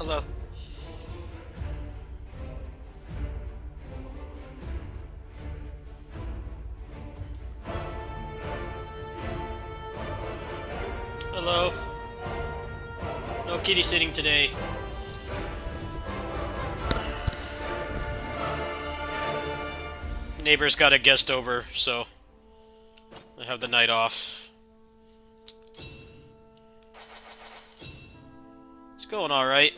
Hello. Hello. No kitty sitting today. Neighbor's got a guest over, so I have the night off. It's going alright.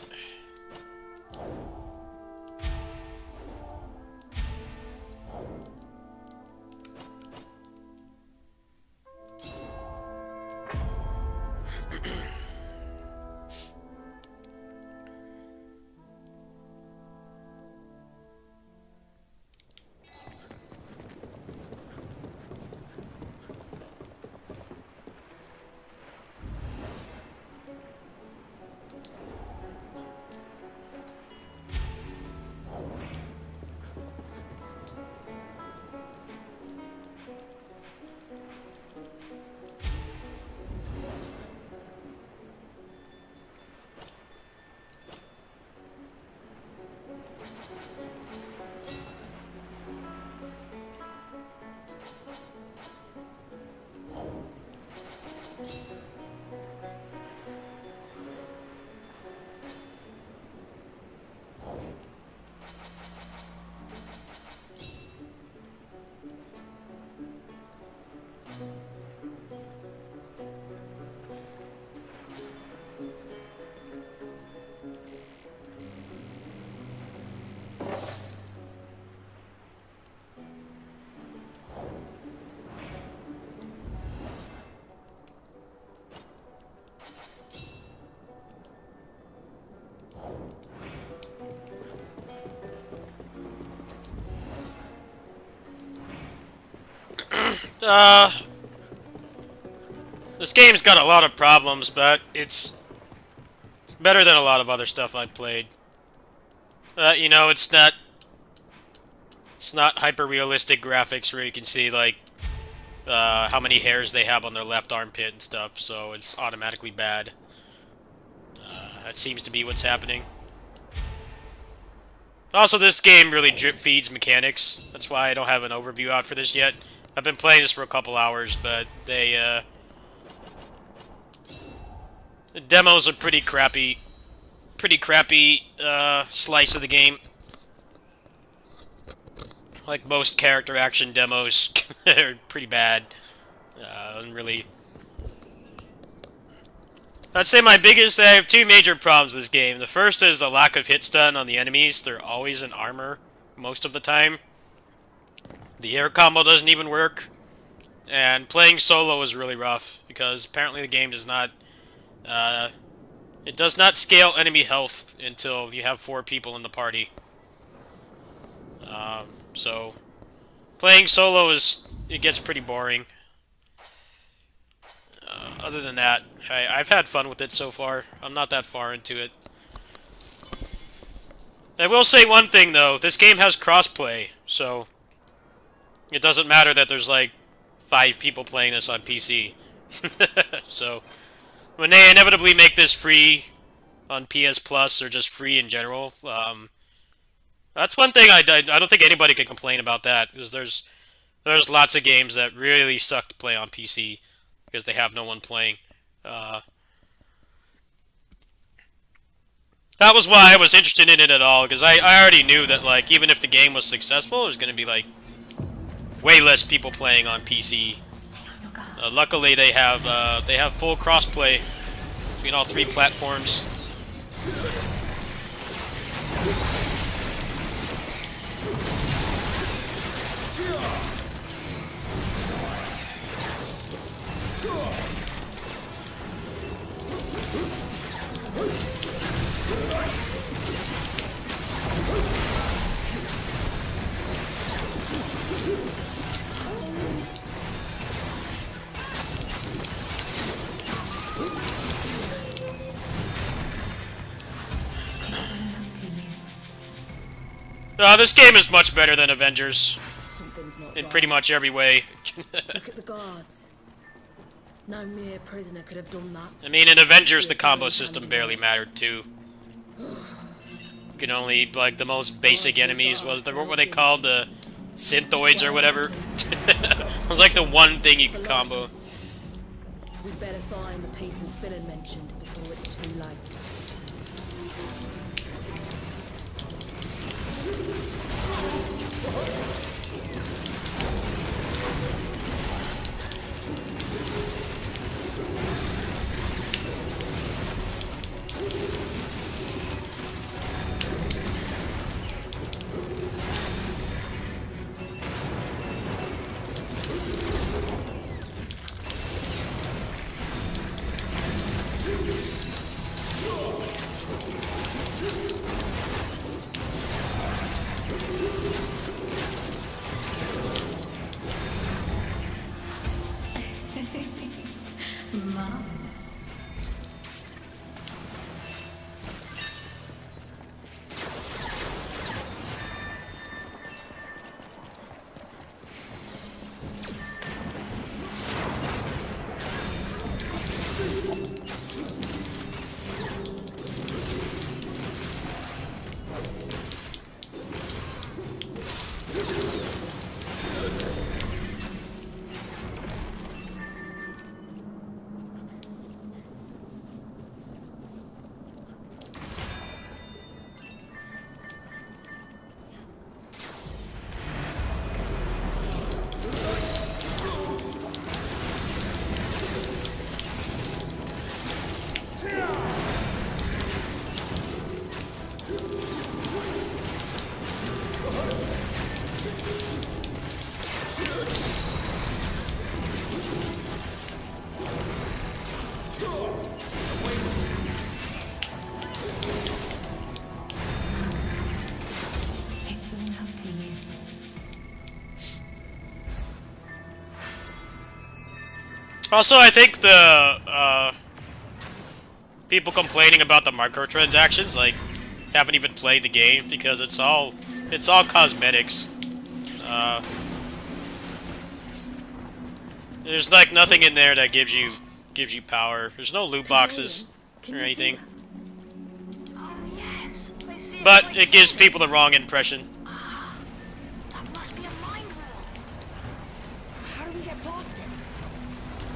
Uh, this game's got a lot of problems, but it's better than a lot of other stuff I've played. You know, it's not hyper-realistic graphics where you can see, like, how many hairs they have on their left armpit and stuff, so it's automatically bad. That seems to be what's happening. Also, this game really drip-feeds mechanics. That's why I don't have an overview out for this yet. I've been playing this for a couple hours, but the demos are pretty crappy slice of the game. Like most character action demos, are pretty bad. And really, I'd say I have two major problems with this game. The first is the lack of hit stun on the enemies. They're always in armor most of the time. The air combo doesn't even work. And playing solo is really rough, because apparently the game does not, it does not scale enemy health until you have 4 people in the party. So, playing solo it gets pretty boring. Other than that, I've had fun with it so far. I'm not that far into it. I will say one thing, though. This game has crossplay, so it doesn't matter that there's, like, 5 people playing this on PC. So, when they inevitably make this free on PS Plus, or just free in general, that's one thing I don't think anybody can complain about that, because there's lots of games that really suck to play on PC because they have no one playing. Uh, that was why I was interested in it at all, because I already knew that, like, even if the game was successful, there's going to be, like, way less people playing on PC. Luckily, they have full crossplay between all 3 platforms. This game is much better than Avengers in pretty much every way. Look at the guards. No mere prisoner could have done that. I mean, in Avengers, the combo system barely mattered, too. You can only, like, the most basic enemies, what were they called? The synthoids or whatever? It was like the one thing you could combo. We'd better find the people Finnan mentioned before it's too late. Marvelous. It's all up to you. Also, I think the, people complaining about the microtransactions, like, haven't even played the game, because it's all cosmetics. There's, like, nothing in there that gives you power. There's no loot boxes Can or you see anything. that? Oh yes, I see it But right it gives people the wrong impression. That must be a mind wall. How do we get past it?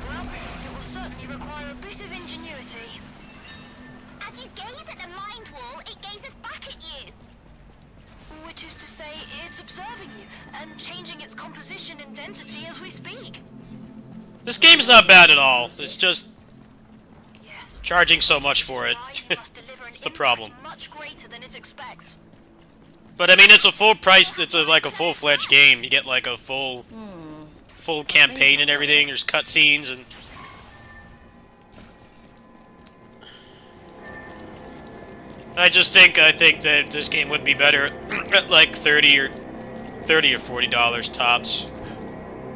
Well, it will certainly require a bit of ingenuity. As you gaze at the mind wall, it gazes back at you. Which is to say, it's observing you and changing its composition and density as we speak. This game's not bad at all. It's just Yes. charging so much for it. AI must deliver an It's the impact problem. much greater than it expects. But I mean, it's a full price. It's like a full-fledged game. You get like a full campaign and everything. There's cutscenes and. I think that this game would be better at like $30 or $40 tops.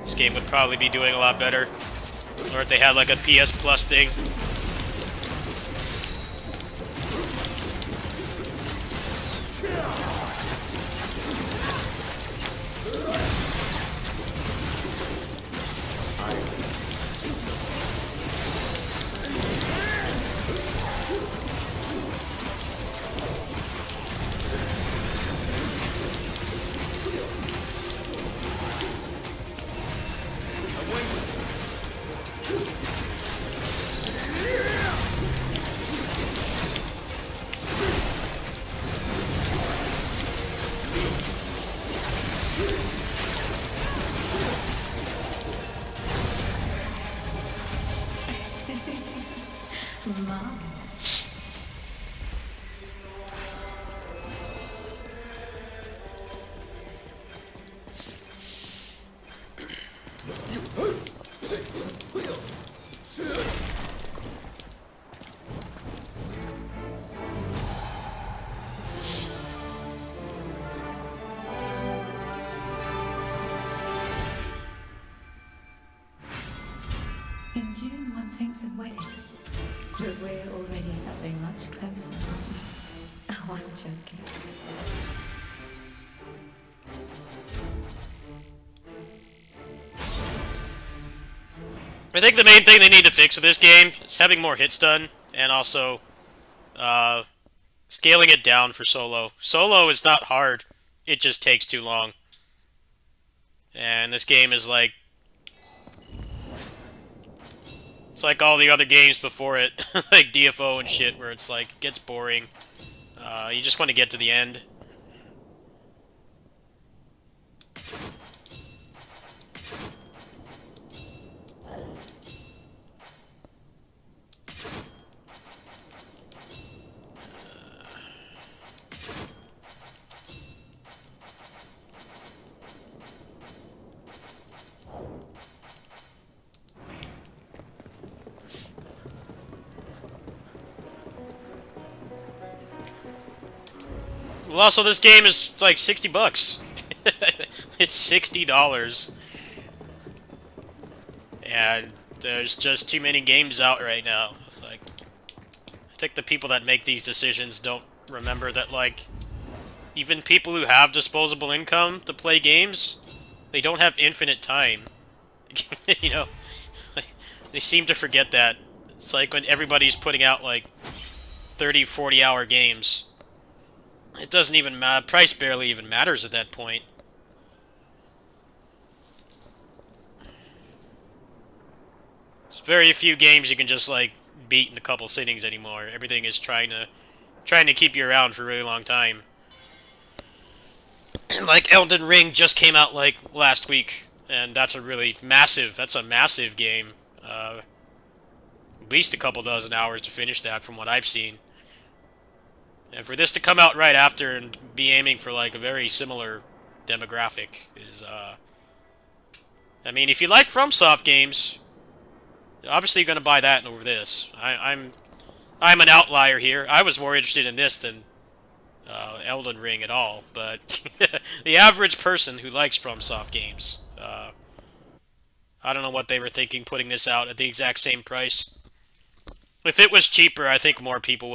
This game would probably be doing a lot better, or if they had like a PS Plus thing. Marvelous. In June, one thinks of weddings, but we're already something much closer. Oh, I'm joking. I think the main thing they need to fix with this game is having more hits done, and also Scaling it down for solo. Solo is not hard. It just takes too long. And this game is like... It's like all the other games before it. Like DFO and shit, where it's like, it gets boring. You just want to get to the end. Well, also, this game is like 60 bucks. It's $60. And there's just too many games out right now. Like, I think the people that make these decisions don't remember that, like, even people who have disposable income to play games, they don't have infinite time. You know? They seem to forget that. It's like when everybody's putting out, like, 30, 40-hour games. It doesn't even matter. Price barely even matters at that point. There's very few games you can just like beat in a couple sittings anymore. Everything is trying to keep you around for a really long time. Like Elden Ring just came out like last week, and that's a massive game. At least a couple dozen hours to finish that from what I've seen. And for this to come out right after and be aiming for like a very similar demographic is, I mean, if you like FromSoft games, obviously you're gonna buy that over this. I'm an outlier here. I was more interested in this than Elden Ring at all, but the average person who likes FromSoft games, I don't know what they were thinking putting this out at the exact same price. If it was cheaper, I think more people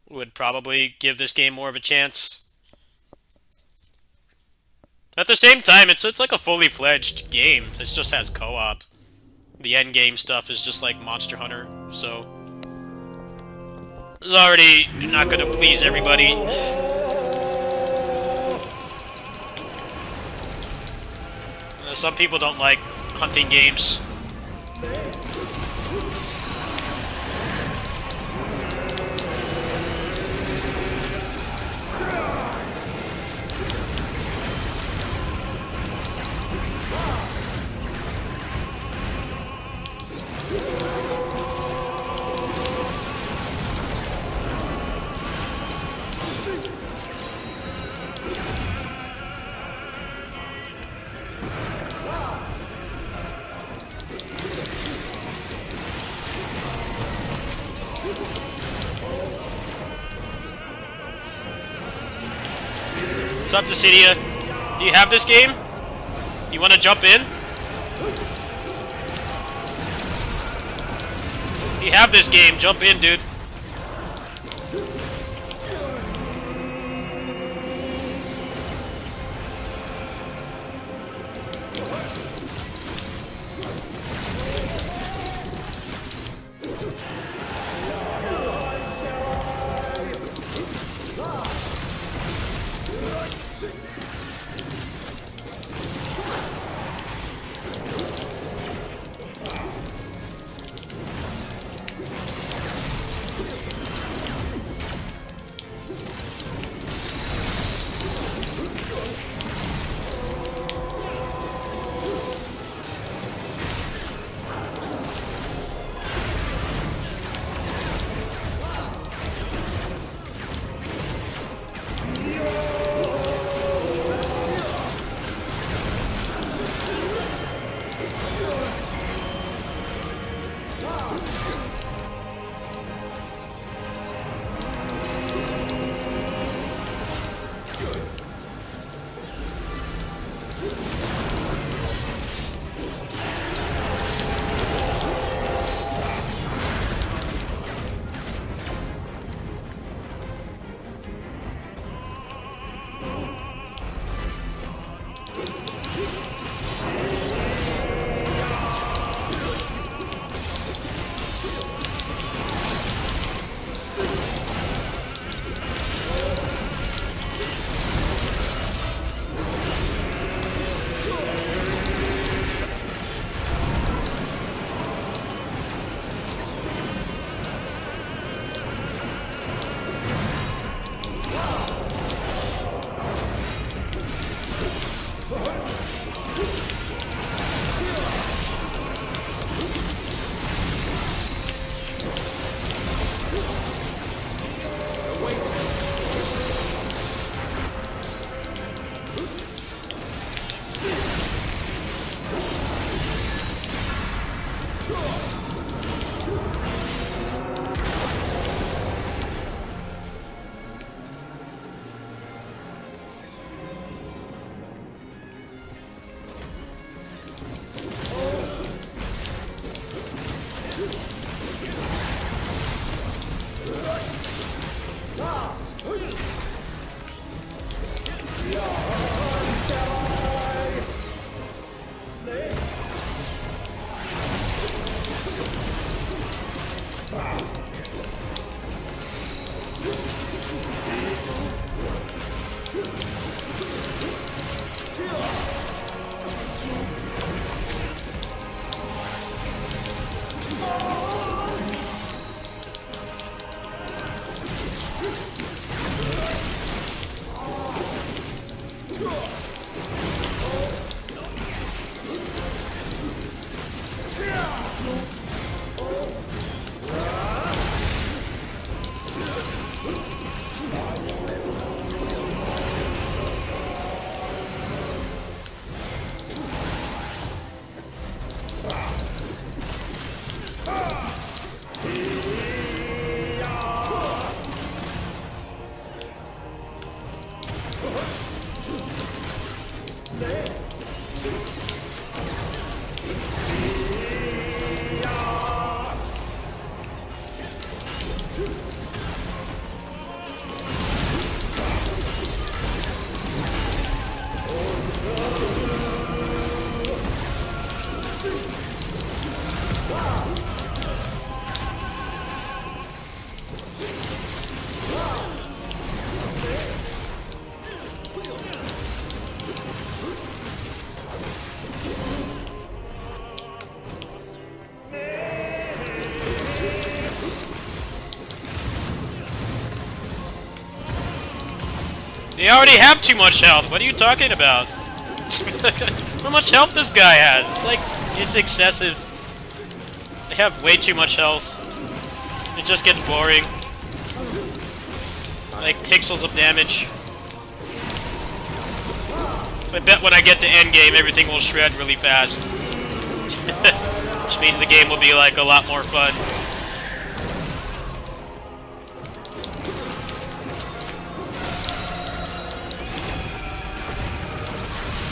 would probably give this game more of a chance. At the same time, it's like a fully fledged game. It just has co-op. The end game stuff is just like Monster Hunter, so it's already not going to please everybody. Some people don't like hunting games. What's up, Dissidia? Do you have this game? You want to jump in? If you have this game, jump in, dude. They already have too much health. What are you talking about? How much health this guy has? It's like, it's excessive. They have way too much health. It just gets boring. Like, pixels of damage. I bet when I get to endgame, everything will shred really fast. Which means the game will be, like, a lot more fun.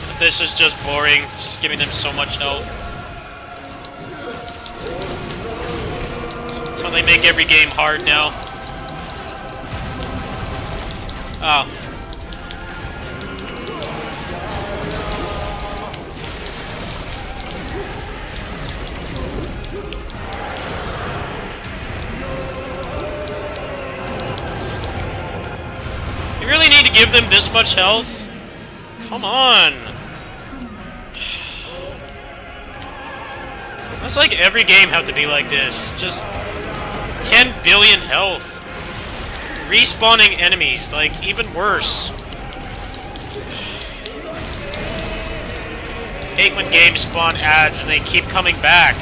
But this is just boring, just giving them so much health. That's how they make every game hard now. Oh. You really need to give them this much health? Come on! That's like every game have to be like this. Just 10 billion health. Respawning enemies, like, even worse. Hate when games spawn ads and they keep coming back.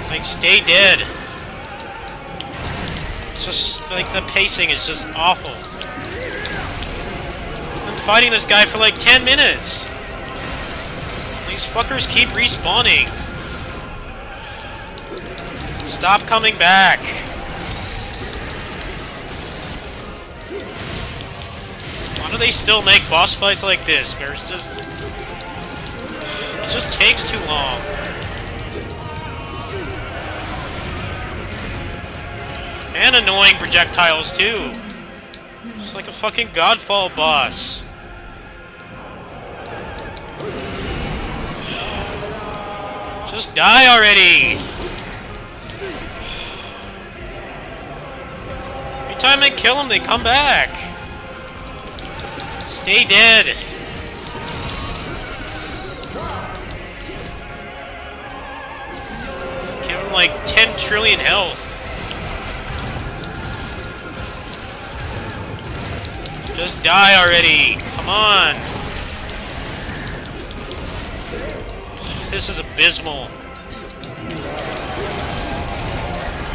Like, stay dead. It's just, like, the pacing is just awful. I'm fighting this guy for like 10 minutes. These fuckers keep respawning. Stop coming back. Why do they still make boss fights like this, where it's just... It just takes too long. And annoying projectiles, too. It's like a fucking Godfall boss. Just die already! Every time I kill them, they come back. Stay dead. Give him like 10 trillion health. Just die already. Come on. This is abysmal.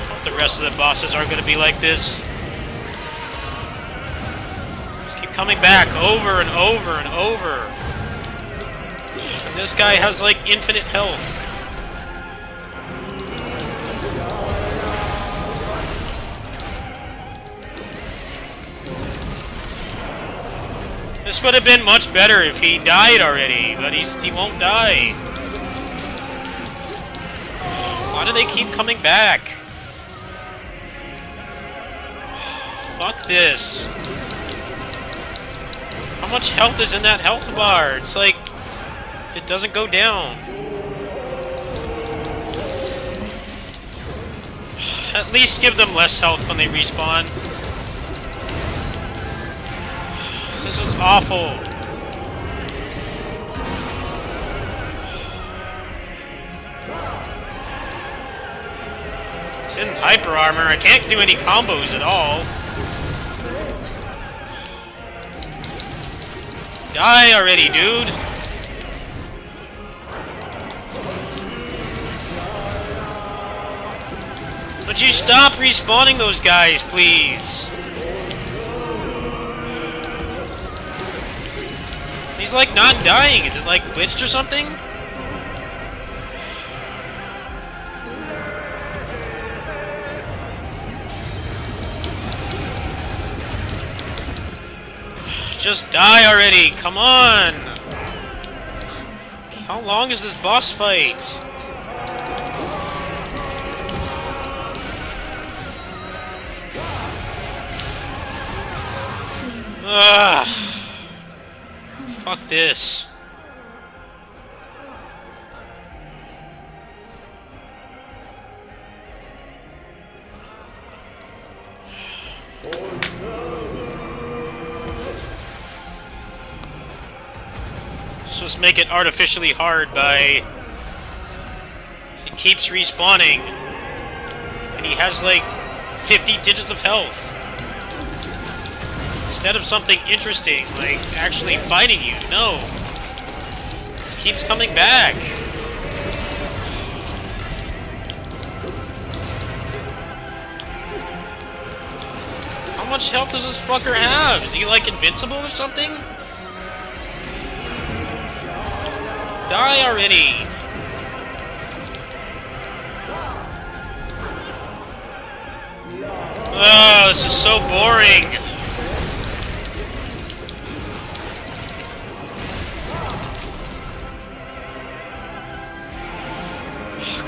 Hope the rest of the bosses are going to be like this. Coming back over and over and over. And this guy has like infinite health. This would have been much better if he died already, but he won't die. Why do they keep coming back? Fuck this. How much health is in that health bar? It's like, it doesn't go down. At least give them less health when they respawn. This is awful. It's in hyper armor. I can't do any combos at all. Die already, dude. Would you stop respawning those guys, please? He's like not dying. Is it like glitched or something? Just die already. Come on. How long is this boss fight? Ugh. Fuck this. Let's just make it artificially hard by... He keeps respawning. And he has like 50 digits of health. Instead of something interesting, like actually fighting you, no. Just keeps coming back. How much health does this fucker have? Is he like invincible or something? Die already! Oh, this is so boring!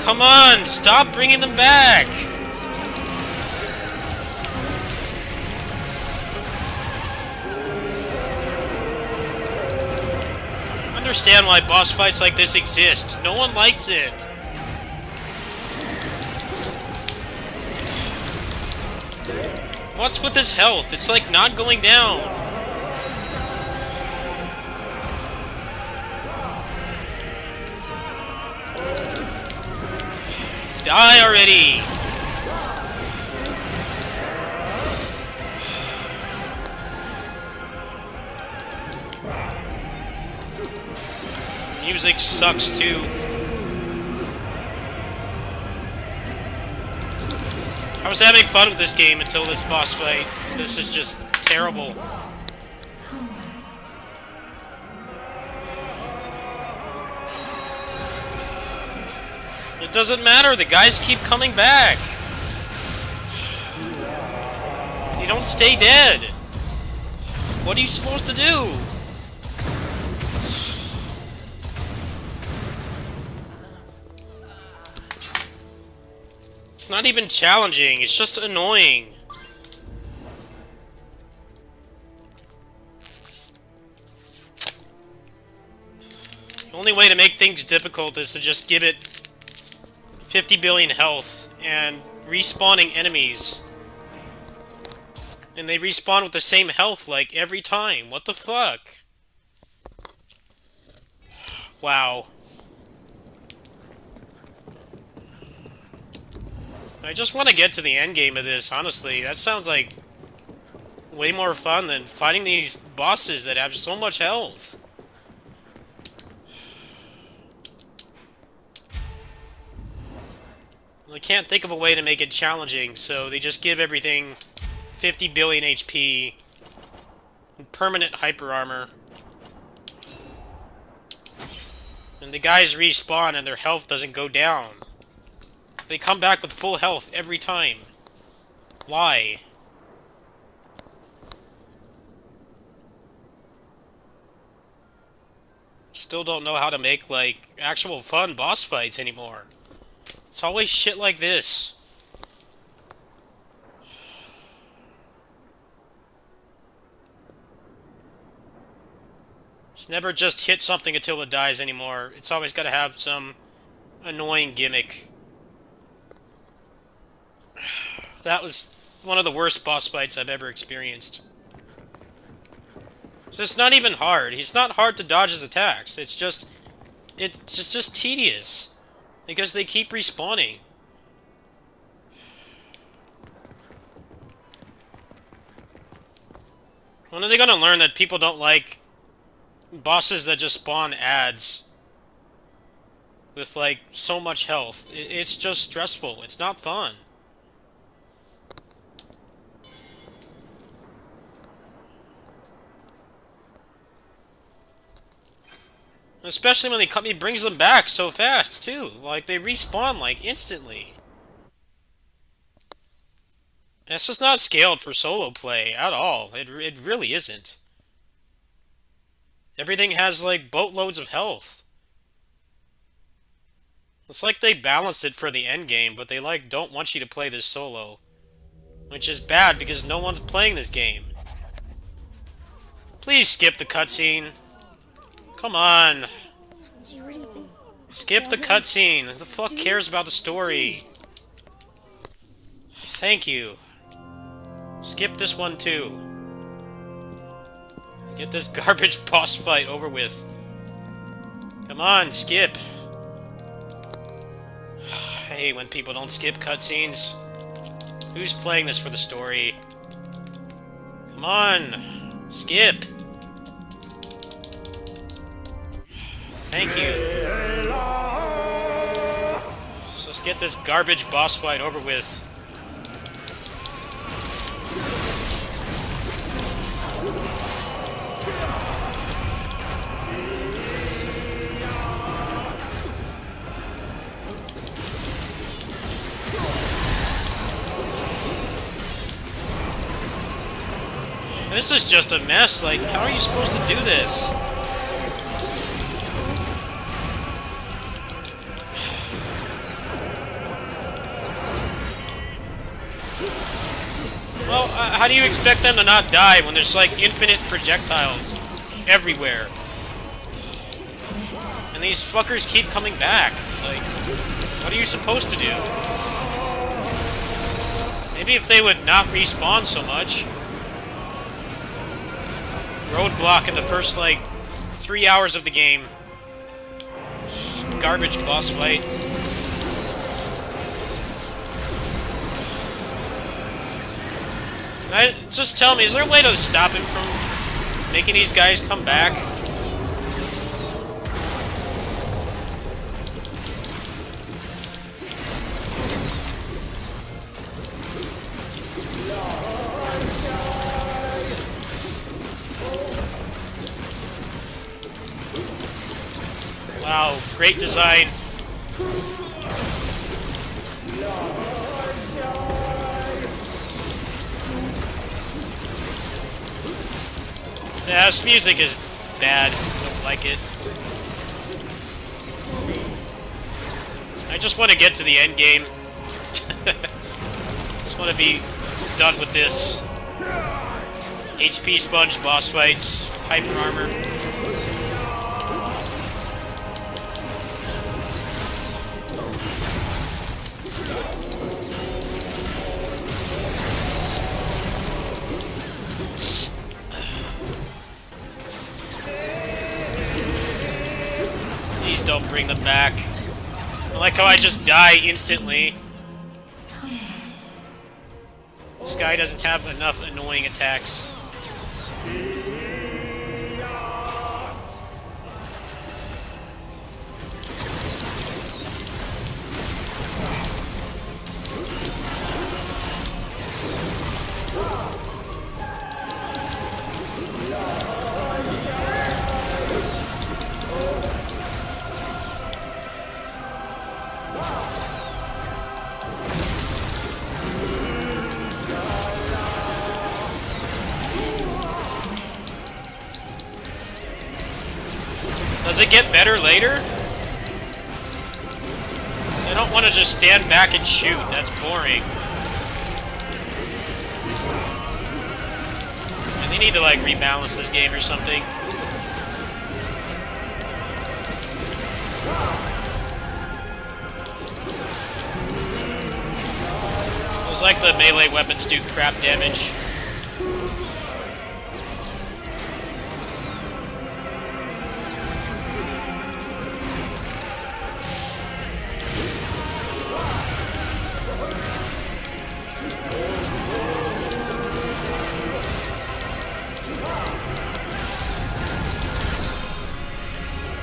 Come on, stop bringing them back! I understand why boss fights like this exist. No one likes it. What's with his health? It's like not going down. Die already! Music sucks too. I was having fun with this game until this boss fight. This is just terrible. It doesn't matter, the guys keep coming back. You don't stay dead. What are you supposed to do? It's not even challenging, it's just annoying. The only way to make things difficult is to just give it 50 billion health and respawning enemies. And they respawn with the same health like every time. What the fuck? Wow. I just want to get to the end game of this, honestly. That sounds like way more fun than fighting these bosses that have so much health. I can't think of a way to make it challenging, so they just give everything 50 billion HP and permanent hyper armor. And the guys respawn and their health doesn't go down. They come back with full health every time. Why? still don't know how to make, like, actual fun boss fights anymore. It's always shit like this. It's never just hit something until it dies anymore. It's always got to have some annoying gimmick. That was one of the worst boss fights I've ever experienced. So it's not even hard. He's not hard to dodge his attacks. It's just tedious. Because they keep respawning. When are they gonna learn that people don't like bosses that just spawn ads with, like, so much health? It's just stressful. It's not fun. Especially when he brings them back so fast, too. Like, they respawn, like, instantly. This is not scaled for solo play at all. It really isn't. Everything has, like, boatloads of health. It's like they balanced it for the endgame, but they, like, don't want you to play this solo. Which is bad, because no one's playing this game. Please skip the cutscene. Come on. Do you really think... Skip the cutscene. Who the fuck cares about the story? Thank you. Skip this one too. Get this garbage boss fight over with. Come on, skip. I hate when people don't skip cutscenes. Who's playing this for the story? Come on, skip. Thank you. So let's get this garbage boss fight over with. This is just a mess. Like, how are you supposed to do this? Well, how do you expect them to not die when there's, like, infinite projectiles everywhere? And these fuckers keep coming back. Like, what are you supposed to do? Maybe if they would not respawn so much. Roadblock in the first, like, 3 hours of the game. Garbage boss fight. Just tell me, is there a way to stop him from making these guys come back? Wow, great design. Yeah, this music is bad. I don't like it. I just want to get to the end game. Just want to be done with this. HP sponge boss fights, hyper armor. Don't bring them back. I like how I just die instantly. This guy doesn't have enough annoying attacks. it get better later? I don't want to just stand back and shoot. That's boring. And they need to, like, rebalance this game or something. It's like the melee weapons do crap damage.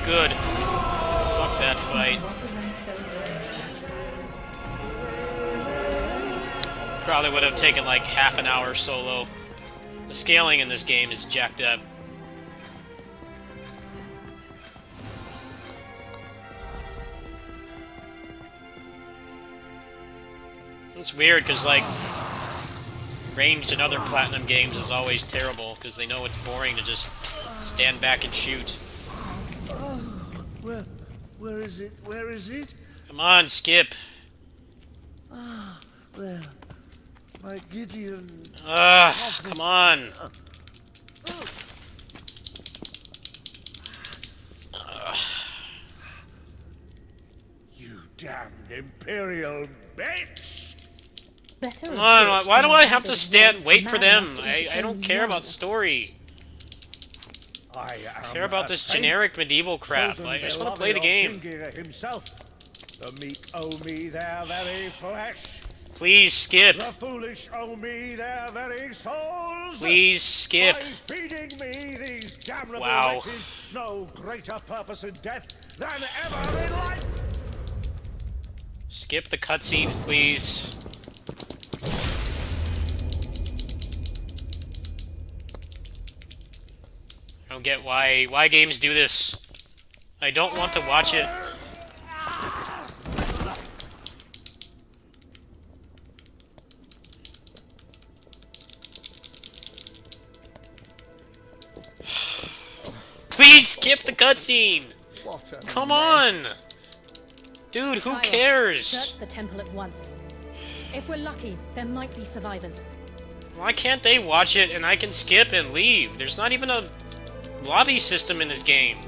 Good. Fuck that fight. What was I so worried? Probably would have taken like half an hour solo. The scaling in this game is jacked up. It's weird because, like, range in other Platinum games is always terrible because they know it's boring to just stand back and shoot. Where is it? Where is it? Come on, Skip. There. My Gideon. Come on. You damned Imperial bitch! Better Come a on, bitch why do than I a have to big stand, wolf wait for man them? enough to I entertain don't care about you. story. I I care about this generic medieval crap. I just want to play the game. Himself. The meek owe me their very flesh. Please, Skip. The foolish owe me their very souls. Please, Skip. By feeding me these damnable Wow. wretches, no greater purpose in death than ever in life. Skip the cutscenes, please. I don't get why games do this. I don't want to watch it. Please skip the cutscene. What a Come on, dude. Who Tyler, cares? Search the temple at once. If we're lucky, there might be survivors. Why can't they watch it and I can skip and leave? There's not even a lobby system in this game.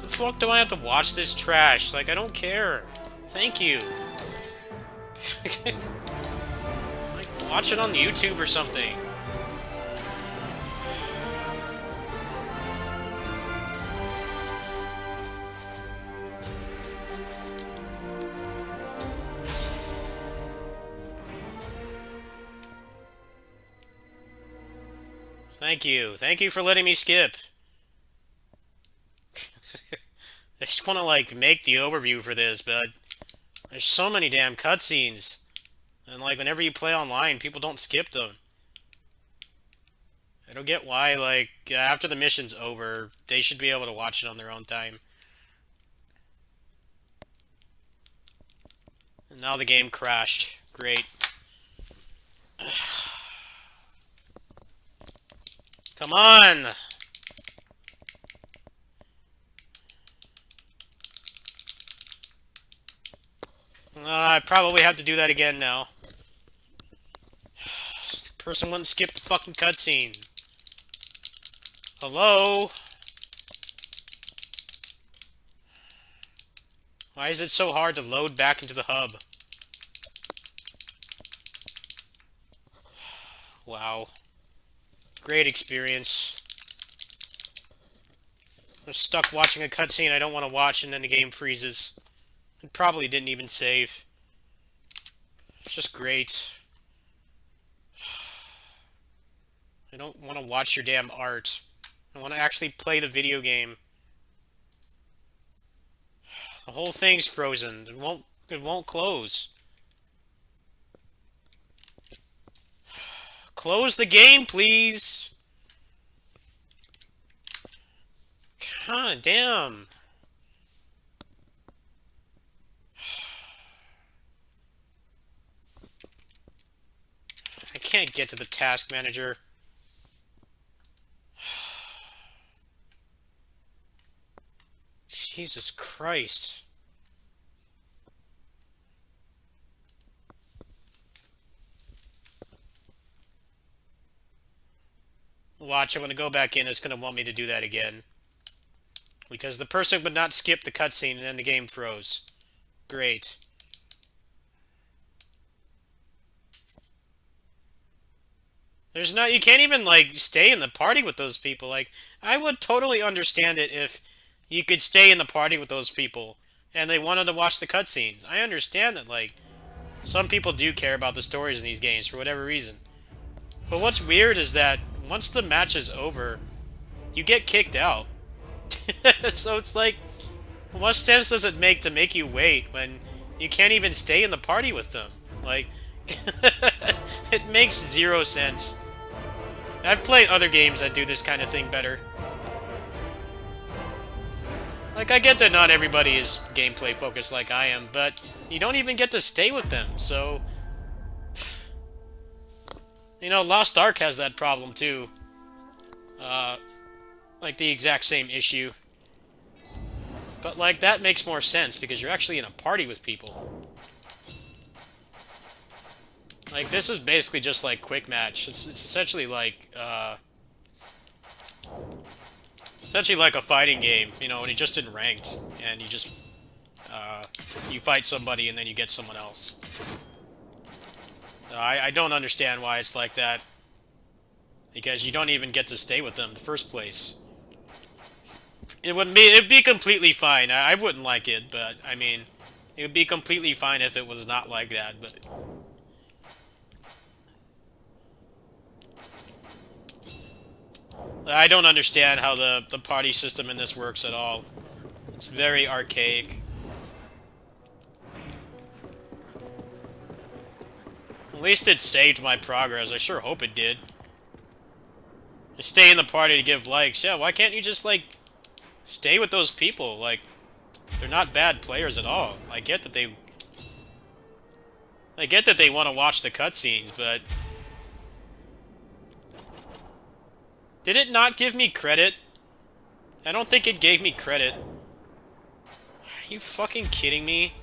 The fuck do I have to watch this trash? Like, I don't care. Thank you. Like, watch it on YouTube or something. Thank you. Thank you for letting me skip. I just want to, like, make the overview for this, but there's so many damn cutscenes. And, like, whenever you play online, people don't skip them. I don't get why, like, after the mission's over, they should be able to watch it on their own time. And now the game crashed. Great. Come on! I probably have to do that again now. The person wouldn't skip the fucking cutscene. Hello? Why is it so hard to load back into the hub? Wow. Great experience. I'm stuck watching a cutscene I don't want to watch and then the game freezes. It probably didn't even save. It's just great. I don't want to watch your damn art. I want to actually play the video game. The whole thing's frozen. It won't close. Close the game, please. God damn. I can't get to the task manager. Jesus Christ. Watch, I'm gonna go back in, it's gonna want me to do that again. Because the person would not skip the cutscene and then the game froze. Great. There's no, you can't even, like, stay in the party with those people. Like, I would totally understand it if you could stay in the party with those people and they wanted to watch the cutscenes. I understand that, like, some people do care about the stories in these games for whatever reason. But what's weird is that once the match is over, you get kicked out. So it's like, what sense does it make to make you wait when you can't even stay in the party with them? Like, it makes zero sense. I've played other games that do this kind of thing better. Like, I get that not everybody is gameplay focused like I am, but you don't even get to stay with them, so... You know, Lost Ark has that problem, too. Like, the exact same issue. But, like, that makes more sense, because you're actually in a party with people. Like, this is basically just like Quick Match. It's essentially like, essentially like a fighting game, you know, and you just in ranked, and you just, you fight somebody and then you get someone else. I don't understand why it's like that. Because you don't even get to stay with them in the first place. It'd be completely fine. I wouldn't like it, but, I mean, it would be completely fine if it was not like that, but... I don't understand how the party system in this works at all. It's very archaic. At least it saved my progress. I sure hope it did. I stay in the party to give likes. Yeah, why can't you just, like, stay with those people? Like, they're not bad players at all. I get that they want to watch the cutscenes, but... Did it not give me credit? I don't think it gave me credit. Are you fucking kidding me?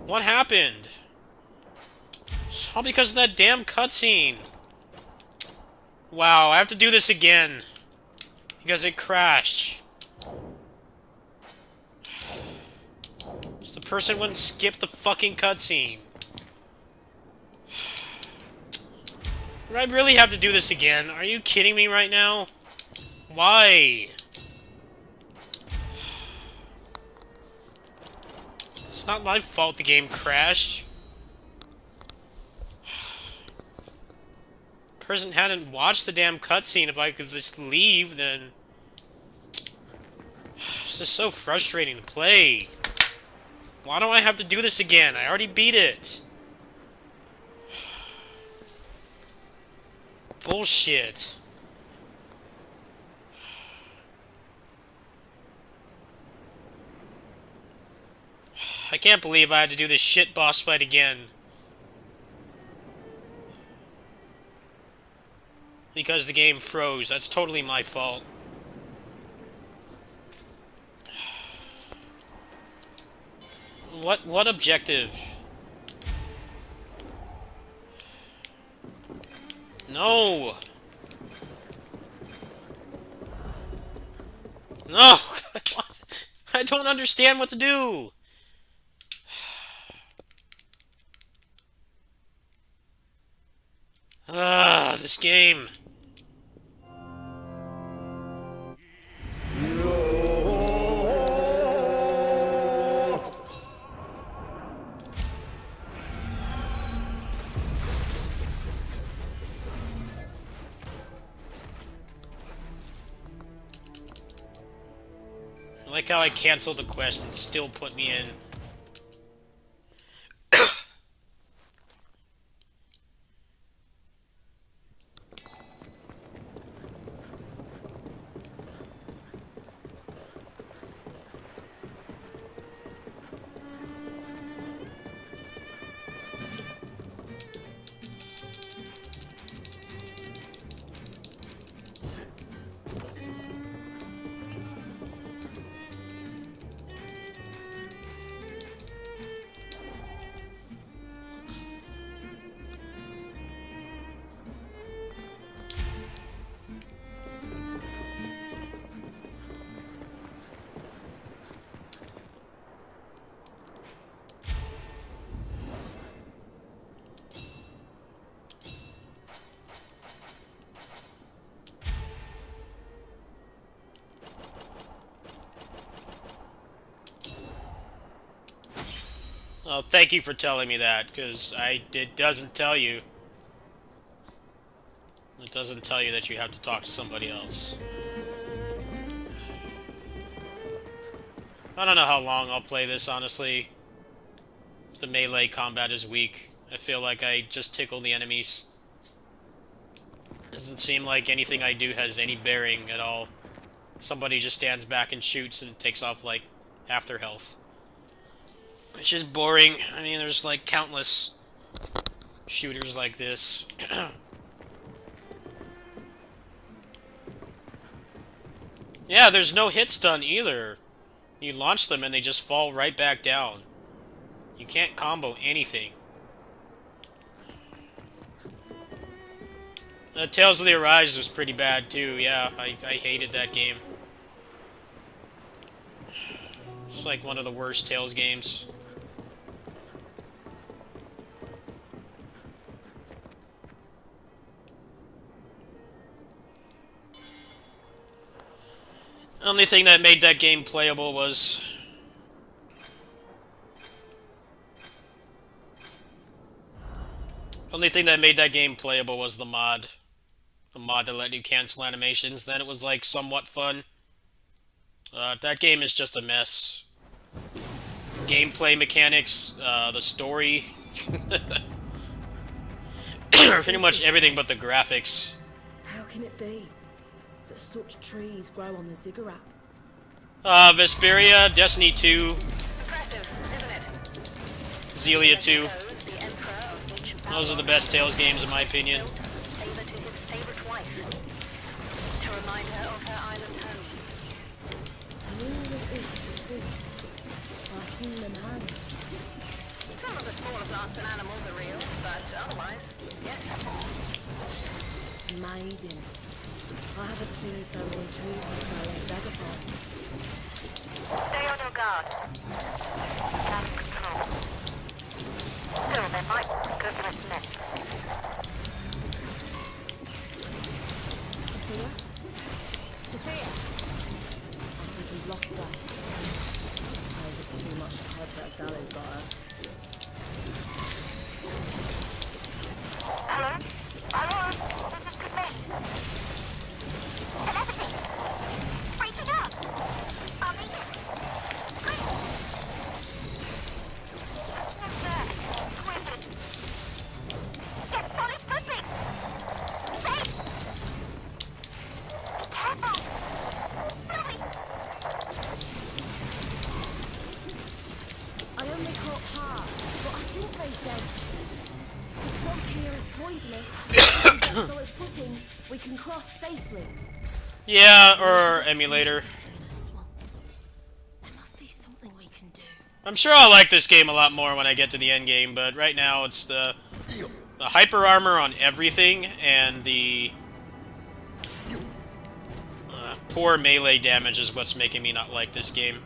What happened? It's all because of that damn cutscene. Wow, I have to do this again. Because it crashed. So the person wouldn't skip the fucking cutscene. Do I really have to do this again? Are you kidding me right now? Why? It's not my fault the game crashed. Person hadn't watched the damn cutscene. If I could just leave, then... This is so frustrating to play. Why do I have to do this again? I already beat it. Bullshit. I can't believe I had to do this shit boss fight again. Because the game froze. That's totally my fault. What objective? No! No! I don't understand what to do! This game. I like how I canceled the quest and still put me in. Well, thank you for telling me that, because it doesn't tell you. It doesn't tell you that you have to talk to somebody else. I don't know how long I'll play this, honestly. If the melee combat is weak, I feel like I just tickle the enemies. Doesn't seem like anything I do has any bearing at all. Somebody just stands back and shoots and takes off like half their health. Which is boring. I mean, there's like countless shooters like this. Yeah, there's no hit stun either. You launch them and they just fall right back down. You can't combo anything. Tales of the Arise was pretty bad too, yeah, I hated that game. It's like one of the worst Tales games. Only thing that made that game playable was... Only thing that made that game playable was the mod. The mod that let you cancel animations, then it was like somewhat fun. That game is just a mess. Gameplay mechanics, the story... Pretty much everything but the graphics. How can it be that such trees grow on the ziggurat? Vesperia, Destiny 2, Impressive, isn't it? Zelia 2. Shows the Emperor of each Those are the best Tales games in my opinion. favor to his favorite wife, to remind her of her island home. So all of this was built by human hand. Some of the smaller plants and animals are real, but otherwise, yes. Amazing. I haven't seen so many trees since I left Vagabond. Stay on your guard. Out of control. Still, there might be good what's next. Sophia? Sophia! I think we've lost her. I suppose it's too much to hope that Gallo got her. Hello? Hello? This is good me. Telepathy. Breaking up. I'll meet you. Quick. Touching observed. Swift. Get solid footing. Safe. Be careful. Slowly. I only caught part, but I think they said the swamp here is poisonous. With solid footing, we can cross safely. Yeah, or emulator. In a swamp. There must be something we can do. I'm sure I'll like this game a lot more when I get to the end game, but right now it's the hyper armor on everything and the poor melee damage is what's making me not like this game.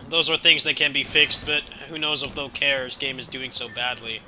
Those are things that can be fixed, but who knows if they'll care. This game is doing so badly.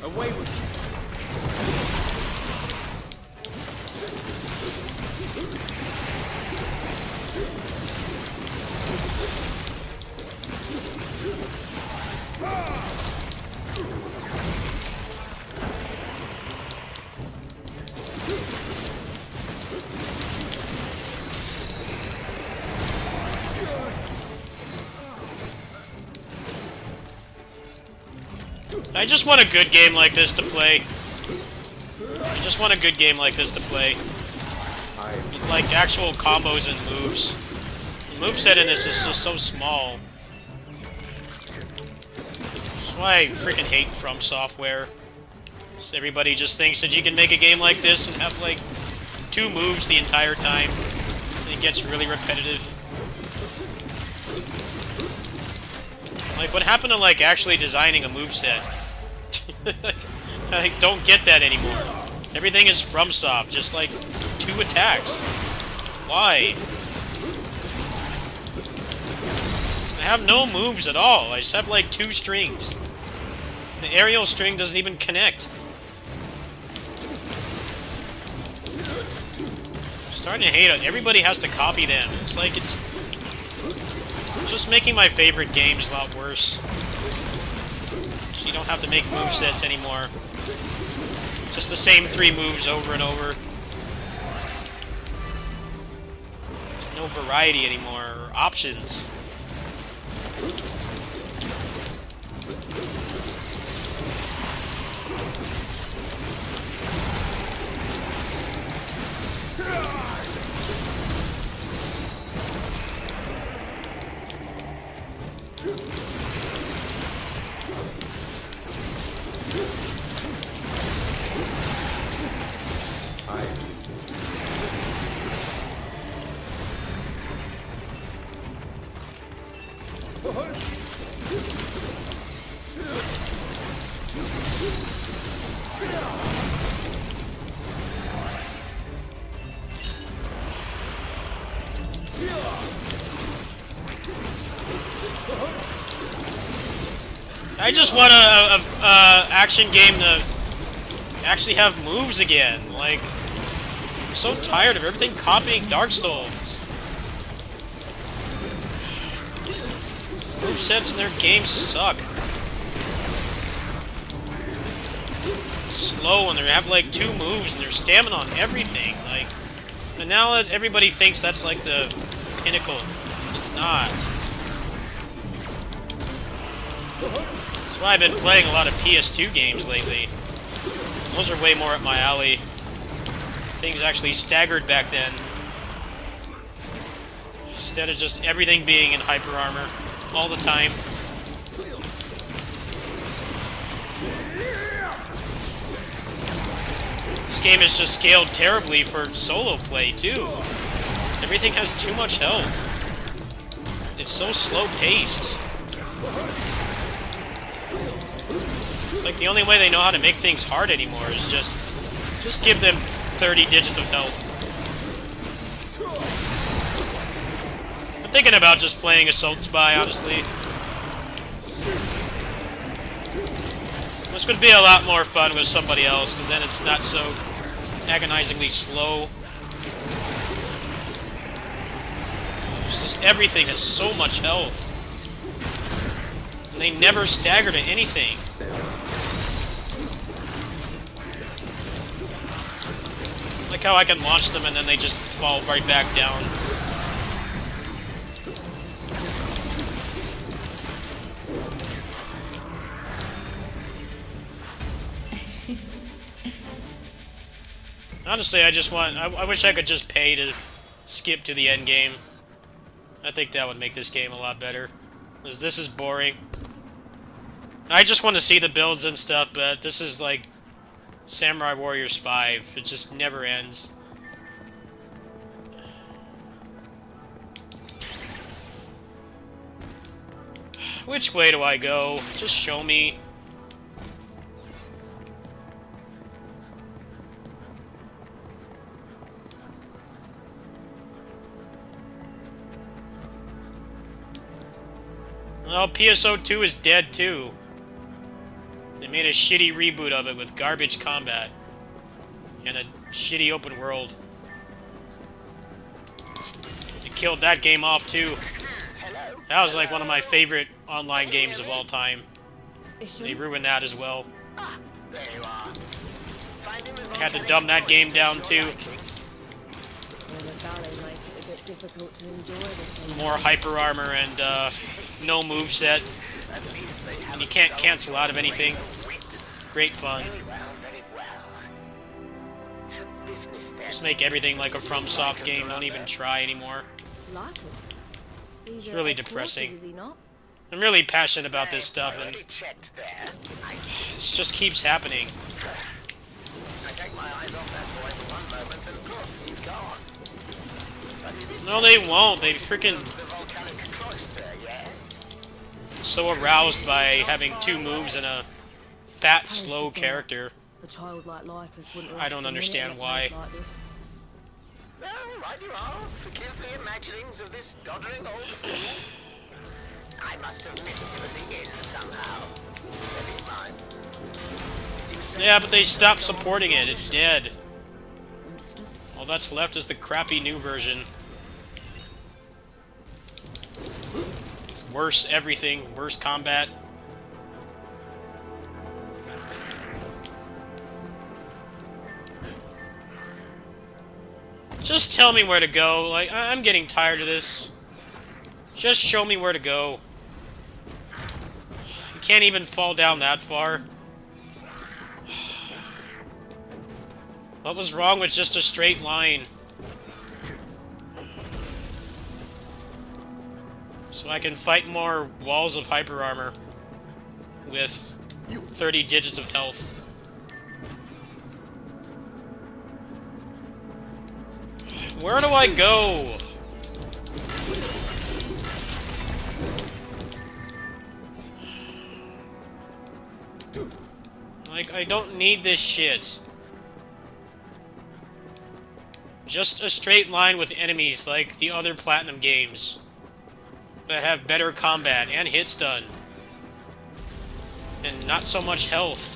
Away with you. I just want a good game like this to play. I just want a good game like this to play. With, like, actual combos and moves. The moveset in this is just so small. That's why I freaking hate From Software. So everybody just thinks that you can make a game like this and have, like, 2 moves the entire time. And it gets really repetitive. Like, what happened to, like, actually designing a moveset? I don't get that anymore. Everything is FromSoft, just, like, 2 attacks. Why? I have no moves at all. I just have, like, 2 strings. The aerial string doesn't even connect. I'm starting to hate it. Everybody has to copy them. It's like it's just making my favorite games a lot worse. You don't have to make movesets anymore. Just the same 3 moves over and over. There's no variety anymore, or options. I just want a action game to actually have moves again. Like, I'm so tired of everything copying Dark Souls. Movesets in their games suck. Slow, and they have like 2 moves, and they're stamina on everything. Like, and now that everybody thinks that's like the pinnacle, it's not. That's why I've been playing a lot of PS2 games lately. Those are way more up my alley. Things actually staggered back then. Instead of just everything being in hyper armor all the time. This game is just scaled terribly for solo play, too. Everything has too much health. It's so slow-paced. Like, the only way they know how to make things hard anymore is just give them 30 digits of health. I'm thinking about just playing Assault Spy, honestly. This would be a lot more fun with somebody else, because then it's not so agonizingly slow. It's just everything has so much health. And they never stagger to anything. Like how I can launch them and then they just fall right back down. Honestly, I wish I could just pay to skip to the end game. I think that would make this game a lot better. Because this is boring. I just want to see the builds and stuff, but this is like Samurai Warriors 5. It just never ends. Which way do I go? Just show me. Well, PSO2 is dead too. They made a shitty reboot of it with garbage combat. And a shitty open world. They killed that game off too. That was like one of my favorite online games of all time. They ruined that as well. I had to dumb that game down too. More hyper armor and no moveset. And you can't cancel out of anything. Great fun. to business then. Just make everything like a FromSoft game. Don't even try anymore. Like us. He's It's really at headquarters, depressing. Is he not? I'm really passionate about this stuff, and Already checked there. it just keeps happening. I take my eyes off that boy for one moment and poof, he's gone. But it is No, they won't. They freaking the volcanic cloister, yes? so aroused by having 2 moves and a fat, slow the thing. character. A child like Lycus wouldn't I don't last a minute understand in a why. place like this. Well, right you are. Forgive the imaginings of this doddering old fool. I must have missed him at the inn somehow. Never mind. You say Yeah, but they stopped supporting it. It's dead. Understood. All that's left is the crappy new version. Worse everything, worse combat. Just tell me where to go. Like, I'm getting tired of this. Just show me where to go. You can't even fall down that far. What was wrong with just a straight line? So I can fight more walls of hyper armor with 30 digits of health. Where do I go? Like, I don't need this shit. Just a straight line with enemies like the other Platinum games that have better combat and hit stun. And not so much health.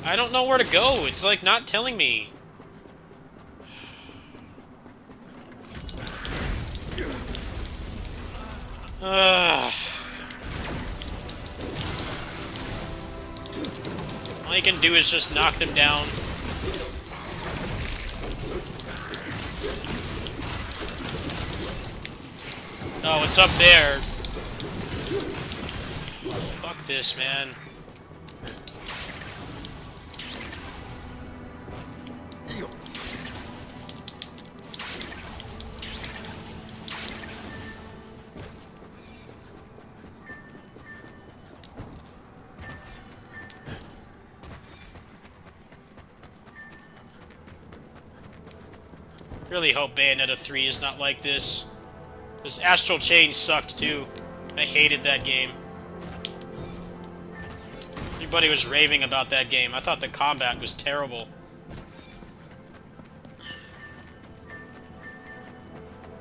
I don't know where to go. It's like not telling me. Ugh. All you can do is just knock them down. Oh, it's up there. Fuck this, man. Really hope Bayonetta 3 is not like this. This Astral Chain sucked too. I hated that game. Everybody was raving about that game. I thought the combat was terrible.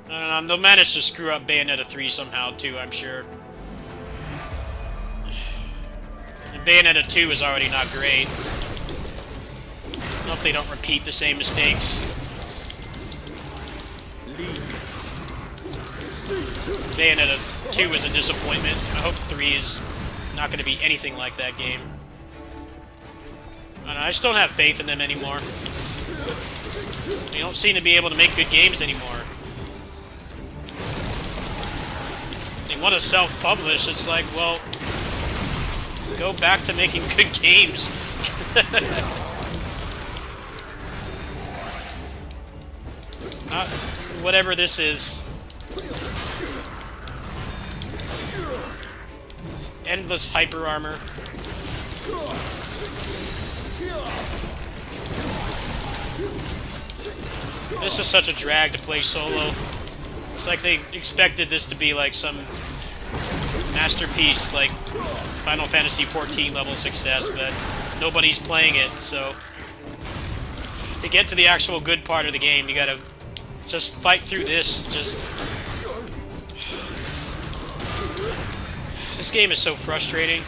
I don't know, they'll manage to screw up Bayonetta 3 somehow too, I'm sure. And Bayonetta 2 is already not great. I hope they don't repeat the same mistakes. Bayonetta 2 is a disappointment. I hope 3 is not going to be anything like that game. I don't know, I just don't have faith in them anymore. They don't seem to be able to make good games anymore. They want to self-publish. It's like, well, go back to making good games. Whatever this is. Endless hyper armor. This is such a drag to play solo. It's like they expected this to be like some masterpiece, like Final Fantasy XIV level success, but nobody's playing it, so to get to the actual good part of the game, you gotta just fight through this. This game is so frustrating.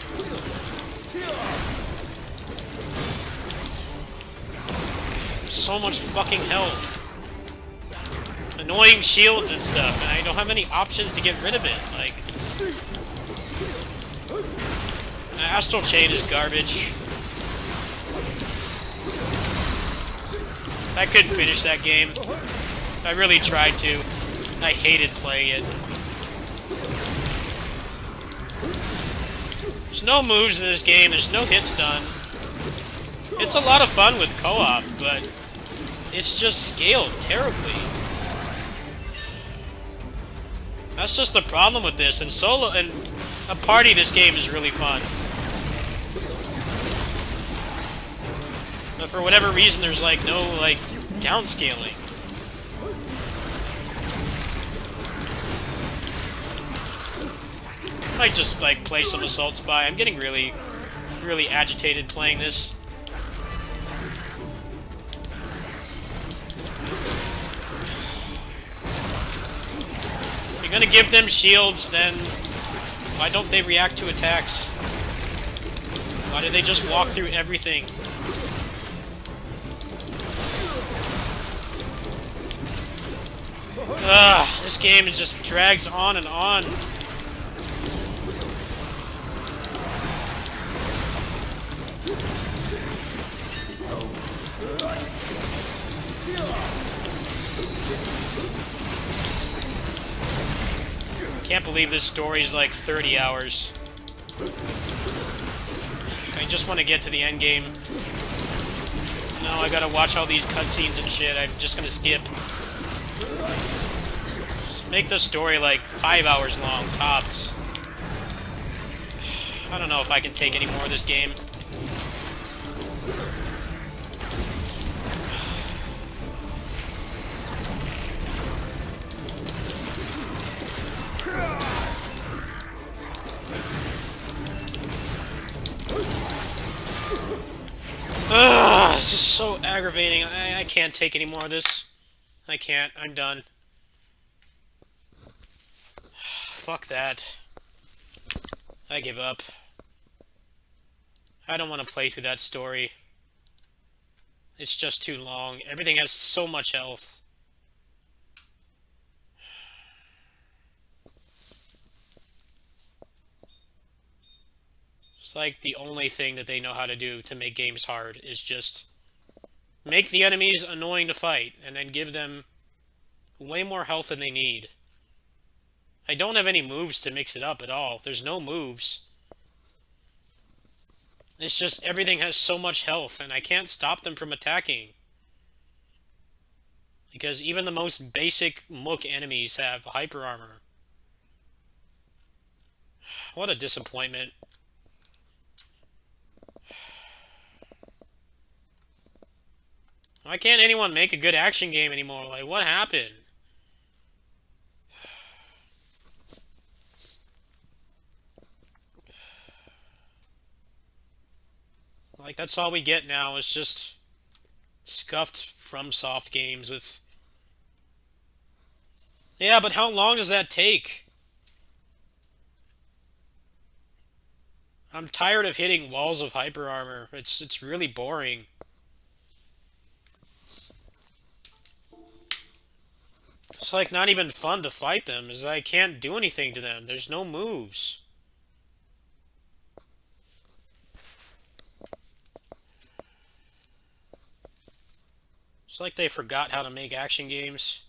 So much fucking health. Annoying shields and stuff, and I don't have any options to get rid of it. Like, Astral Chain is garbage. I couldn't finish that game. I really tried to. I hated playing it. There's no moves in this game, there's no hit stun. It's a lot of fun with co-op, but it's just scaled terribly. That's just the problem with this. And solo and a party, this game is really fun. But for whatever reason, there's like no like downscaling. I might just like play some Assault Spy. I'm getting really agitated playing this. If you're gonna give them shields, then why don't they react to attacks? Why do they just walk through everything? Ugh, this game just drags on and on. Can't believe this story's like 30 hours. I just want to get to the end game. No, I gotta watch all these cutscenes and shit. I'm just gonna skip. Just make the story like 5 hours long, tops. I don't know if I can take any more of this game. Ugh, this is so aggravating. I can't take any more of this. I can't. I'm done. Fuck that. I give up. I don't want to play through that story. It's just too long. Everything has so much health. It's like the only thing that they know how to do to make games hard is just make the enemies annoying to fight and then give them way more health than they need. I don't have any moves to mix it up at all. There's no moves. It's just everything has so much health and I can't stop them from attacking. Because even the most basic Mook enemies have hyper armor. What a disappointment. Why can't anyone make a good action game anymore? Like, what happened? Like, that's all we get now is just scuffed FromSoft games with... Yeah, but how long does that take? I'm tired of hitting walls of hyper armor. It's really boring. It's like not even fun to fight them, as I can't do anything to them. There's no moves. It's like they forgot how to make action games.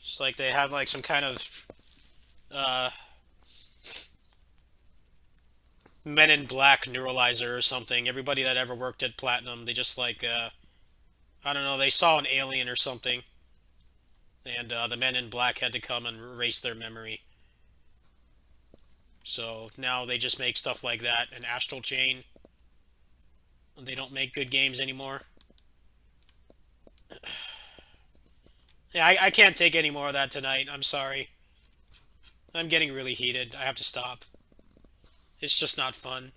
It's like they have like some kind of Men in Black neuralizer or something. Everybody that ever worked at Platinum, they just like I don't know, they saw an alien or something. And the Men in Black had to come and erase their memory. So now they just make stuff like that, and Astral Chain. They don't make good games anymore. Yeah, I can't take any more of that tonight. I'm sorry. I'm getting really heated. I have to stop. It's just not fun.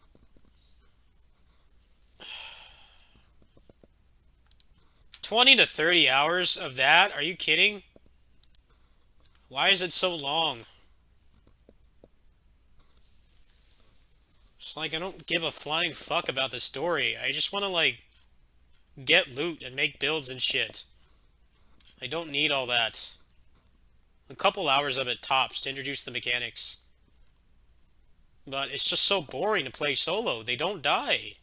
20 to 30 hours of that? Are you kidding? Why is it so long? It's like I don't give a flying fuck about the story. I just want to, like, get loot and make builds and shit. I don't need all that. A couple hours of it tops to introduce the mechanics. But it's just so boring to play solo. They don't die.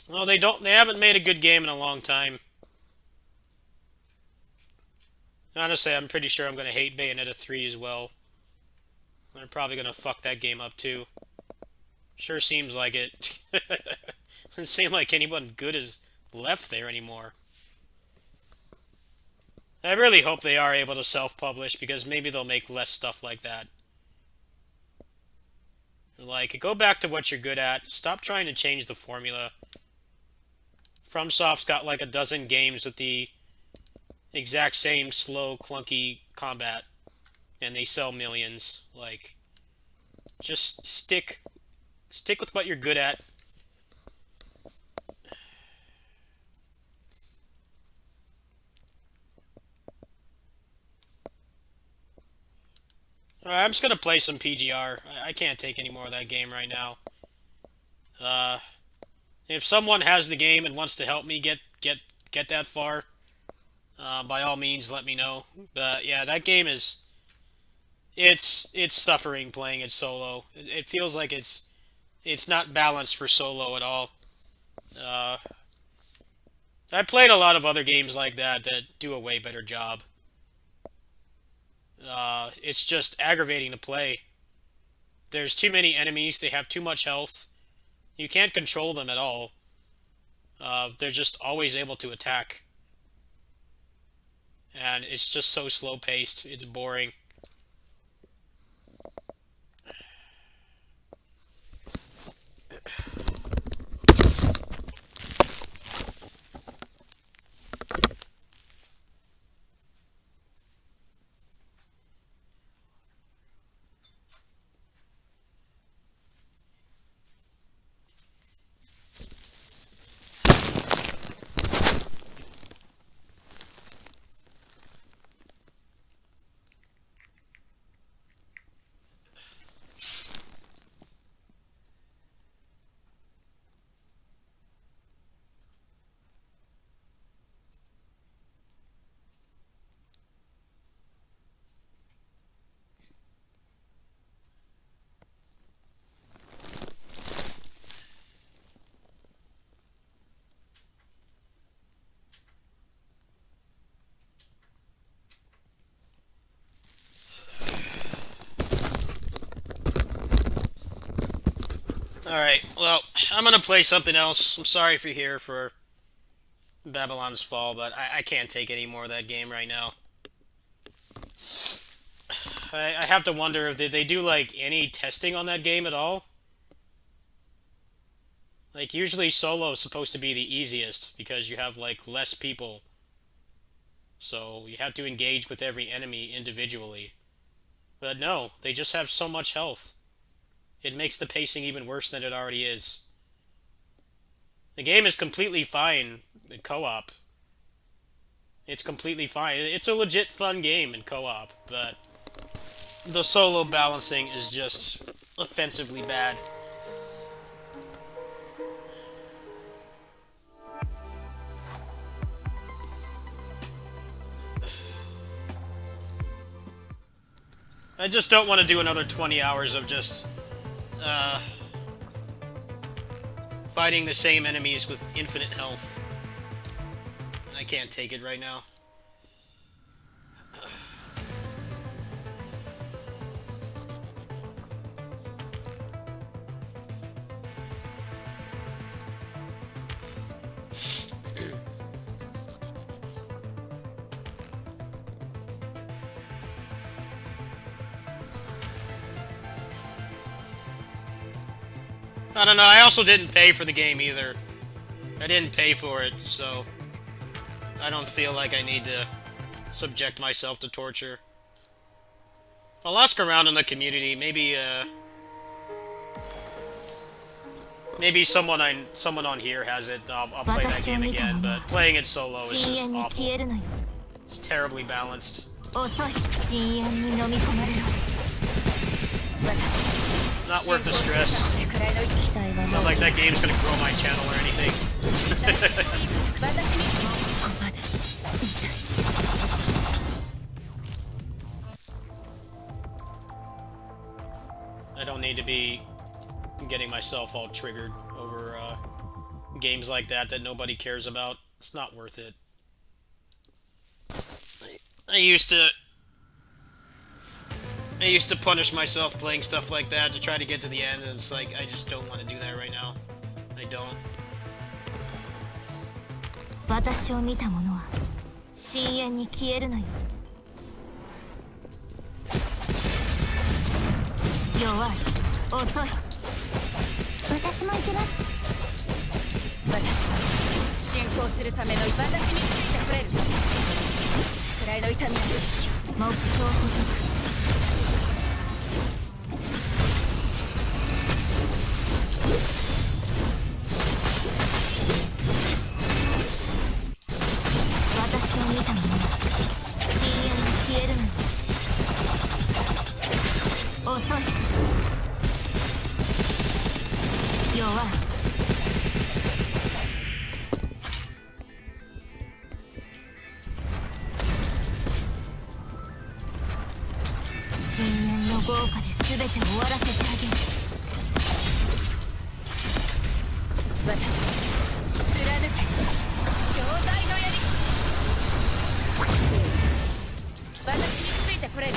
Well, they haven't made a good game in a long time. Honestly, I'm pretty sure I'm going to hate Bayonetta 3 as well. I'm probably going to fuck that game up too. Sure seems like it. Doesn't seem like anyone good is left there anymore. I really hope they are able to self-publish, because maybe they'll make less stuff like that. Like, go back to what you're good at. Stop trying to change the formula. FromSoft's got like a dozen games with the exact same slow, clunky combat, and they sell millions. Like, just stick with what you're good at. Alright, I'm just gonna play some PGR. I can't take any more of that game right now. If someone has the game and wants to help me get that far, by all means, let me know. But yeah, that game is it's suffering playing it solo. It feels like it's not balanced for solo at all. I played a lot of other games like that do a way better job. It's just aggravating to play. There's too many enemies, they have too much health. You can't control them at all. They're just always able to attack. And it's just so slow-paced, it's boring. Alright, well, I'm gonna play something else. I'm sorry if you're here for Babylon's Fall, but I can't take any more of that game right now. I have to wonder if they do, like, any testing on that game at all? Like, usually solo is supposed to be the easiest, because you have, like, less people. So, you have to engage with every enemy individually. But no, they just have so much health. It makes the pacing even worse than it already is. The game is completely fine in co-op. It's completely fine. It's a legit fun game in co-op, but the solo balancing is just offensively bad. I just don't want to do another 20 hours of just fighting the same enemies with infinite health. I can't take it right now. I don't know, I also didn't pay for the game either. I didn't pay for it, so I don't feel like I need to subject myself to torture. I'll ask around in the community, maybe someone on here has it. I'll play that game again, but playing it solo is just awful. It's terribly balanced. Not worth the stress. Not like that game's gonna grow my channel or anything. I don't need to be getting myself all triggered over games like that nobody cares about. It's not worth it. I used to punish myself playing stuff like that to try to get to the end, and it's like, I just don't want to do that right now. I don't. 私を見た者は深淵に消えるのよ。弱い、遅い。私も行きます。私は進行するための私についてくれる。位の痛みなく目標補足。私を見た者は深淵に消えるのよ。遅い。弱い。深淵の豪華で全て終わらせてあげる。私は貫け強大の槍。私についてくれる。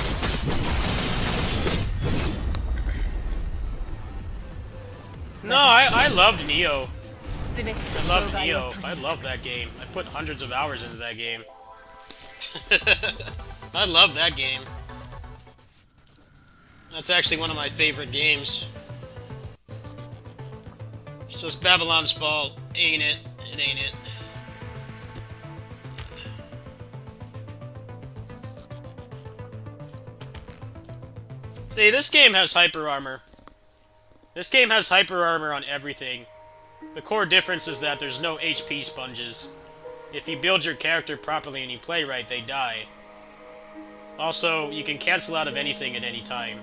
No, I loved Neo. 全て I loved Neo. I love that game. I put hundreds of hours into that game. I love that game. That's actually one of my favorite games. It's just Babylon's fault, ain't it? It ain't it. See, this game has hyper armor. This game has hyper armor on everything. The core difference is that there's no HP sponges. If you build your character properly and you play right, they die. Also, you can cancel out of anything at any time.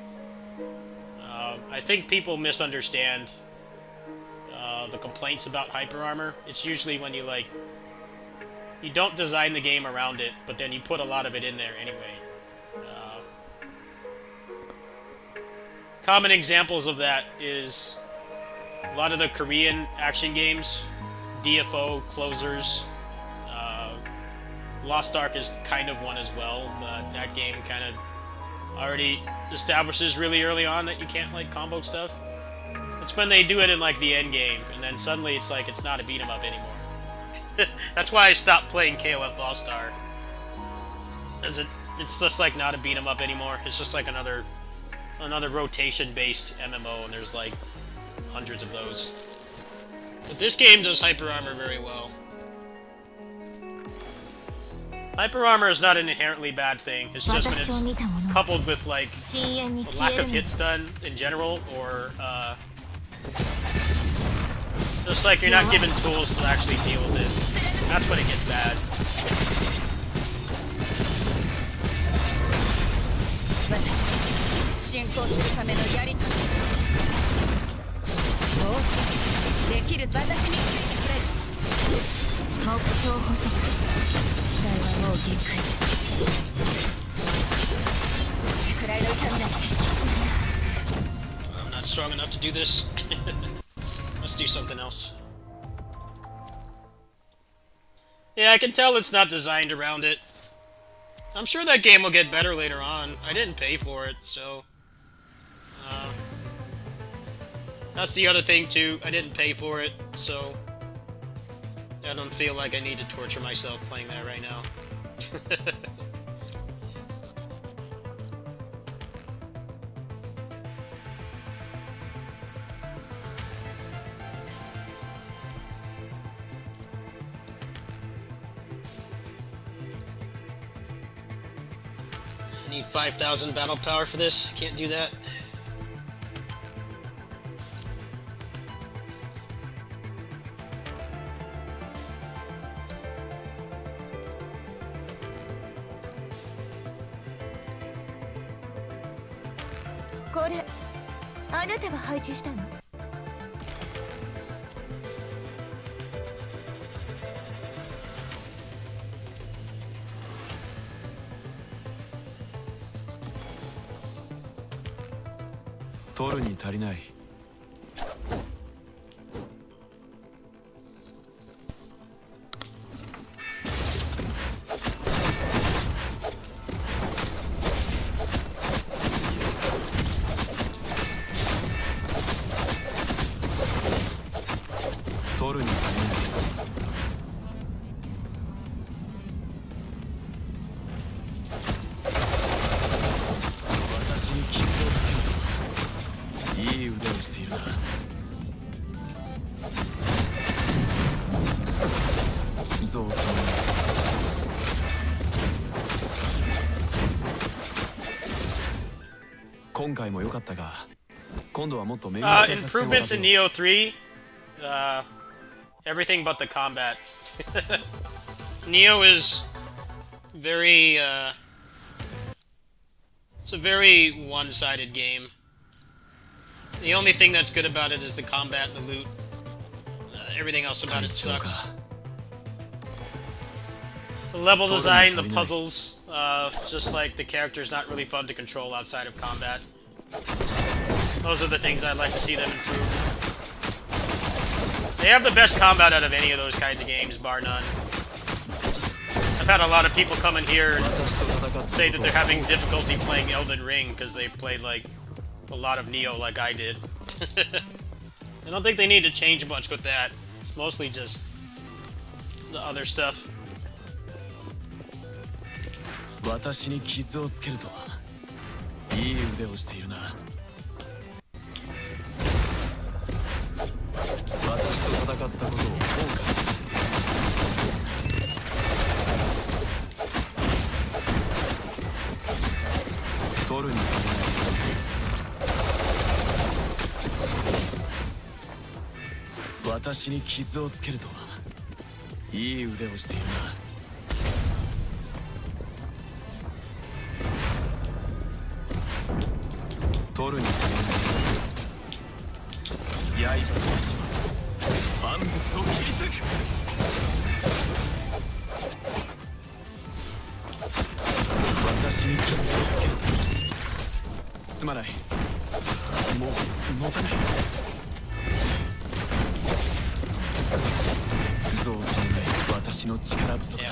I think people misunderstand the complaints about hyper armor. It's usually when you you don't design the game around it, but then you put a lot of it in there anyway. Common examples of that is a lot of the Korean action games, DFO, Closers, Lost Ark is kind of one as well, but that game kind of already establishes really early on that you can't combo stuff. It's when they do it in the end game, and then suddenly it's it's not a beat 'em up anymore. That's why I stopped playing KOF All-Star. It's just not a beat 'em up anymore. It's just another rotation-based MMO, and there's hundreds of those. But this game does hyper armor very well. Hyper armor is not an inherently bad thing. It's just when it's coupled with a lack of hits done in general, or just you're not given tools to actually deal with it. That's when it gets bad. I'm not strong enough to do this. Let's do something else. Yeah, I can tell it's not designed around it. I'm sure that game will get better later on. I didn't pay for it, so... that's the other thing, too. I didn't pay for it, so... I don't feel like I need to torture myself playing that right now. I need 5,000 battle power for this. Can't do that. This あなたが配置したの？取るに足りない。今回も良かったが、今度はもっと目が improvements in Neo 3. Everything but the combat. Neo is very, it's a very one-sided game. The only thing that's good about it is the combat and the loot. Everything else about it sucks. The level design, the puzzles, just like the character's not really fun to control outside of combat. Those are the things I'd like to see them improve. They have the best combat out of any of those kinds of games, bar none. I've had a lot of people come in here and say that they're having difficulty playing Elden Ring because they played like a lot of Neo like I did. I don't think they need to change much with that. It's mostly just the other stuff. 私に傷をつけるとはいい腕をしているな。私と戦ったことを後悔して取るに私に傷をつけるとはいい腕をしているな。取るに刃と万物を切り裂く。私に傷をつけるとすまない。もう持たない。造作のない私の力不足だ。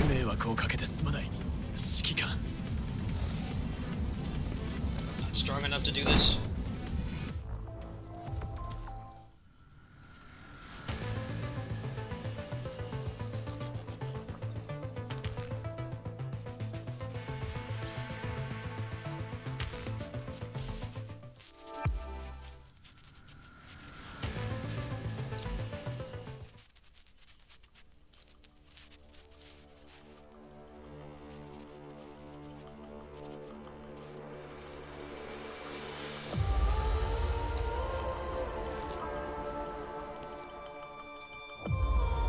迷惑をかけてすまない。指揮官。Strong enough to do this.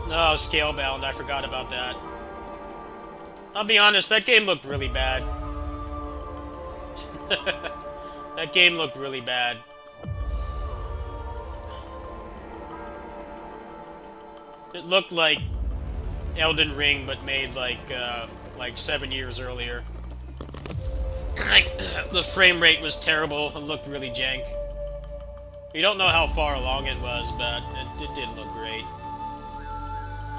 Oh, Scalebound, I forgot about that. I'll be honest, that game looked really bad. That game looked really bad. It looked like Elden Ring, but made like 7 years earlier. The frame rate was terrible, it looked really jank. You don't know how far along it was, but it didn't look great.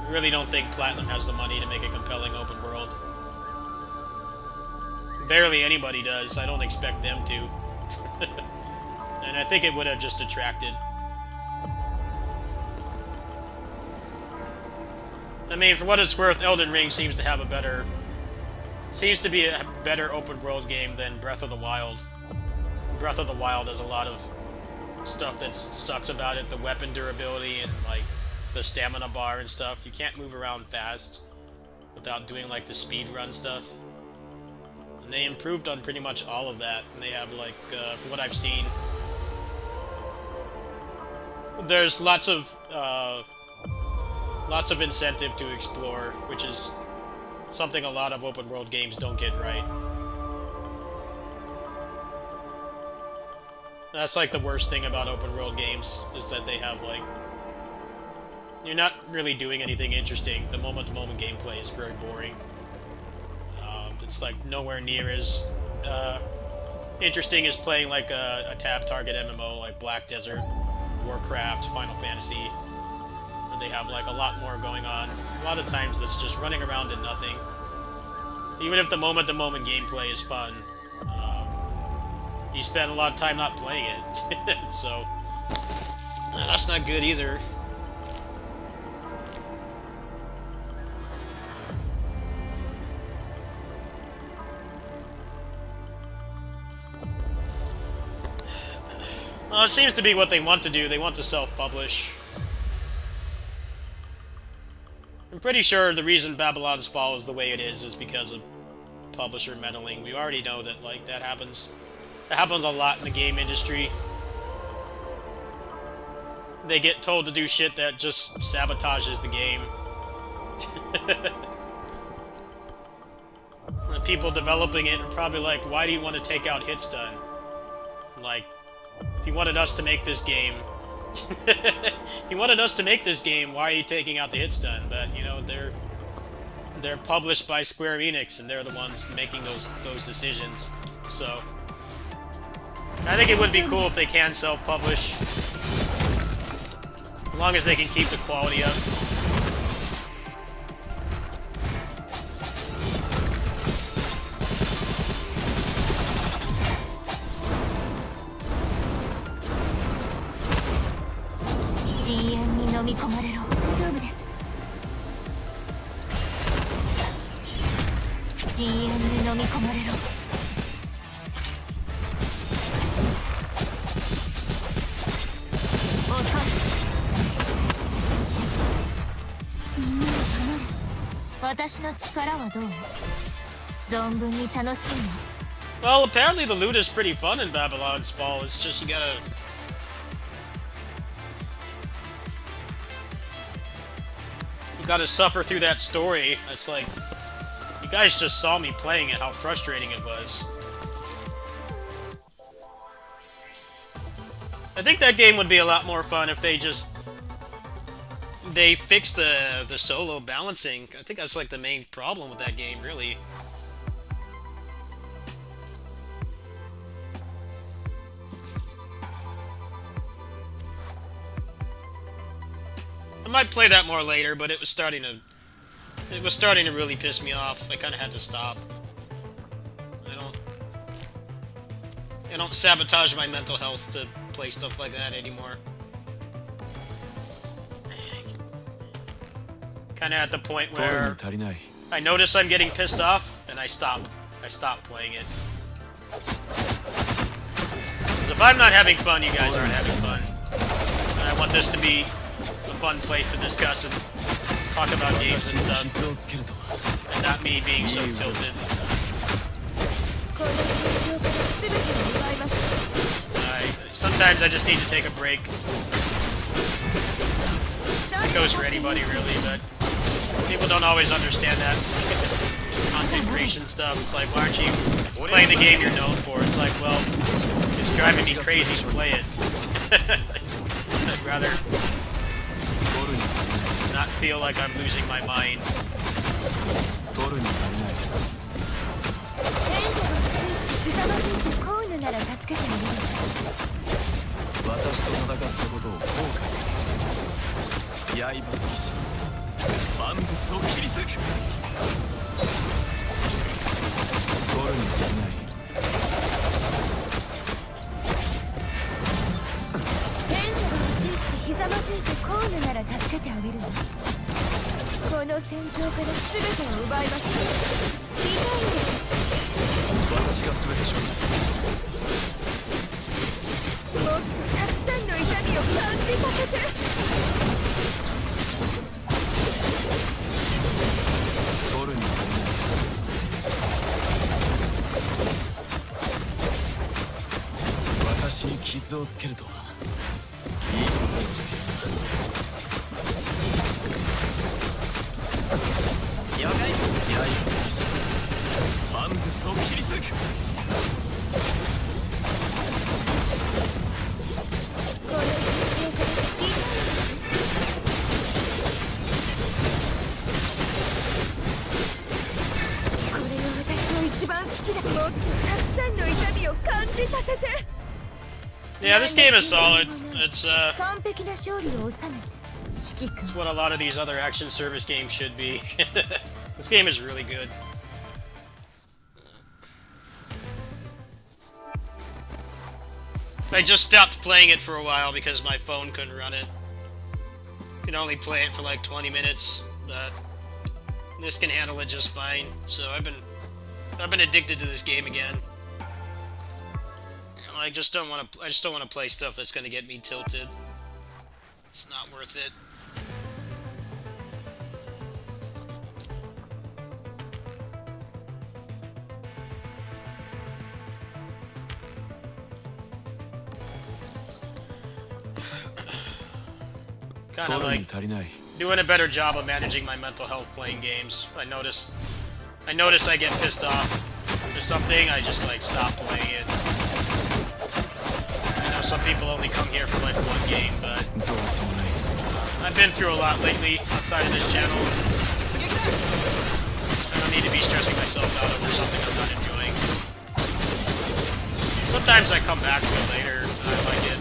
I really don't think Platinum has the money to make a compelling open world. Barely anybody does. I don't expect them to. And I think it would have just detracted. I mean, for what it's worth, Elden Ring seems to have a better... seems to be a better open world game than Breath of the Wild. Breath of the Wild has a lot of stuff that sucks about it. The weapon durability and, like, the stamina bar and stuff. You can't move around fast without doing like the speed run stuff. And they improved on pretty much all of that. And they have like, from what I've seen, there's lots of incentive to explore, which is something a lot of open world games don't get right. That's like the worst thing about open world games, is that they have like, you're not really doing anything interesting. The moment-to-moment gameplay is very boring. It's like nowhere near as interesting as playing like a tab target MMO like Black Desert, Warcraft, Final Fantasy, where they have like a lot more going on. A lot of times it's just running around and nothing. Even if the moment-to-moment gameplay is fun, you spend a lot of time not playing it. So that's not good either. Well, it seems to be what they want to do. They want to self-publish. I'm pretty sure the reason Babylon's Fall is the way it is because of publisher meddling. We already know that, like, that happens. That happens a lot in the game industry. They get told to do shit that just sabotages the game. The people developing it are probably like, why do you want to take out Hitstun? Like, if you wanted us to make this game... if you wanted us to make this game, why are you taking out the Hitstun? But, you know, they're published by Square Enix, and they're the ones making those decisions. So, I think it would be cool if they can self-publish. As long as they can keep the quality up. Well, apparently the loot is pretty fun in Babylon's Fall. It's just you gotta suffer through that story. It's like, you guys just saw me playing it, how frustrating it was. I think that game would be a lot more fun if they fixed the solo balancing. I think that's like the main problem with that game, really. I might play that more later, but it was starting to really piss me off. I kind of had to stop. I don't sabotage my mental health to play stuff like that anymore. Kind of at the point where I notice I'm getting pissed off, and I stop playing it. 'Cause if I'm not having fun, you guys aren't having fun. And I want this to be a fun place to discuss and talk about games and stuff, and not me being so tilted. Sometimes I just need to take a break. It goes for anybody, really, but people don't always understand that. Content creation stuff. It's like, why aren't you playing the game you're known for? It's like, well, it's driving me crazy to play it. I'd rather not feel like I'm losing my mind. Yeah, this game is solid. It's what a lot of these other action service games should be. This game is really good. I just stopped playing it for a while because my phone couldn't run it. You can only play it for like 20 minutes, but this can handle it just fine. So I've been addicted to this game again. I just don't want to play stuff that's going to get me tilted. It's not worth it. kind of 取るに like 足りない doing a better job of managing my mental health playing games. I notice I get pissed off or something, I just like stop playing it. I know some people only come here for like one game, but ゾウさもない I've been through a lot lately outside of this channel. I don't need to be stressing myself out over something I'm not enjoying. Sometimes I come back to it later and I like it.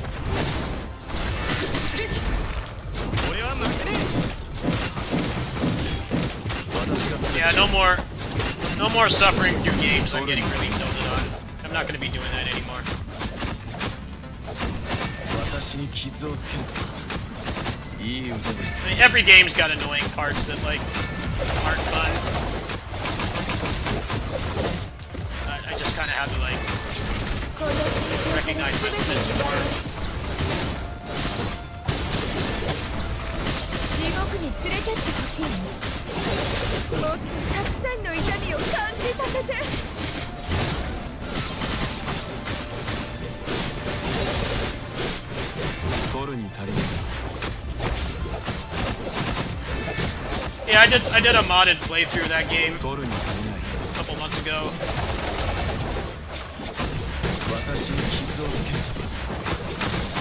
俺は負けねえ私が全て Yeah, no more suffering through games I'm getting really tilted on. I'm not gonna be doing that anymore. 私に傷をつけるいい腕をして I mean, every game's got annoying parts that like aren't fun. I just kind of have to like recognize my limits more. 地獄に連れてってほしいの。もっとたくさんの痛みを感じさせて。取るに足りない Yeah, I did a modded playthrough of that game 取るに足りない a couple months ago. 私に傷をつける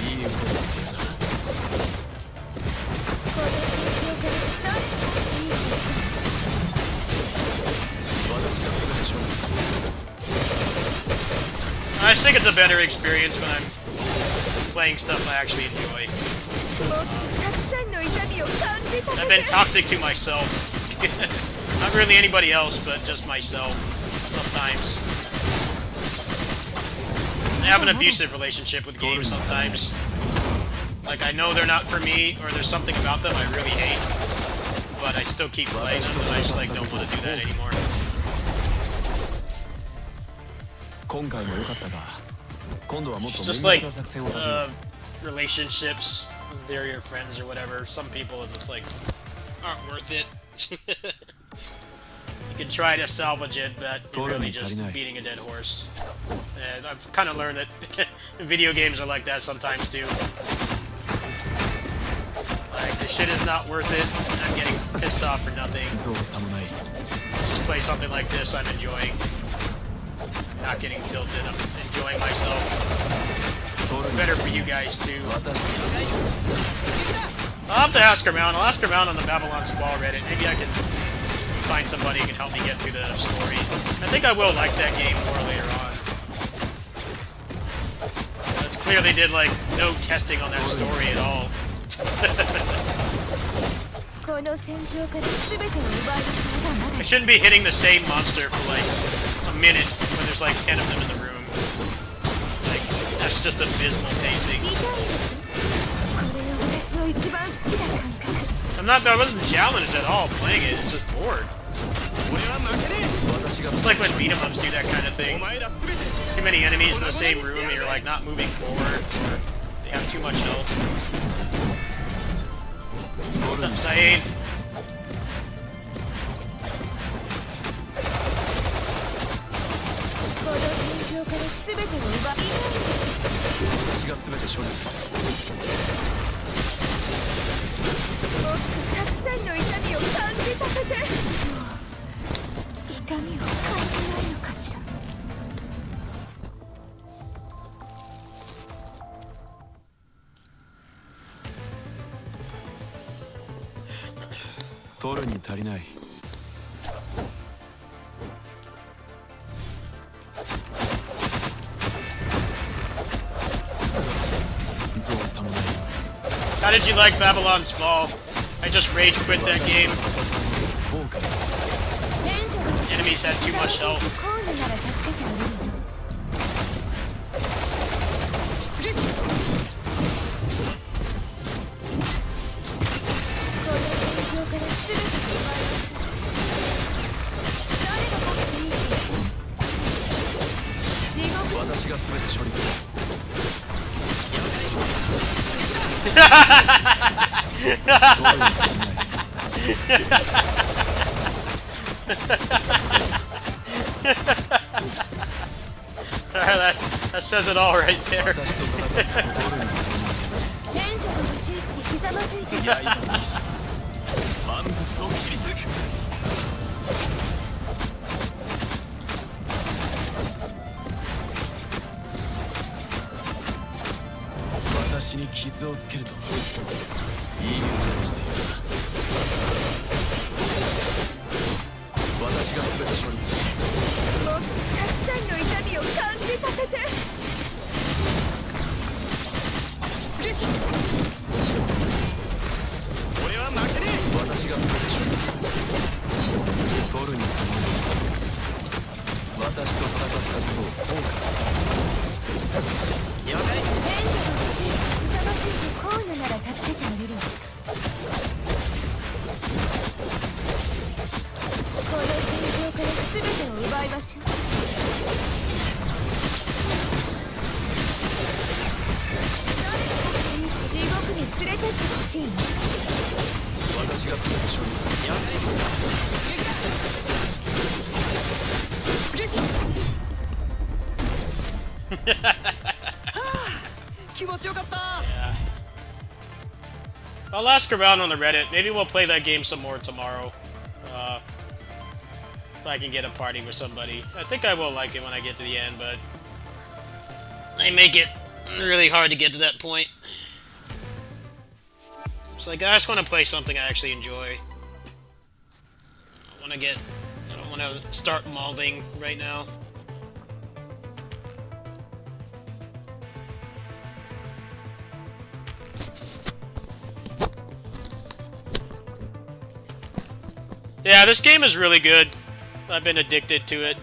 いい腕をしてやるこの状況から何いい 私が全て処理 I just think it's a better experience when I'm playing stuff I actually enjoy. もっとたくさんの痛みを感じさせ I've て。 been toxic to myself. Not really anybody else, but just myself sometimes. I have an abusive relationship with games sometimes. Like, I know they're not for me, or there's something about them I really hate, but I still keep playing them, and I just, like, don't want to do that anymore. 今回も良かったが今度はもっと It's 綿 just 密 like な作戦を立てよう relationships, they're your friends or whatever. Some people it's just like aren't worth it. You can try to salvage it, but you're really just beating a dead horse. And I've kind of learned that video games are like that sometimes too. Like the shit is not worth it. I'm getting pissed off for nothing. ゾウさもない Just play something like this I'm enjoying. Not getting tilted. I'm enjoying myself. 取るに Better for you guys too. 私 I'll have to ask around. I'll ask around on the Babylon Squall Reddit. Maybe I can find somebody who can help me get through the story. I think I will like that game more later on. It's clear they did like no testing on that story at all. この戦場から全てを奪い出すまだま I だ shouldn't be hitting the same monster for like a minute when there's like 10 of them in the room. Like, that's just abysmal pacing. 痛いですこれが私の一番好きな感覚 I wasn't challenged at all playing it, it's just bored. 俺は負けねえ私が It's like when beat 'em ups do that kind of お thing. 前ら全て Too many enemies in the same room and you're like not moving forward, or they have too much health. 取る What's に up, Saeed? この戦場から全てを奪い私が全て処理するもっとたくさんの痛みを感じさせて痛みを感じないのかしら取るに足りないゾウさもない How did you like Babylon's Fall? I just rage quit that game. フォーカス 援助が Enemies had too much health. コールなら助けてあげるの出撃この戦場から全てを奪い誰が勝っていい地獄私が全て処理する that says it all right there. 私と戦って取るに足りない援助が欲しいって刻ざまずいて刃の騎士万物を切り裂く。私に傷をつけるといい予感をしている。私が全て処理する。もっとたくさんの痛みを感じさせて。出撃。俺は負けねえ。私が全て処理する。ゴルに頼む。私と戦ったことを後悔させる。了解。天女の騎士ざまずいてコーヌなら助けてあげるわ。この戦場から全てを奪いましょう。地獄に連れてってほしいの。私が全て処理する。了解。気持ちよかった。 I'll ask around on the Reddit. Maybe we'll play that game some more tomorrow. If I can get a party with somebody. I think I will like it when I get to the end, but they make it really hard to get to that point. It's like I just want to play something I actually enjoy. I don't want to start mauling right now. Yeah, this game is really good. I've been addicted to it.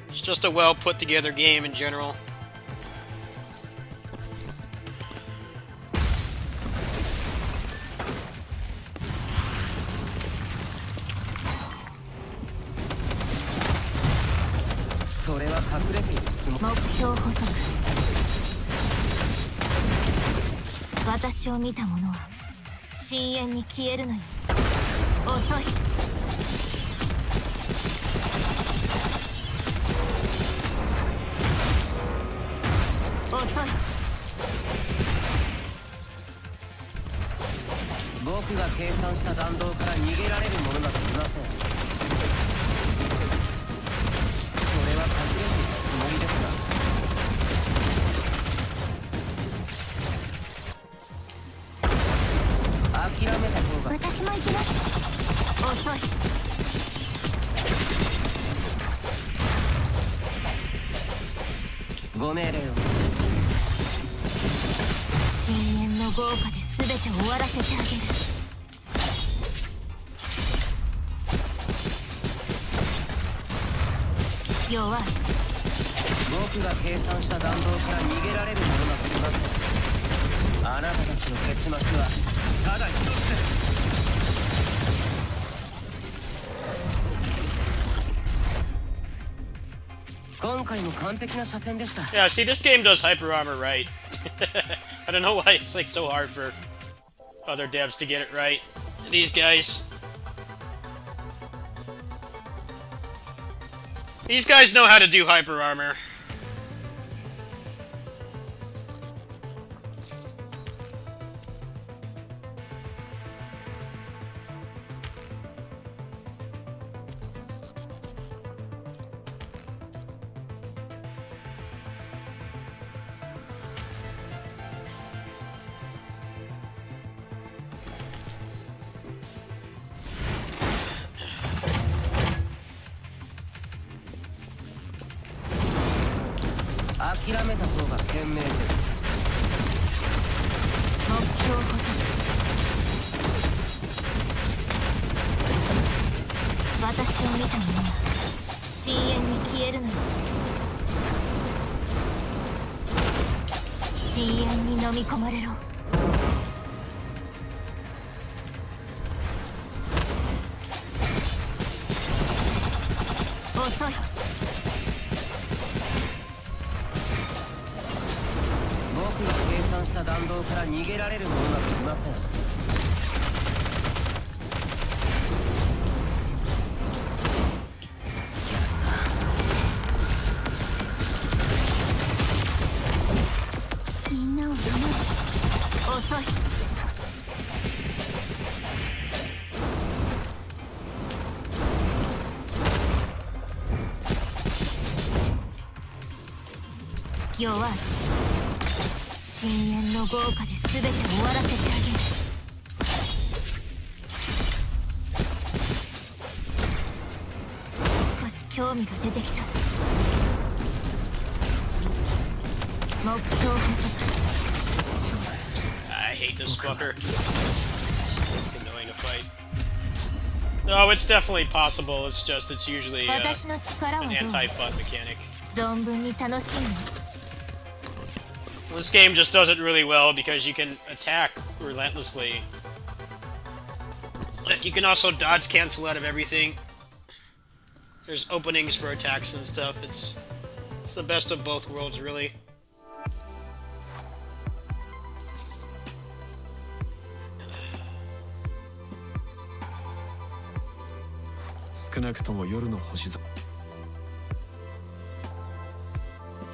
It's just a well put together game in general. Yeah, see, this game does hyper armor right. I don't know why it's like so hard for other devs to get it right. These guys know how to do hyper armor. 弱い。深淵の豪華で全て終わらせてあげる。少し興味が出てきた。目標補足。I hate this fucker. It's annoying to fight. No, it's definitely possible. It's just it's usually 私の力は an どう？ anti-fun mechanic. 存分に楽しむ。 This game just does it really well because you can attack relentlessly. You can also dodge cancel out of everything. There's openings for attacks and stuff. It's the best of both worlds, really. 少なくとも夜の星空。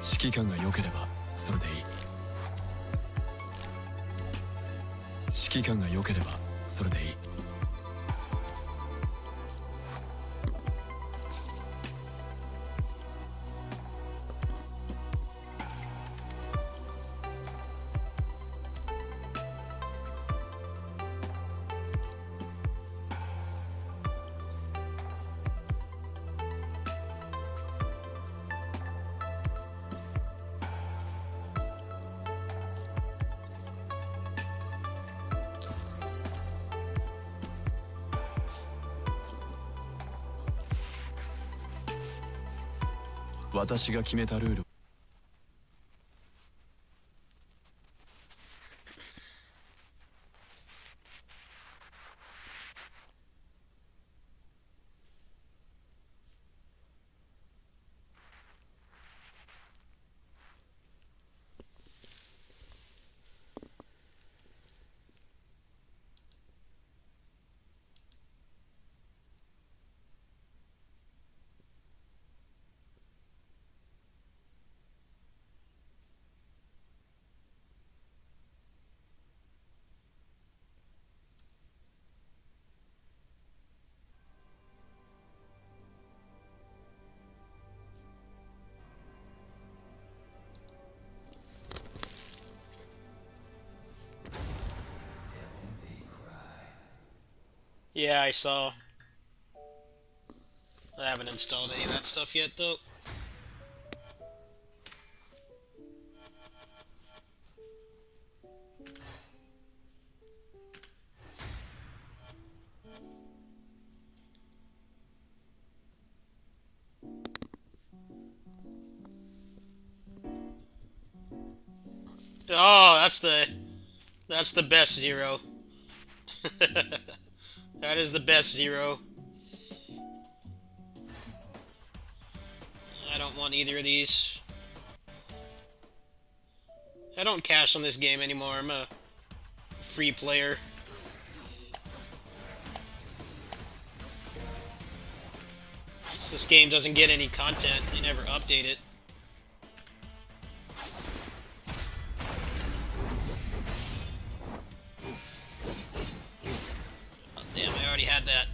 指揮官が良ければそれでいい。指揮官が良ければそれでいい。私が決めたルール。Yeah, I saw. I haven't installed any of that stuff yet, though. Oh, that's the best Zero. That is the best Zero. I don't want either of these. I don't cash on this game anymore. I'm a free player. This game doesn't get any content. They never update it. Oh, damn, I already had that.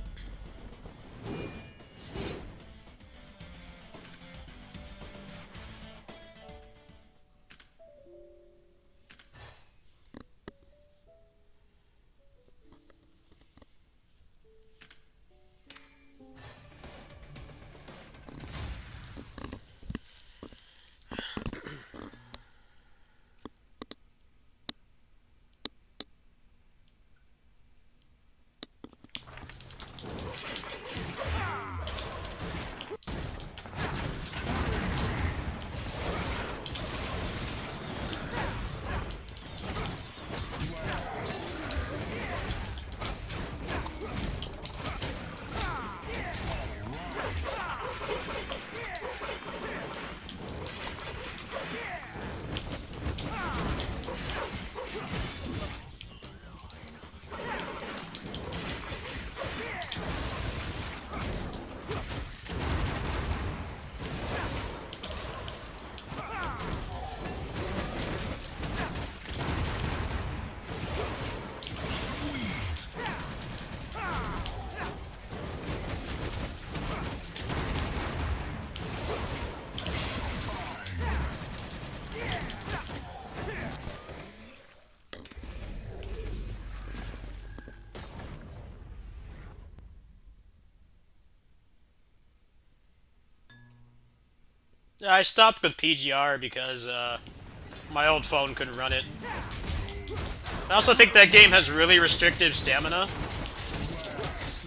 I stopped with PGR because my old phone couldn't run it. I also think that game has really restrictive stamina,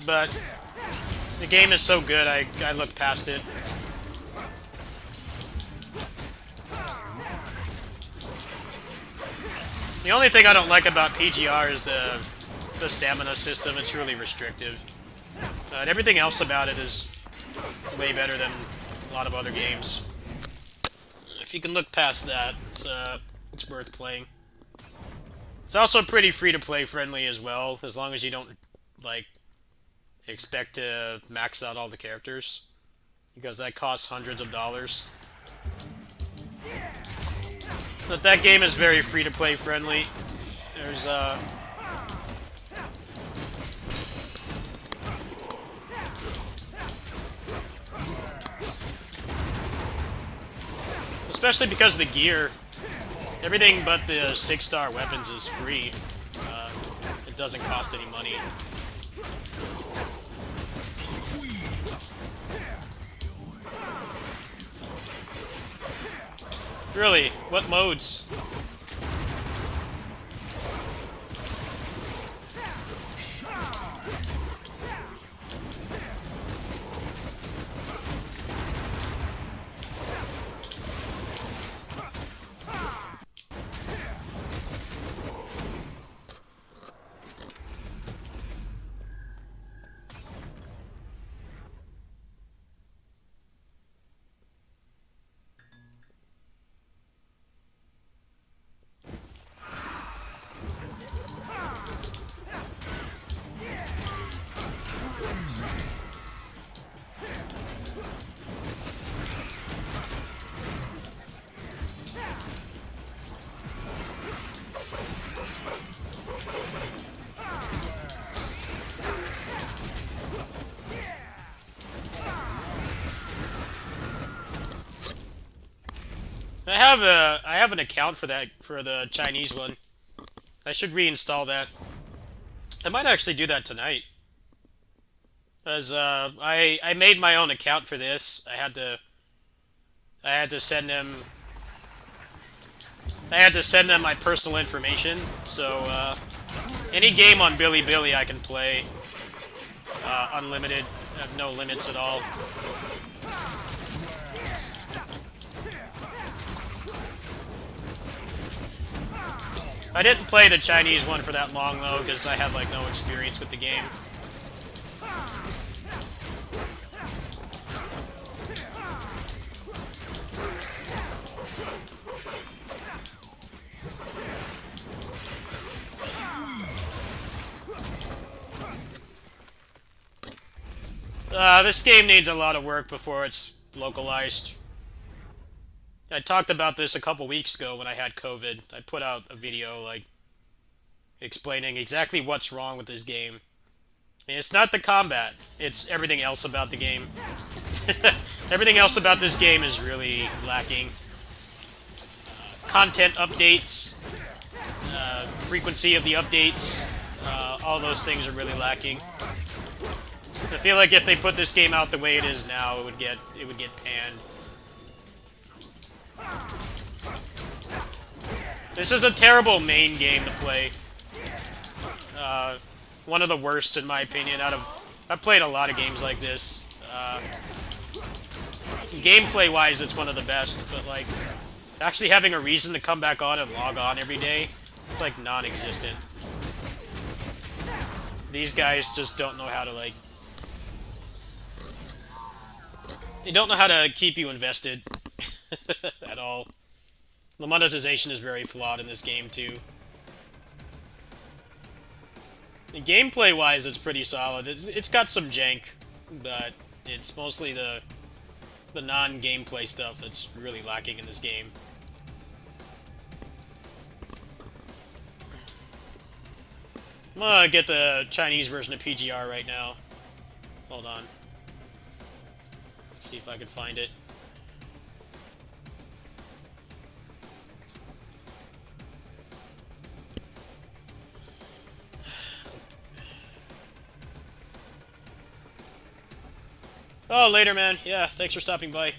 but the game is so good I look past it. The only thing I don't like about PGR is the stamina system. It's really restrictive. And everything else about it is way better than a lot of other games. If you can look past that, it's worth playing. It's also pretty free-to-play friendly as well, as long as you don't, like, expect to max out all the characters, because that costs hundreds of dollars. But that game is very free-to-play friendly. There's, especially because of the gear. Everything but the 6-star weapons is free. It doesn't cost any money. Really? What modes? I have an account for that, for the Chinese one. I should reinstall that. I might actually do that tonight. Because I made my own account for this. I had to send them my personal information. So any game on Bilibili I can play unlimited. I have no limits at all. I didn't play the Chinese one for that long though, because I had like no experience with the game. This game needs a lot of work before it's localized. I talked about this a couple weeks ago when I had COVID. I put out a video, like, explaining exactly what's wrong with this game. I mean, it's not the combat, it's everything else about the game. Everything else about this game is really lacking. Content updates, frequency of the updates, all those things are really lacking. I feel like if they put this game out the way it is now, it would get panned. This is a terrible main game to play. One of the worst, in my opinion. I've played a lot of games like this. Gameplay-wise, it's one of the best, but like actually having a reason to come back on and log on every day, it's like non-existent. These guys just don't know how to like. They don't know how to keep you invested at all. The monetization is very flawed in this game, too. Gameplay-wise, it's pretty solid. It's got some jank, but it's mostly the non-gameplay stuff that's really lacking in this game. I'm gonna get the Chinese version of PGR right now. Hold on. Let's see if I can find it. Oh, later, man. Yeah, thanks for stopping by.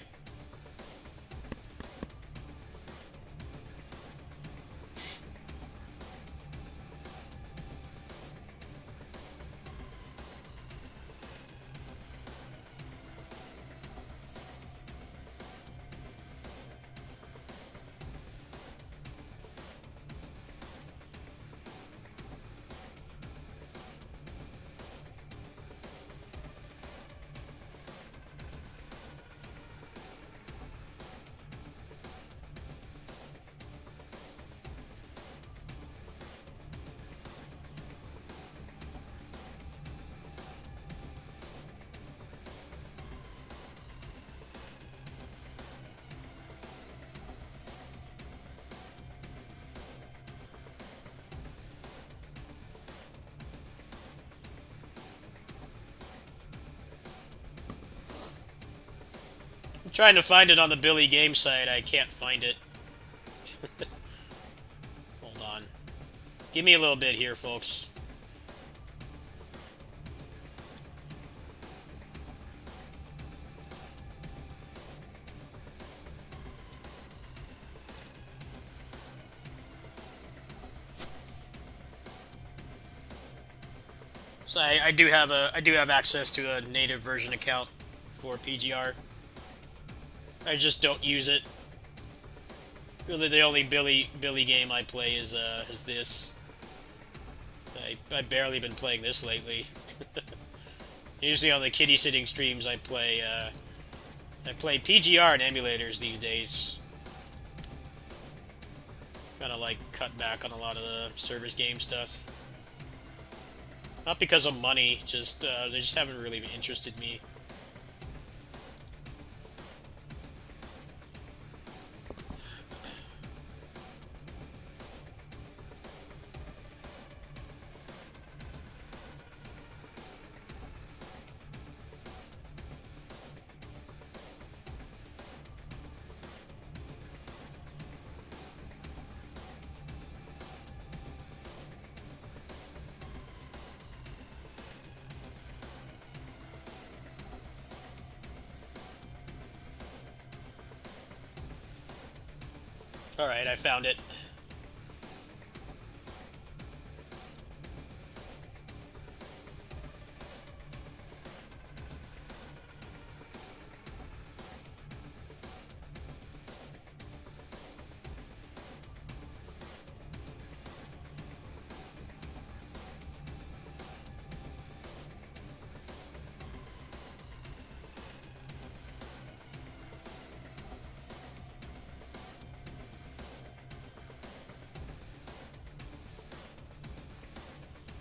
Trying to find it on the Billy game site, I can't find it. Hold on. Give me a little bit here, folks. So I do have access to a native version account for PGR. I just don't use it. Really, the only Billy game I play is this. I've barely been playing this lately. Usually on the kitty sitting streams, I play PGR and emulators these days. Kind of like cut back on a lot of the service game stuff. Not because of money, just they just haven't really interested me. Alright, I found it.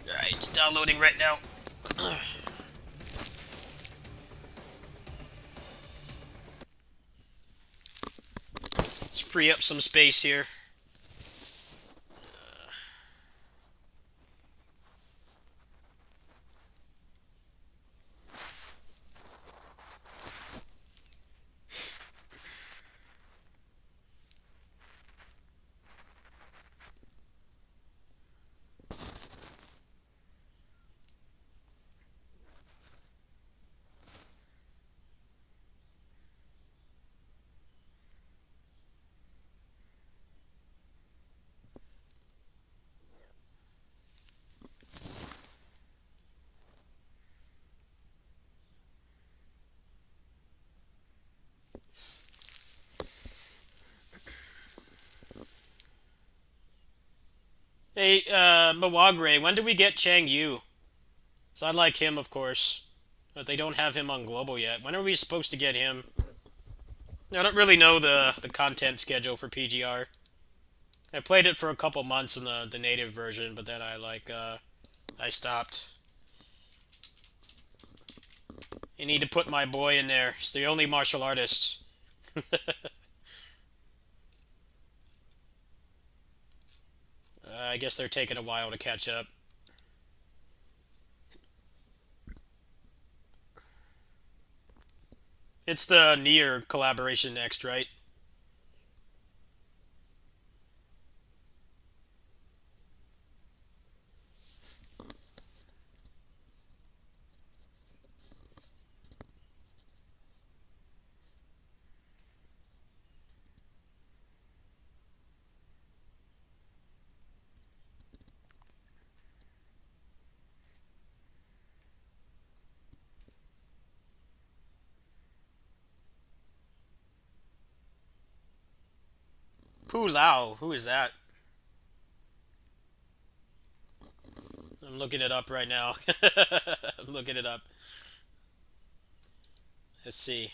Alright, it's downloading right now. Let's free up some space here. Hey, Mawagre, when do we get Chang Yu? So I like him, of course, but they don't have him on Global yet. When are we supposed to get him? I don't really know the content schedule for PGR. I played it for a couple months in the native version, but then I stopped. You need to put my boy in there. He's the only martial artist. I guess they're taking a while to catch up. It's the Nier collaboration next, right? Pu Lao, who is that? I'm looking it up right now. I'm looking it up. Let's see.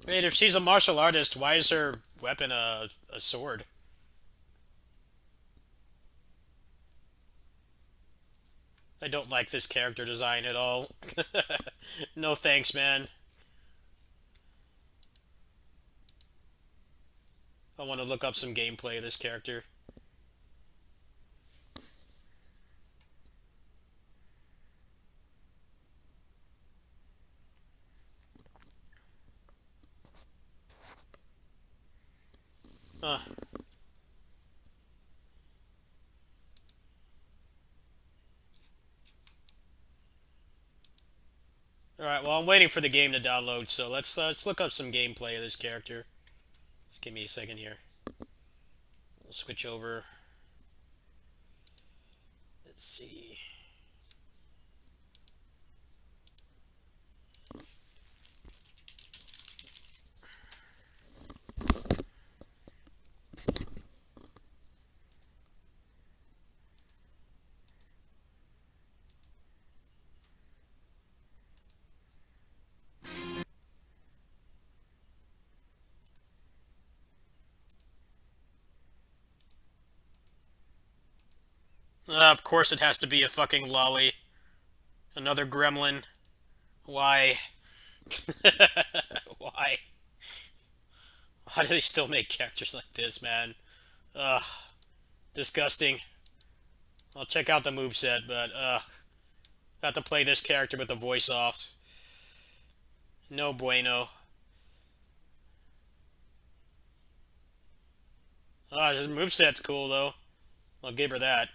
Wait, if she's a martial artist, why is her weapon a sword? I don't like this character design at all. No thanks, man. I want to look up some gameplay of this character. Huh. Alright, well, I'm waiting for the game to download, so let's look up some gameplay of this character. Just give me a second here. We'll switch over. Let's see. Of course it has to be a fucking lolly. Another gremlin. Why? Why? Why do they still make characters like this, man? Ugh. Disgusting. I'll check out the moveset, but got to play this character with the voice off. No bueno. Ah, his moveset's cool though. I'll give her that.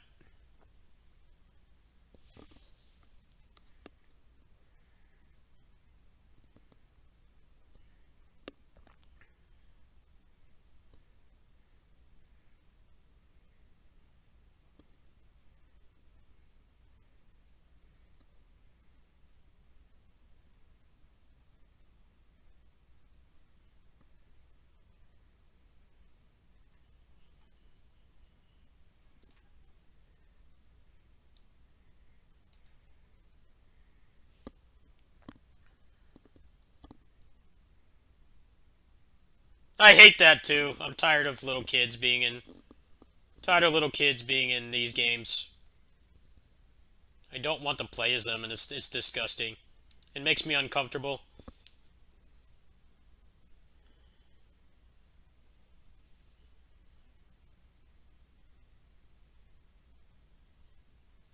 I hate that too. I'm tired of little kids being in these games. I don't want to play as them, and it's disgusting. It makes me uncomfortable.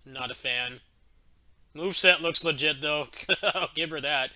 Not a fan. Moveset looks legit though. I'll give her that.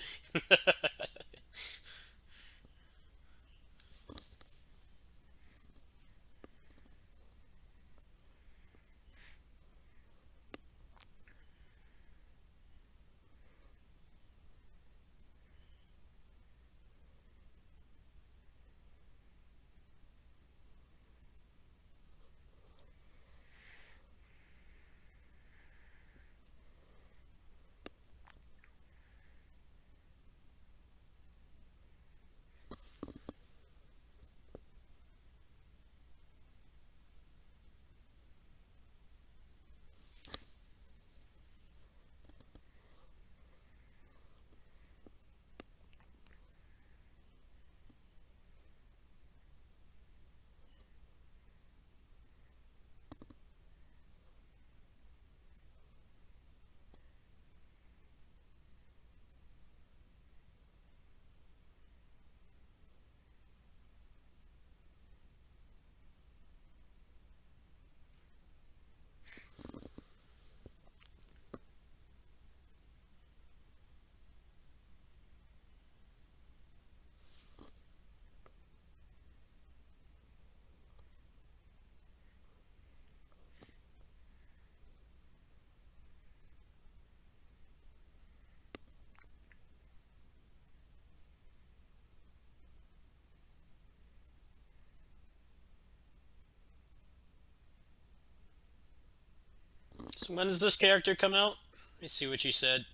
So when does this character come out? Let me see what you said.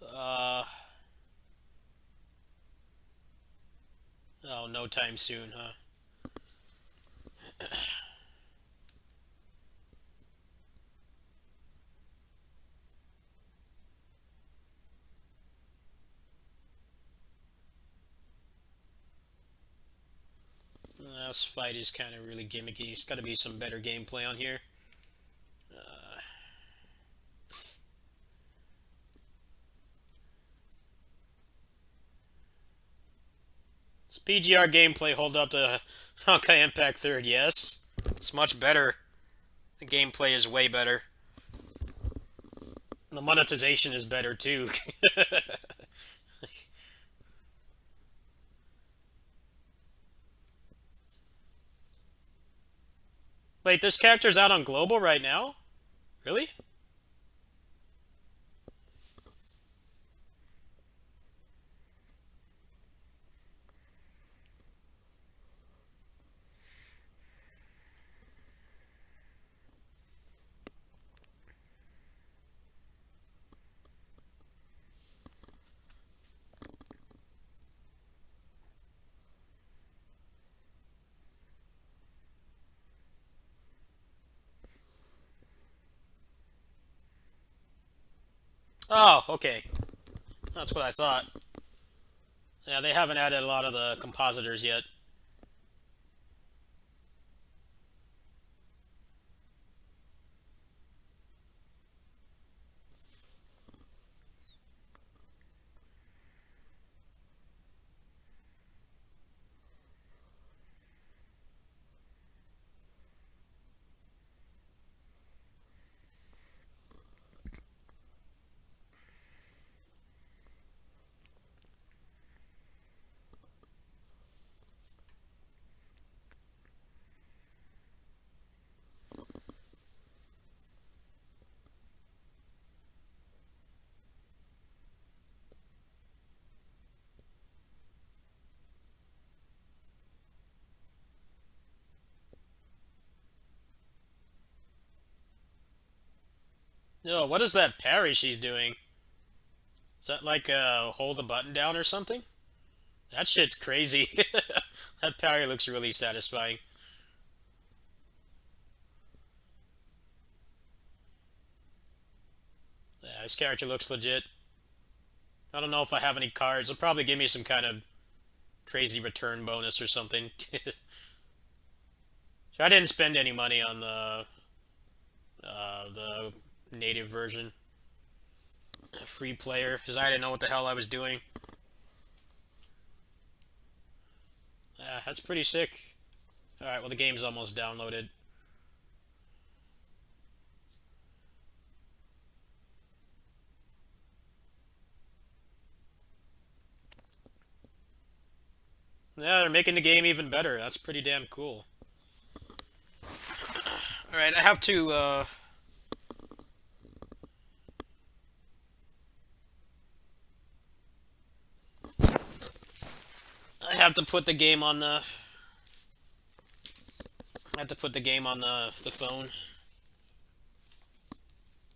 Oh, no time soon, huh? This fight is kind of really gimmicky. There's got to be some better gameplay on here. Does PGR gameplay hold up to Honkai Impact 3rd? Yes. It's much better. The gameplay is way better. The monetization is better too. Wait, this character's out on global right now? Really? Oh, okay. That's what I thought. Yeah, they haven't added a lot of the compositors yet. No, what is that parry she's doing? Is that like hold the button down or something? That shit's crazy. That parry looks really satisfying. Yeah, this character looks legit. I don't know if I have any cards. They'll probably give me some kind of crazy return bonus or something. So I didn't spend any money on the native version. Free player, because I didn't know what the hell I was doing. Yeah, that's pretty sick. Alright, well the game's almost downloaded. Yeah, they're making the game even better. That's pretty damn cool. Alright, I have to, I have to put the game on the... I have to put the game on the phone.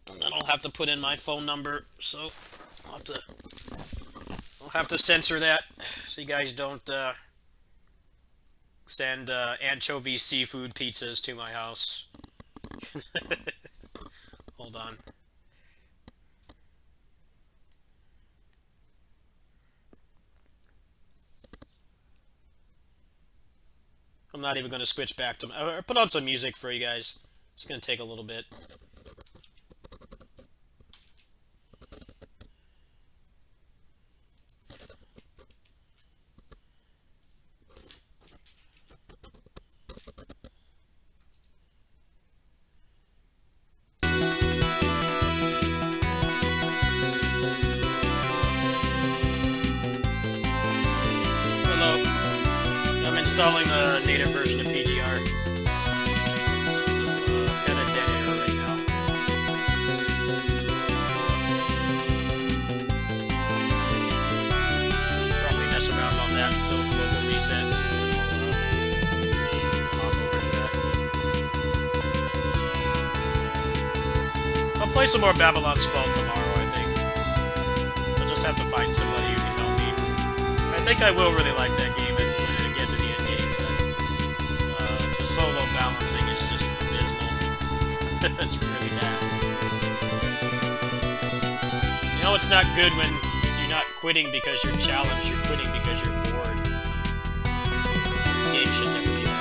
And then I'll have to put in my phone number, so I'll have to censor that so you guys don't send anchovy seafood pizzas to my house. Hold on. I'm not even going to switch back to... I'll put on some music for you guys. It's going to take a little bit. Installing the native version of PGR. Got a dead error right now. Probably mess around on that until global resets. Hop over to that. I'll play some more Babylon's Fall tomorrow, I think. I'll just have to find somebody who can help me. I think I will really like that game. Solo balancing is just abysmal. It's really bad. You know it's not good when you're not quitting because you're challenged, you're quitting because you're bored. The game should never be like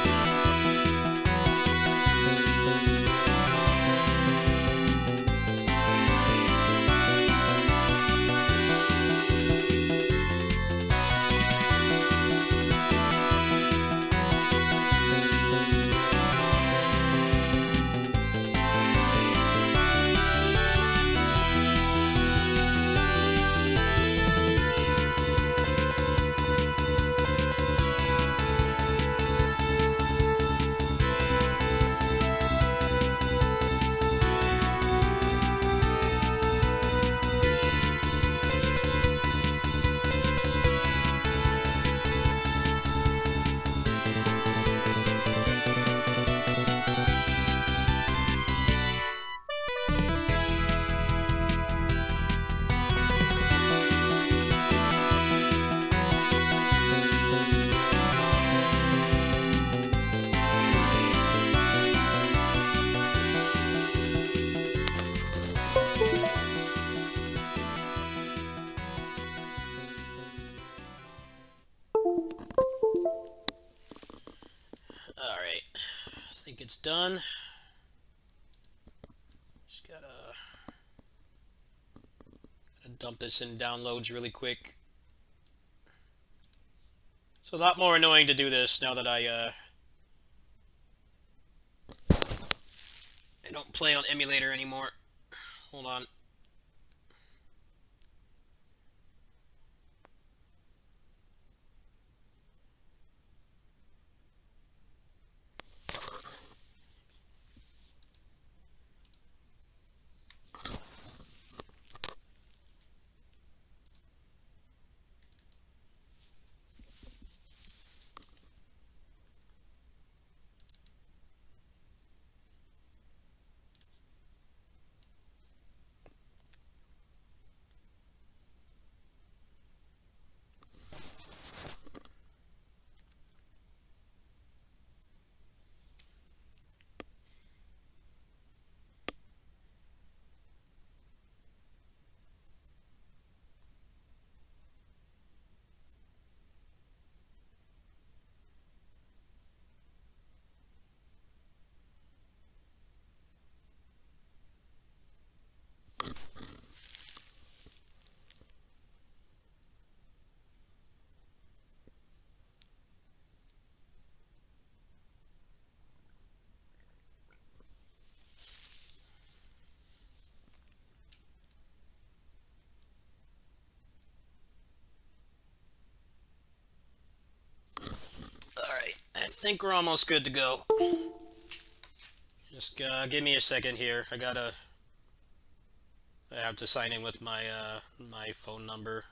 done. Just gotta dump this in downloads really quick. It's a lot more annoying to do this now that I don't play on emulator anymore. Hold on. Alright, I think we're almost good to go. Just give me a second here. I have to sign in with my my phone number.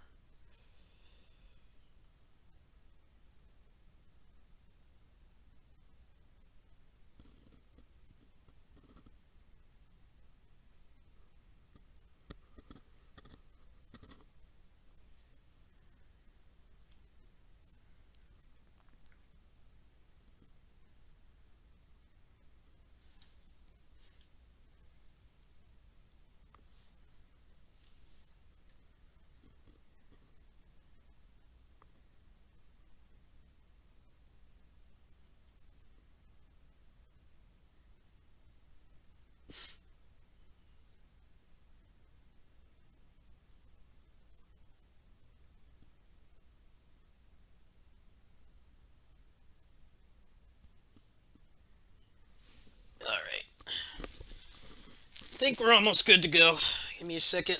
Alright. I think we're almost good to go. Give me a second.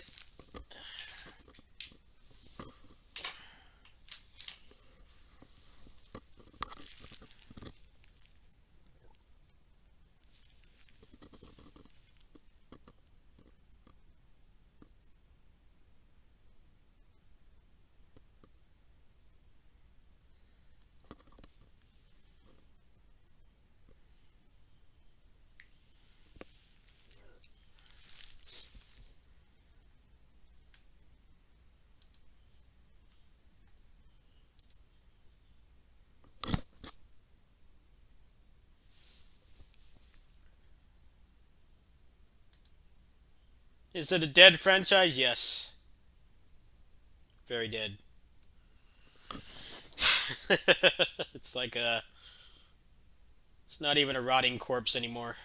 Is it a dead franchise? Yes. Very dead. It's like a... It's not even a rotting corpse anymore.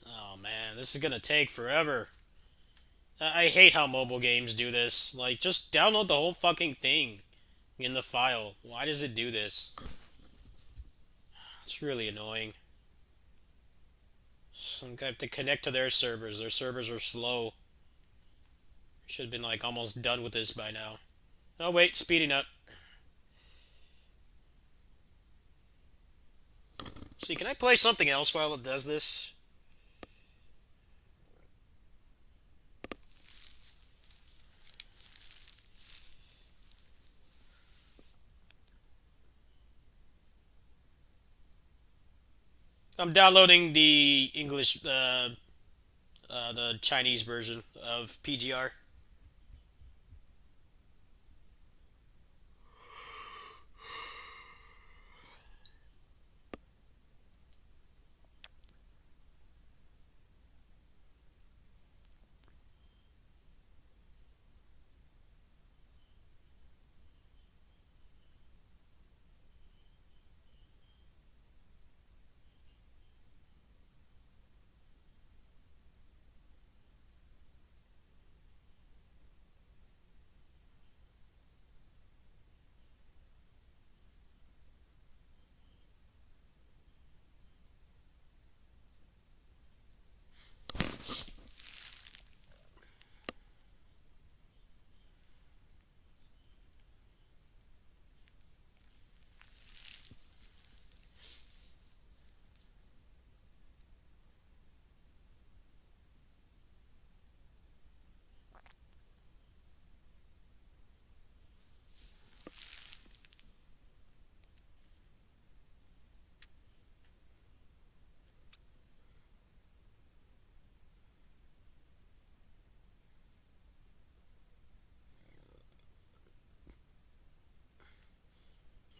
Oh man, this is gonna take forever. I hate how mobile games do this. Like, just download the whole fucking thing in the file. Why does it do this? It's really annoying. I have to connect to their servers. Their servers are slow. Should have been like almost done with this by now. Oh wait, speeding up. See, can I play something else while it does this? I'm downloading the English, the Chinese version of PGR.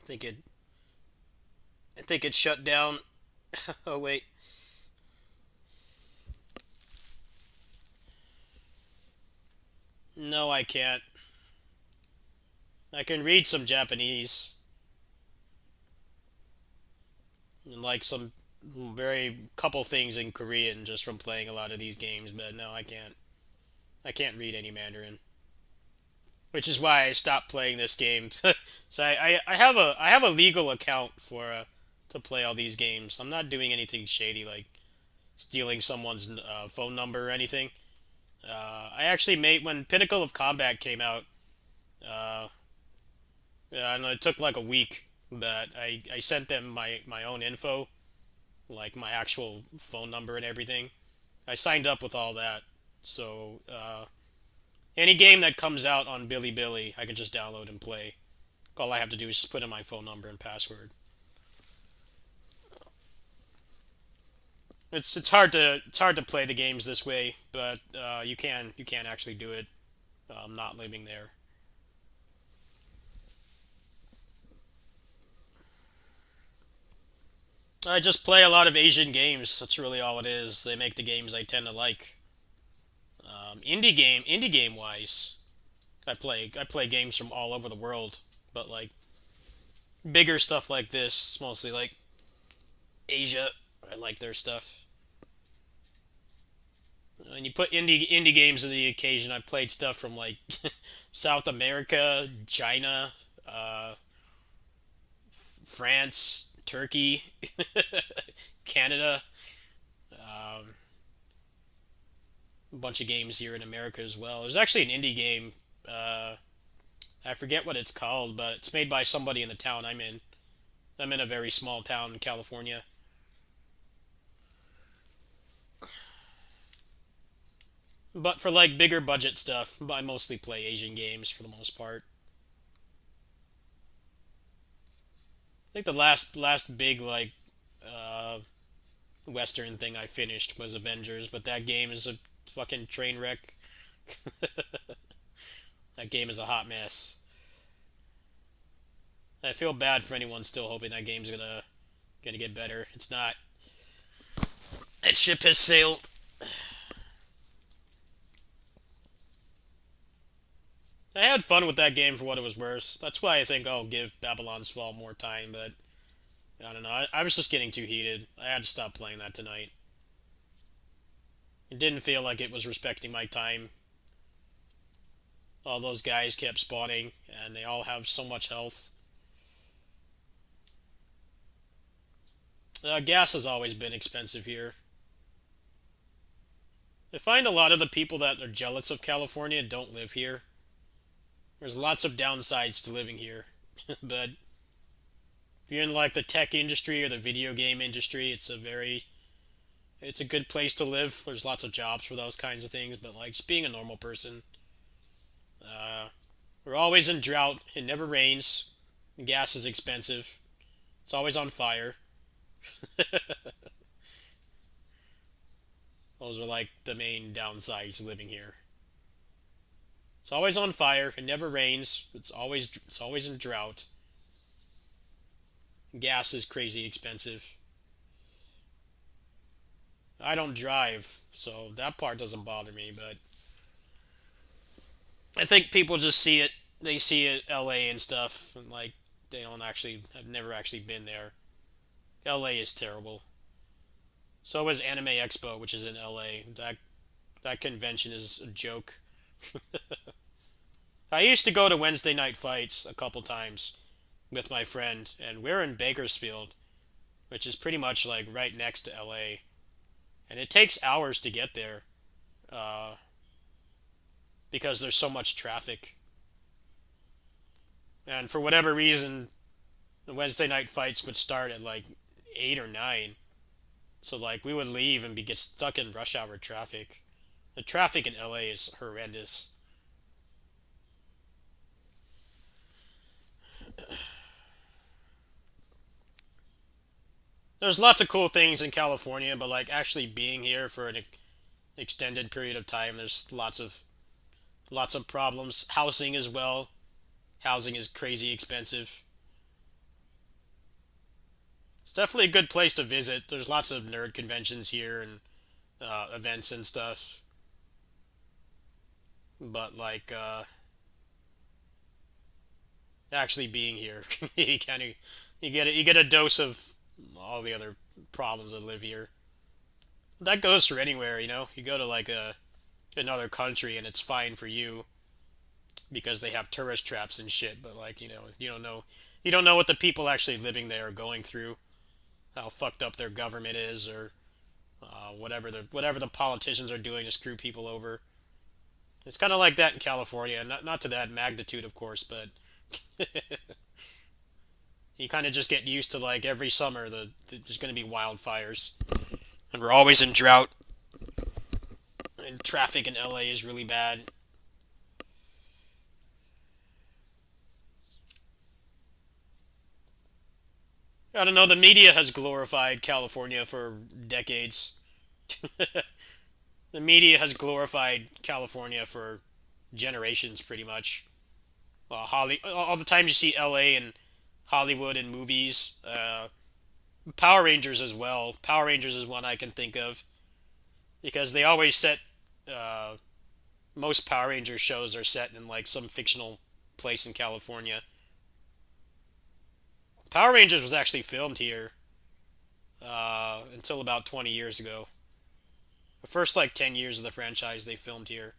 think it. I think it shut down. Oh wait. No, I can't. I can read some Japanese and like some very couple things in Korean just from playing a lot of these games, but no, I can't. I can't read any Mandarin, which is why I stopped playing this game. So I have a legal account for to play all these games. I'm not doing anything shady like stealing someone's phone number or anything. I actually made when Pinnacle of Combat came out. Uh, yeah, I know it took like a week, but I sent them my own info, like my actual phone number and everything. I signed up with all that, so any game that comes out on Bilibili, I can just download and play. All I have to do is just put in my phone number and password. It's hard to play the games this way, but you can actually do it. Not living there. I just play a lot of Asian games. That's really all it is. They make the games I tend to like. Indie game wise, I play games from all over the world, but like bigger stuff like this, it's mostly like Asia. I like their stuff. And you put indie games in the occasion. I played stuff from like South America, China, France, Turkey, Canada, a bunch of games here in America as well. There's actually an indie game. I forget what it's called, but it's made by somebody in the town I'm in. I'm in a very small town in California. But for like bigger budget stuff, I mostly play Asian games for the most part. I think the last big like uh, Western thing I finished was Avengers, but that game is a fucking train wreck. That game is a hot mess. I feel bad for anyone still hoping that game's gonna get better. It's not. That ship has sailed. I had fun with that game for what it was worth. That's why I think I'll give Babylon's Fall more time, but I don't know. I was just getting too heated. I had to stop playing that tonight. It didn't feel like it was respecting my time. All those guys kept spawning, and they all have so much health. Gas has always been expensive here. I find a lot of the people that are jealous of California don't live here. There's lots of downsides to living here, but if you're in like the tech industry or the video game industry, it's a good place to live. There's lots of jobs for those kinds of things, but like just being a normal person, uh, we're always in drought. It never rains. Gas is expensive. It's always on fire. Those are like the main downsides to living here. It's always on fire. It never rains. It's always in drought. Gas is crazy expensive. I don't drive, so that part doesn't bother me, but I think people just see it. They see it LA and stuff and like they don't actually have never actually been there. LA is terrible. So is Anime Expo, which is in LA. That convention is a joke. I used to go to Wednesday night fights a couple times with my friend, and we're in Bakersfield, which is pretty much like right next to LA, and it takes hours to get there, uh, because there's so much traffic. And for whatever reason, the Wednesday night fights would start at like 8 or 9, so like we would leave and get stuck in rush hour traffic. The traffic in LA is horrendous. There's lots of cool things in California, but like actually being here for an extended period of time, there's lots of problems. Housing as well. Housing is crazy expensive. definitely a good place to visit. There's lots of nerd conventions here and events and stuff. But like actually being here, you kind of you get a dose of all the other problems that live here. That goes for anywhere, you know. You go to like another country and it's fine for you because they have tourist traps and shit. But like you don't know what the people actually living there are going through, how fucked up their government is, or whatever the politicians are doing to screw people over. It's kind of like that in California, not to that magnitude, of course, but you kind of just get used to like every summer there's going to be wildfires, and we're always in drought, and traffic in LA is really bad. I don't know. The media has glorified California for decades. The media has glorified California for generations, pretty much. All the times you see LA and Hollywood in movies, Power Rangers as well. Power Rangers is one I can think of because they always set uh, most Power Rangers shows are set in like some fictional place in California. Power Rangers was actually filmed here until about 20 years ago. The first like 10 years of the franchise they filmed here,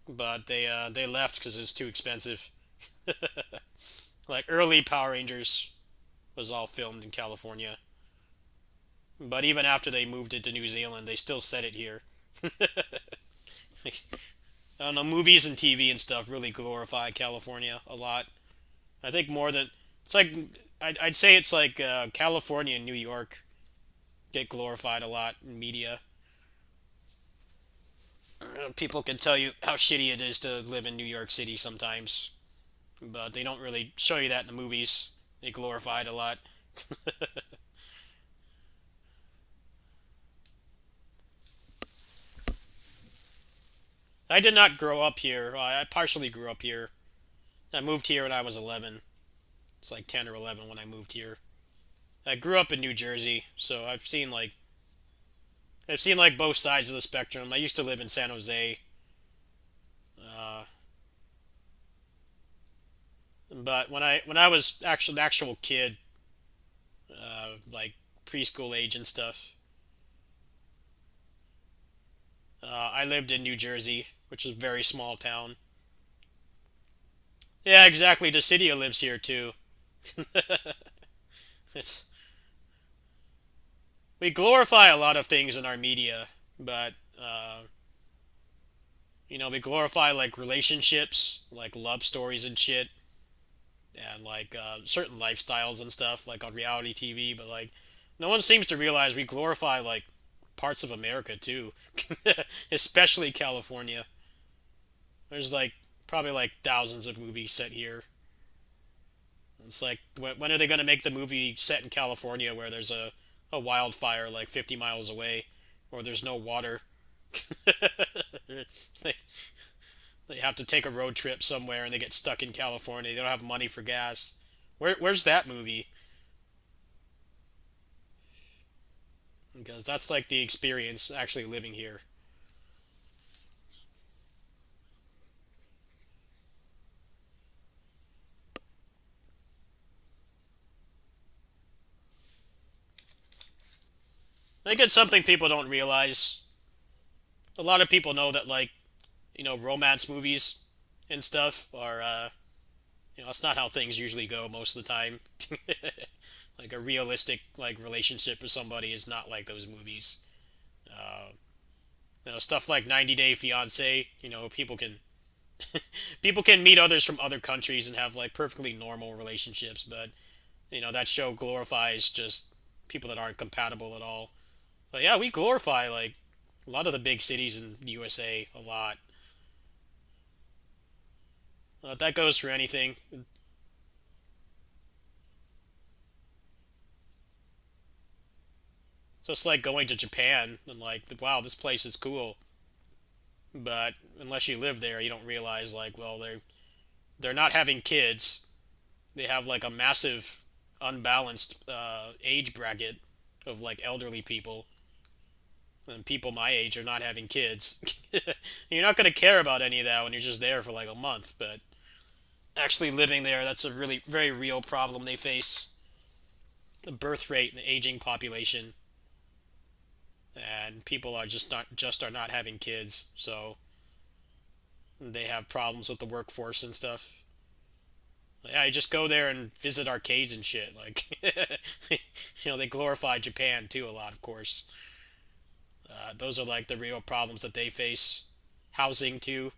but they left because it was too expensive. Like early Power Rangers was all filmed in California, but even after they moved it to New Zealand, they still set it here. Like, I don't know, movies and TV and stuff really glorify California a lot. I think more than it's like I'd say it's like California and New York get glorified a lot in media. People can tell you how shitty it is to live in New York City sometimes, but they don't really show you that in the movies. They glorify it a lot. I did not grow up here. Well, I partially grew up here. I moved here when I was 11. It's like 10 or 11 when I moved here. I grew up in New Jersey, so I've seen like both sides of the spectrum. I used to live in San Jose, uh, but when I was actual actual kid, like preschool age and stuff, I lived in New Jersey, which is a very small town. Yeah, exactly. Dissidia lives here too. It's we glorify a lot of things in our media, but we glorify like relationships, like love stories and shit, and like certain lifestyles and stuff, like on reality TV. But like, no one seems to realize we glorify like parts of America too, especially California. There's like probably like thousands of movies set here. It's like when are they going to make the movie set in California where there's a wildfire like 50 miles away, or there's no water? they, they have to take a road trip somewhere and they get stuck in California. They don't have money for gas. Where's that movie? Because that's like the experience actually living here. I think it's something people don't realize. A lot of people know that like, romance movies and stuff are it's not how things usually go most of the time. Like a realistic like relationship with somebody is not like those movies. Uh, stuff like 90 Day Fiance. People can meet others from other countries and have like perfectly normal relationships, but that show glorifies just people that aren't compatible at all. But yeah, we glorify like a lot of the big cities in the USA a lot. That goes for anything. So it's like going to Japan and like, wow, this place is cool. But unless you live there, you don't realize like, well, they're not having kids. They have like a massive unbalanced age bracket of like elderly people, and people my age are not having kids. You're not going to care about any of that when you're just there for like a month, but actually living there, that's a really very real problem they face. The birth rate and the aging population, and people are not having kids, so they have problems with the workforce and stuff. Yeah, you just go there and visit arcades and shit. Like, they glorify Japan too a lot, of course. Those are like the real problems that they face. Housing too.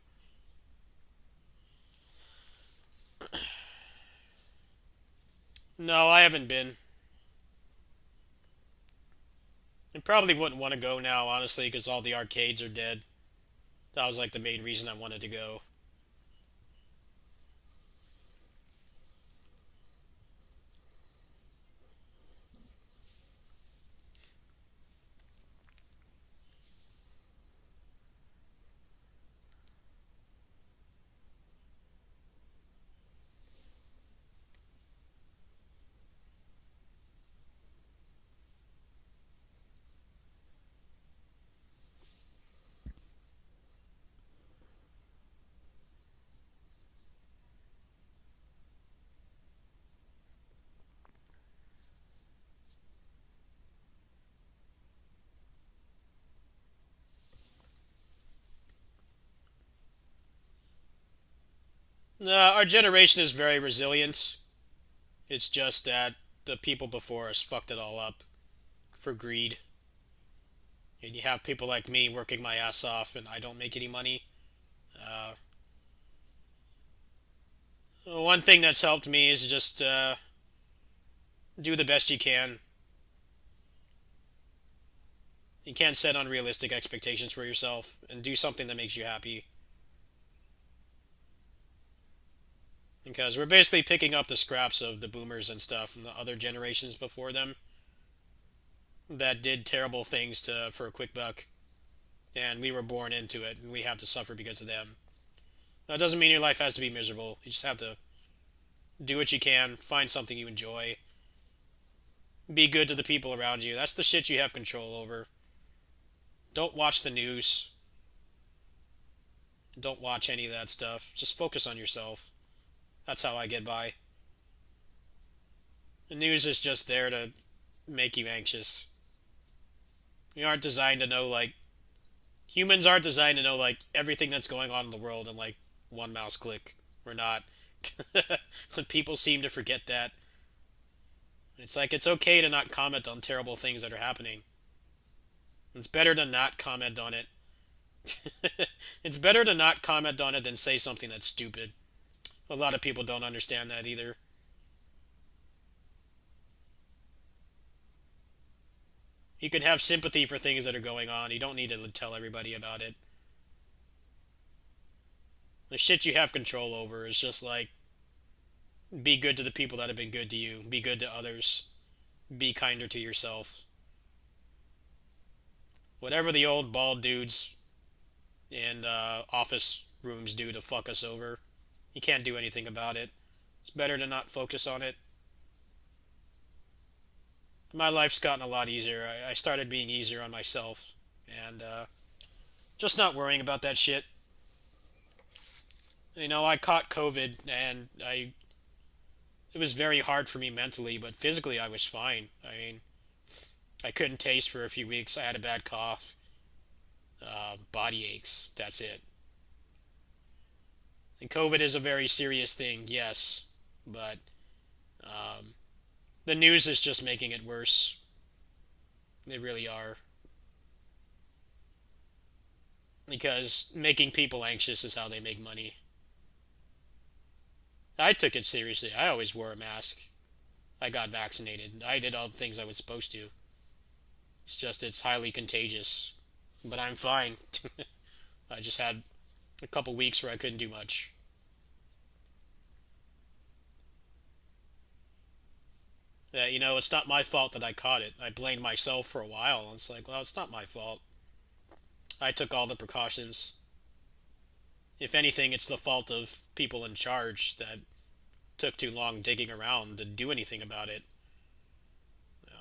No, I haven't been. I probably wouldn't want to go now, honestly, because all the arcades are dead. That was like the main reason I wanted to go. Our generation is very resilient. It's just that the people before us fucked it all up for greed. And you have people like me working my ass off, and I don't make any money. Uh, One thing that's helped me is just do the best you can. You can't set unrealistic expectations for yourself, and do something that makes you happy. Because we're basically picking up the scraps of the boomers and stuff and the other generations before them that did terrible things for a quick buck, and we were born into it, and we have to suffer because of them. That doesn't mean your life has to be miserable. You just have to do what you can, find something you enjoy, be good to the people around you. That's the shit you have control over. Don't watch the news. Don't watch any of that stuff. Just focus on yourself. That's how I get by. The news is just there to make you anxious. We aren't designed to know, like, humans aren't designed to know, like, everything that's going on in the world in, like, one mouse click. We're not. People seem to forget that. It's like, it's okay to not comment on terrible things that are happening. It's better to not comment on it. It's better to not comment on it than say something that's stupid. A lot of people don't understand that either. You can have sympathy for things that are going on. You don't need to tell everybody about it. The shit you have control over is just like, be good to the people that have been good to you. Be good to others. Be kinder to yourself. Whatever the old bald dudes in office rooms do to fuck us over, you can't do anything about it. It's better to not focus on it. My life's gotten a lot easier. I started being easier on myself, and just not worrying about that shit. I caught COVID, and it was very hard for me mentally, but physically I was fine. I mean, I couldn't taste for a few weeks. I had a bad cough, body aches. That's it. And COVID is a very serious thing, yes, but um, the news is just making it worse. They really are. Because making people anxious is how they make money. I took it seriously. I always wore a mask. I got vaccinated. I did all the things I was supposed to. It's just it's highly contagious. But I'm fine. I just had a couple weeks where I couldn't do much. Yeah, it's not my fault that I caught it. I blamed myself for a while. And it's like, well, it's not my fault. I took all the precautions. If anything, it's the fault of people in charge that took too long digging around to do anything about it.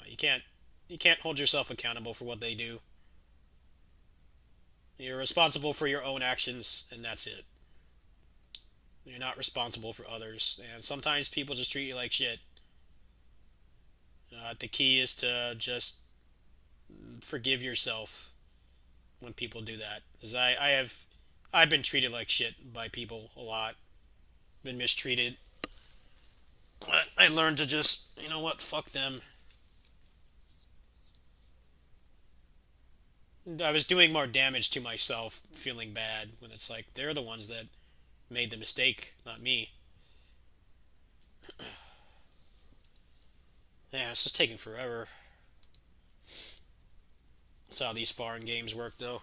You can't hold yourself accountable for what they do. You're responsible for your own actions, and that's it. You're not responsible for others, and sometimes people just treat you like shit. The key is to just forgive yourself when people do that. Because I've been treated like shit by people a lot. Been mistreated. I learned to just, you know what, fuck them. I was doing more damage to myself, feeling bad, when it's like they're the ones that made the mistake, not me. Yeah, it's just taking forever. That's how these foreign games work, though.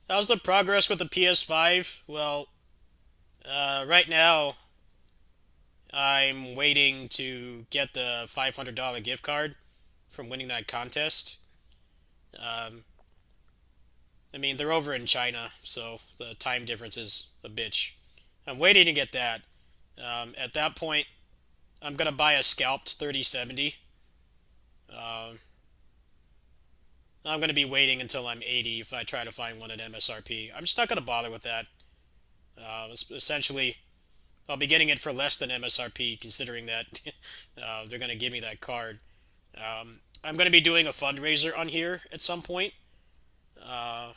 How's the progress with the PS5? Well, right now, I'm waiting to get the $500 gift card from winning that contest. Um, I mean, they're over in China, so the time difference is a bitch. I'm waiting to get that. At that point, I'm gonna buy a scalped 3070. Um, I'm gonna be waiting until I'm 80 if I try to find one at MSRP. I'm just not gonna bother with that. Essentially, I'll be getting it for less than MSRP, considering that they're gonna give me that card. I'm gonna be doing a fundraiser on here at some point. Uh,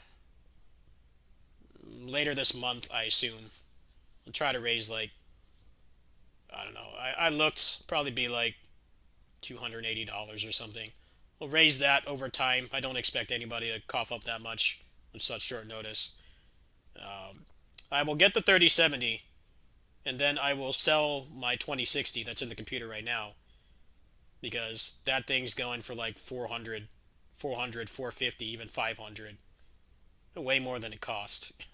Later this month, I assume. I'll try to raise like, I don't know. I looked, probably be like $280 or something. We'll raise that over time. I don't expect anybody to cough up that much on such short notice. Um, I will get the 3070, and then I will sell my 2060 that's in the computer right now, because that thing's going for like 400, 400, 450, even 500. Way more than it cost.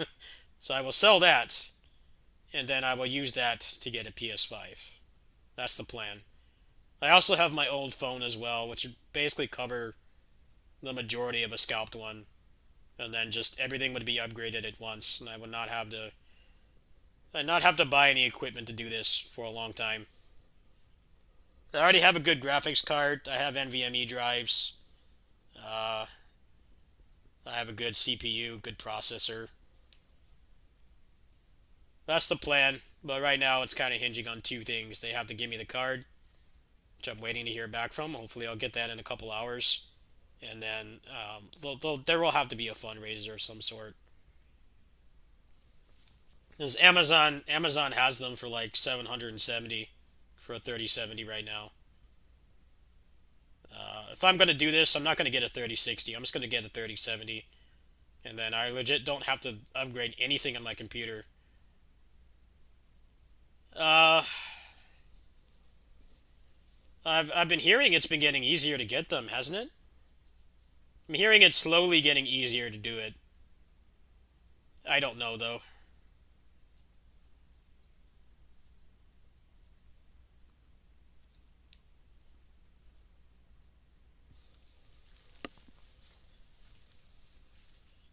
So I will sell that, and then I will use that to get a PS5. That's the plan. I also have my old phone as well, which would basically cover the majority of a scalped one, and then just everything would be upgraded at once, and I would not have to buy any equipment to do this for a long time. I already have a good graphics card. I have NVMe drives. Uh, I have a good CPU, good processor. That's the plan, but right now it's kind of hinging on two things. They have to give me the card, which I'm waiting to hear back from. Hopefully I'll get that in a couple hours. And then there will have to be a fundraiser of some sort. Because Amazon has them for like 770 for a 3070 right now. If I'm going to do this, I'm not going to get a 3060. I'm just going to get a 3070. And then I legit don't have to upgrade anything on my computer. I've been hearing it's been getting easier to get them, hasn't it? I'm hearing it's slowly getting easier to do it. I don't know though.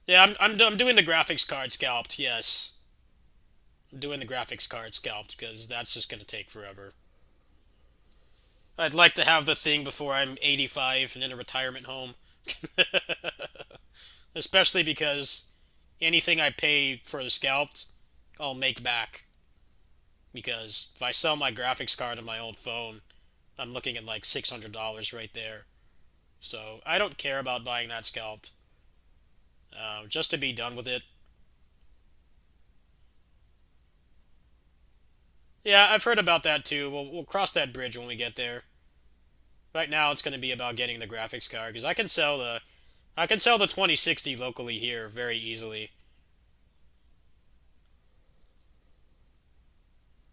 Yeah, I'm doing the graphics card scalped. Yes, I'm doing the graphics card scalped because that's just gonna take forever. I'd like to have the thing before I'm 85 and in a retirement home. Especially because anything I pay for the scalped, I'll make back. Because if I sell my graphics card on my old phone, I'm looking at like $600 right there. So I don't care about buying that scalped. just to be done with it. Yeah, I've heard about that too. We'll cross that bridge when we get there. Right now, it's going to be about getting the graphics card because I can sell the 2060 locally here very easily.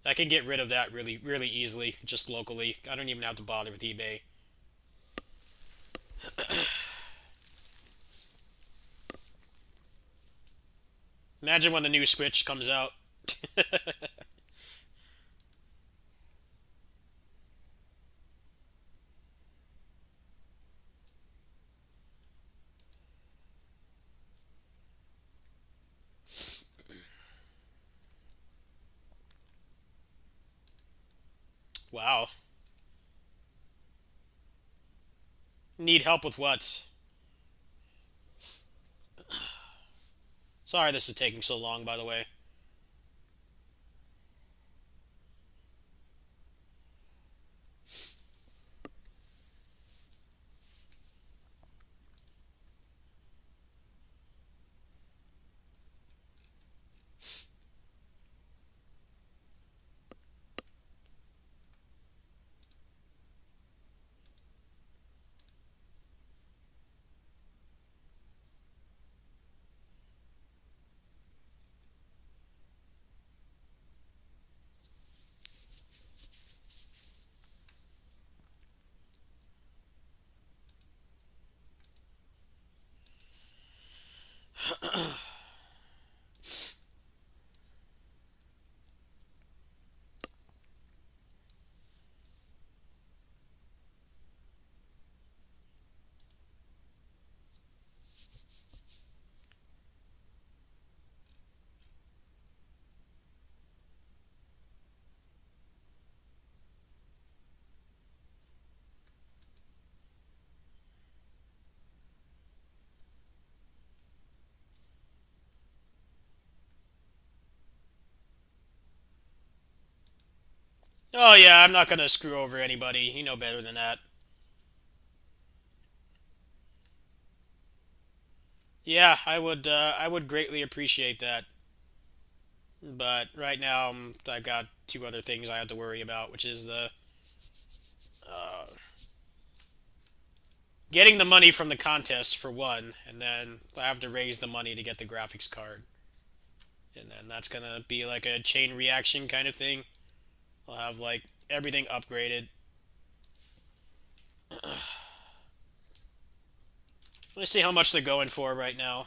I can get rid of that really easily just locally. I don't even have to bother with eBay. Imagine when the new Switch comes out. Wow. Need help with what? Sorry this is taking so long, by the way. Oh yeah, I'm not gonna screw over anybody. You know better than that. Yeah, I would greatly appreciate that. But right now, I've got two other things I have to worry about, which is the uh, getting the money from the contest for one, and then I have to raise the money to get the graphics card, and then that's gonna be like a chain reaction kind of thing. I'll have like everything upgraded. Let's see how much they're going for right now.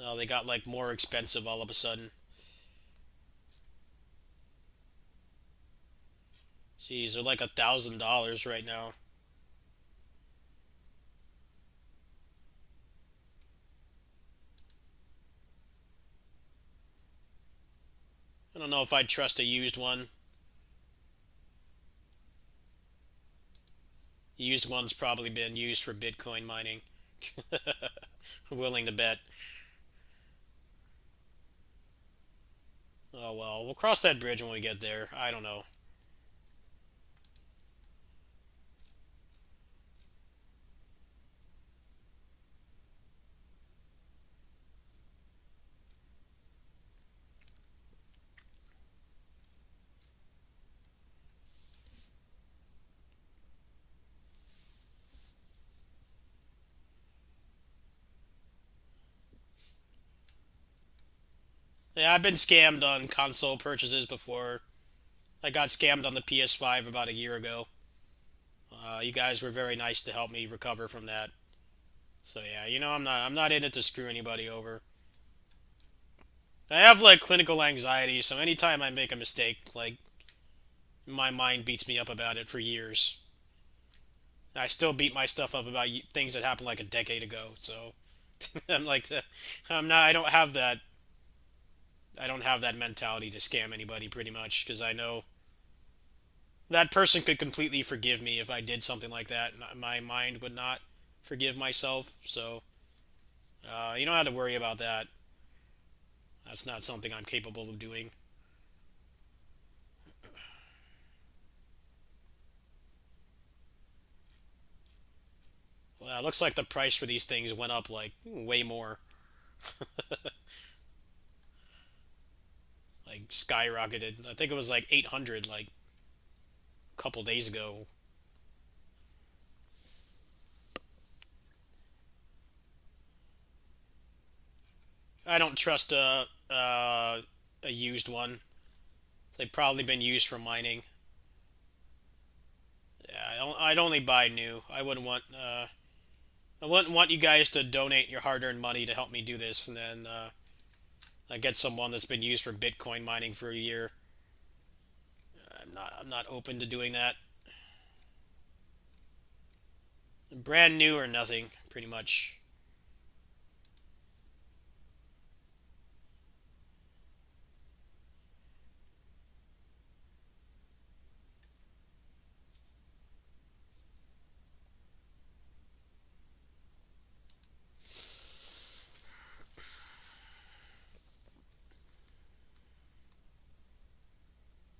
Oh, they got like more expensive all of a sudden. Jeez, they're like $1,000 right now. I don't know if I'd trust a used one. Used one's probably been used for Bitcoin mining. Willing to bet. Oh well, we'll cross that bridge when we get there. I don't know. Yeah, I've been scammed on console purchases before. I got scammed on the PS5 about a year ago. You guys were very nice to help me recover from that. So yeah, I'm not in it to screw anybody over. I have like clinical anxiety, so anytime I make a mistake, like my mind beats me up about it for years. I still beat my stuff up about things that happened like a decade ago. So I'm like, I'm not. I don't have that mentality to scam anybody pretty much because I know that person could completely forgive me if I did something like that, and my mind would not forgive myself. So you don't have to worry about that. That's not something I'm capable of doing. Well, it looks like the price for these things went up like way more. Like skyrocketed. I think it was like 800 like a couple days ago. I don't trust a used one. They've probably been used for mining. Yeah, I'd only buy new. I wouldn't want you guys to donate your hard-earned money to help me do this, and then I get someone that's been used for Bitcoin mining for a year. I'm not open to doing that. Brand new or nothing, pretty much.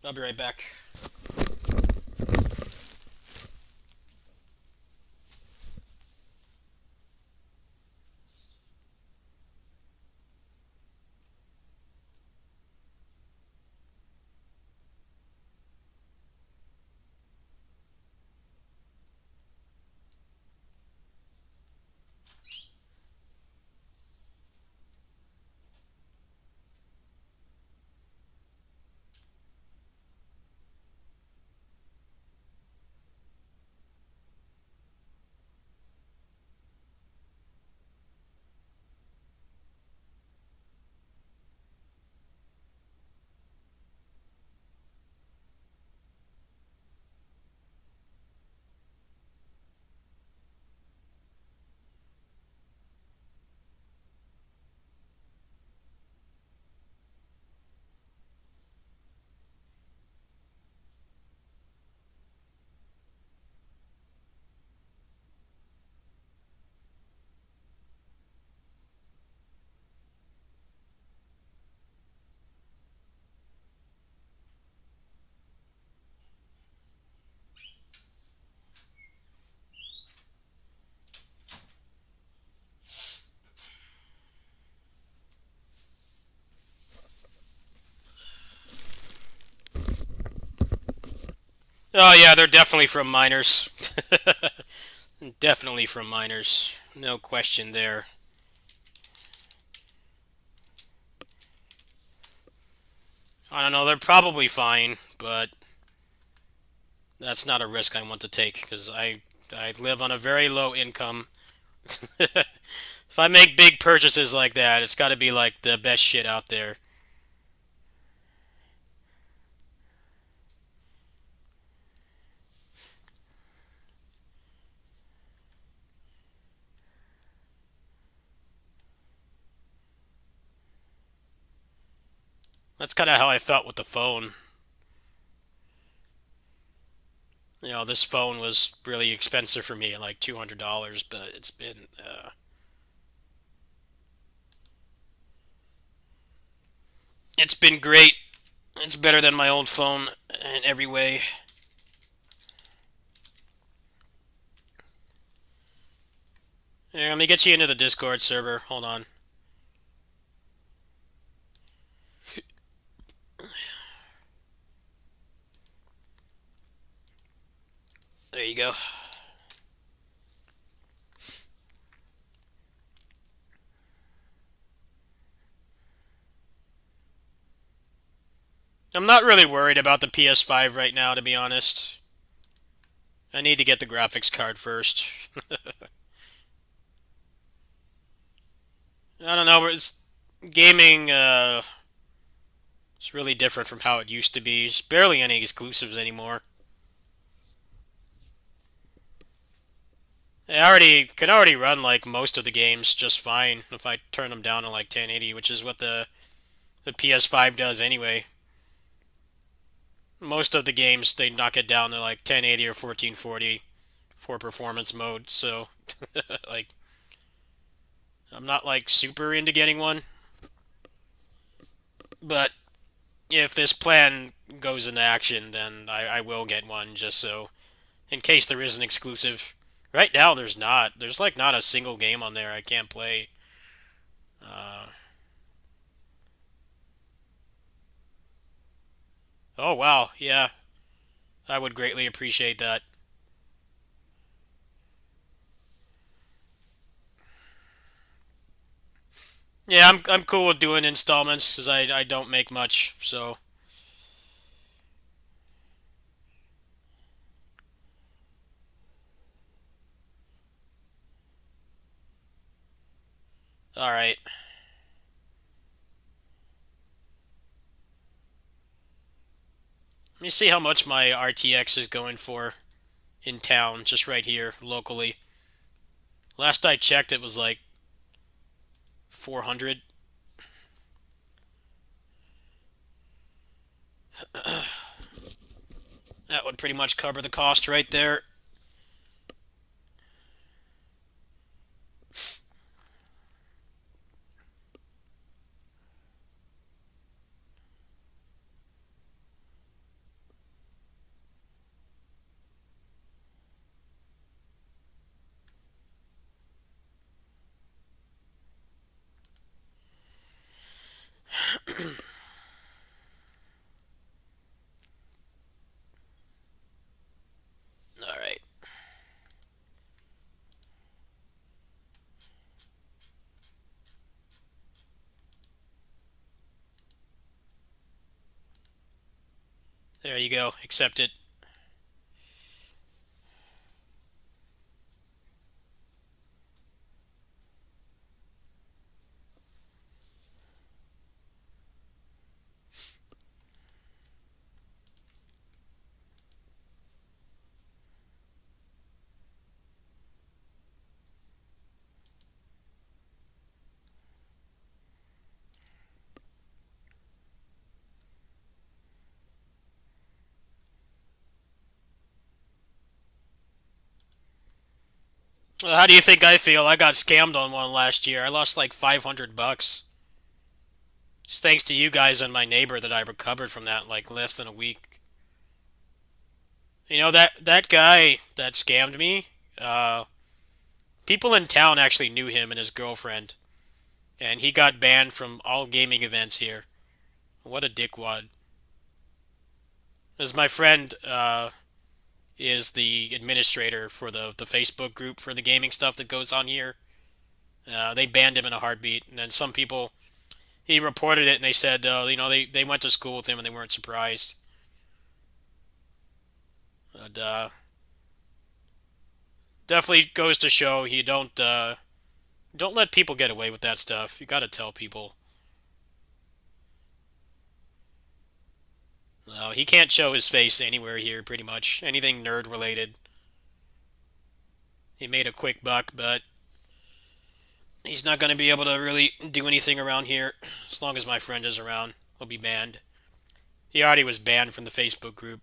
I'll be right back. Oh yeah, they're definitely from miners. Definitely from miners. No question there. I don't know, they're probably fine, but that's not a risk I want to take because I live on a very low income. If I make big purchases like that, it's got to be like the best shit out there. That's kind of how I felt with the phone. You know, this phone was really expensive for me, like $200, but it's been great. It's better than my old phone in every way. Here, let me get you into the Discord server. Hold on. There you go. I'm not really worried about the PS5 right now, to be honest. I need to get the graphics card first. I don't know, gaming, it's really different from how it used to be. There's barely any exclusives anymore. I can already run like most of the games just fine if I turn them down to like 1080, which is what the PS5 does anyway. Most of the games they knock it down to like 1080 or 1440 for performance mode. So like I'm not like super into getting one. But if this plan goes into action, then I will get one just so in case there is an exclusive. Right now, there's not. There's like not a single game on there I can't play. Uh, oh wow, yeah, I would greatly appreciate that. Yeah, I'm cool with doing installments because I don't make much. So all right, let me see how much my RTX is going for in town, just right here locally. Last I checked, it was like 400. That would pretty much cover the cost right there. All right. There you go. Accept it. Well, how do you think I feel? I got scammed on one last year. I lost like 500 bucks. It's thanks to you guys and my neighbor that I recovered from that in like less than a week. You know that guy that scammed me. People in town actually knew him and his girlfriend, and he got banned from all gaming events here. What a dickwad! As my friend is the administrator for the Facebook group for the gaming stuff that goes on here. They banned him in a heartbeat, and then some people he reported it and they said they went to school with him and they weren't surprised. But definitely goes to show you don't let people get away with that stuff. You got to tell people. No, he can't show his face anywhere here. Pretty much anything nerd related. He made a quick buck, but he's not going to be able to really do anything around here as long as my friend is around. He'll be banned. He already was banned from the Facebook group.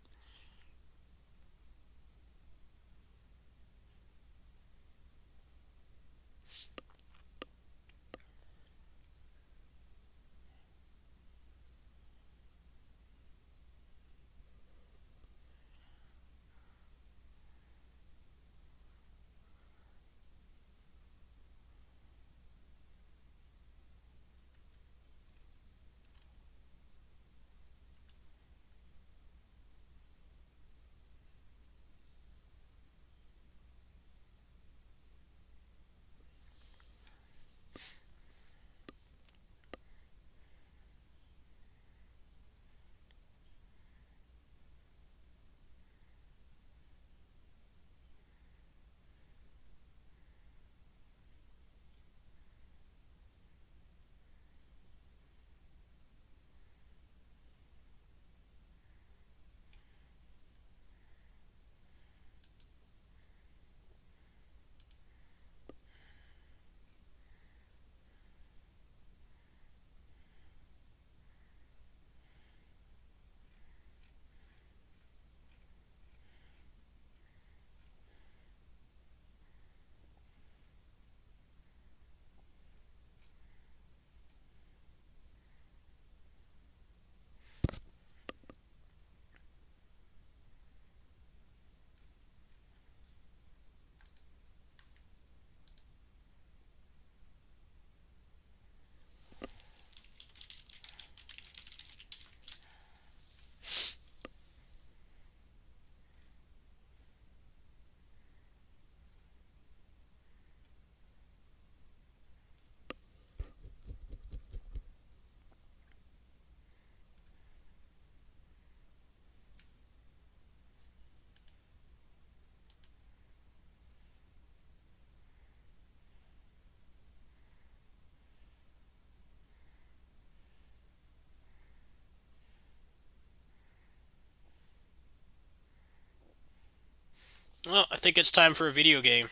Well, I think it's time for a video game.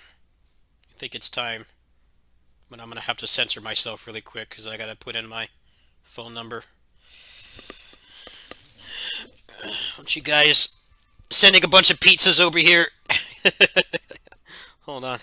I think it's time. But I'm gonna have to censor myself really quick because I gotta put in my phone number. Don't you guys sending a bunch of pizzas over here? Hold on.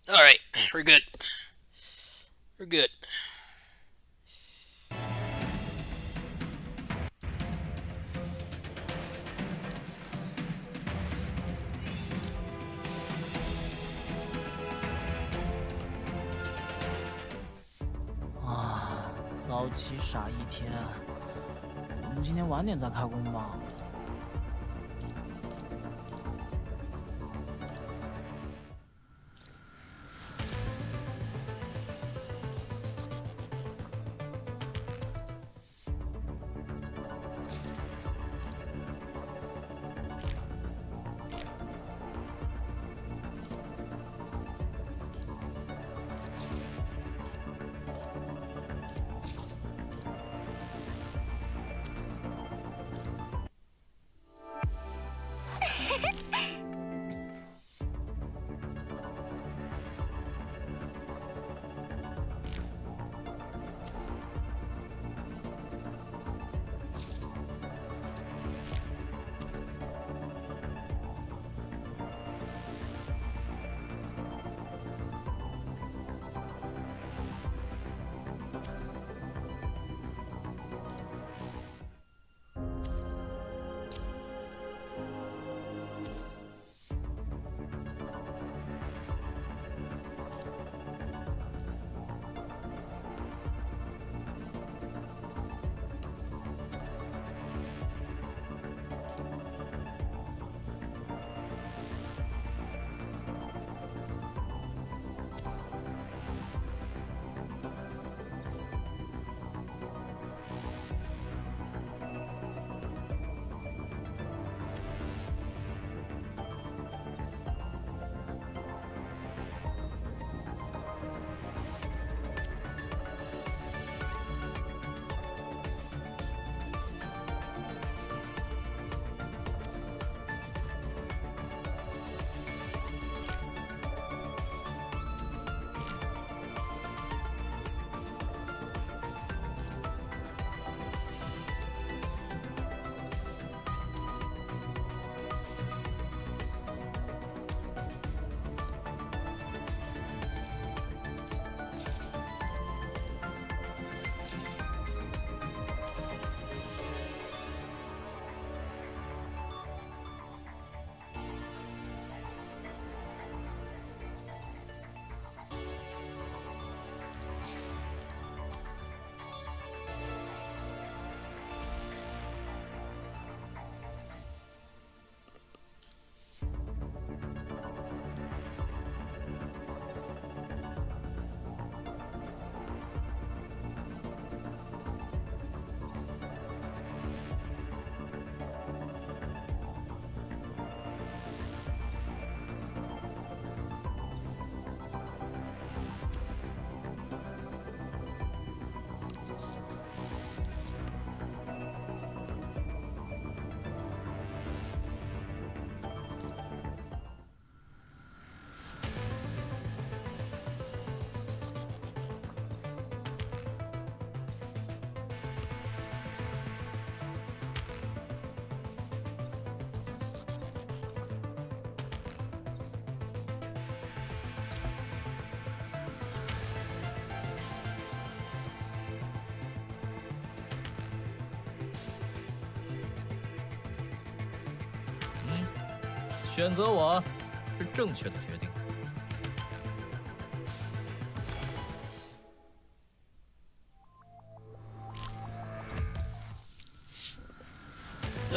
Alright, we're good. We're good.啊，早起傻一天。我们今天晚点再开工吧。选择我是正确的决定。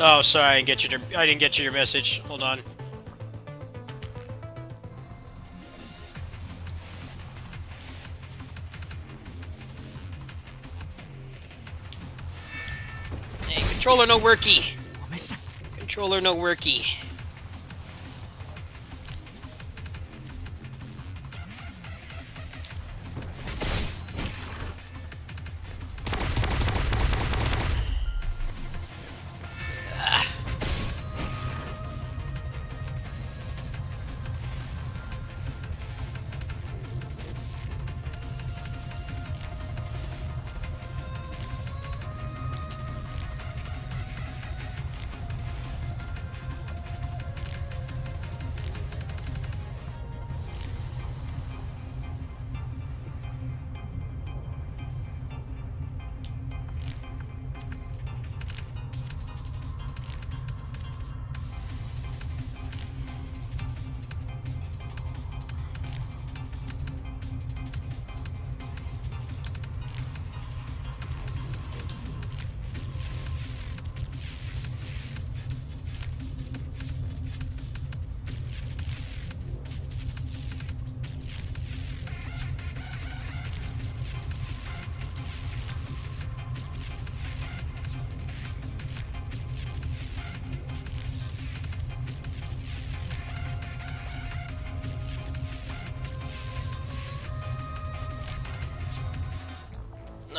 Oh, sorry, I didn't get your message. Hold on. Hey, controller no worky. Controller no worky.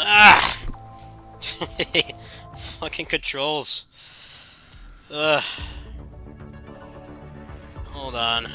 Ah! Fucking controls. Ugh. Hold on.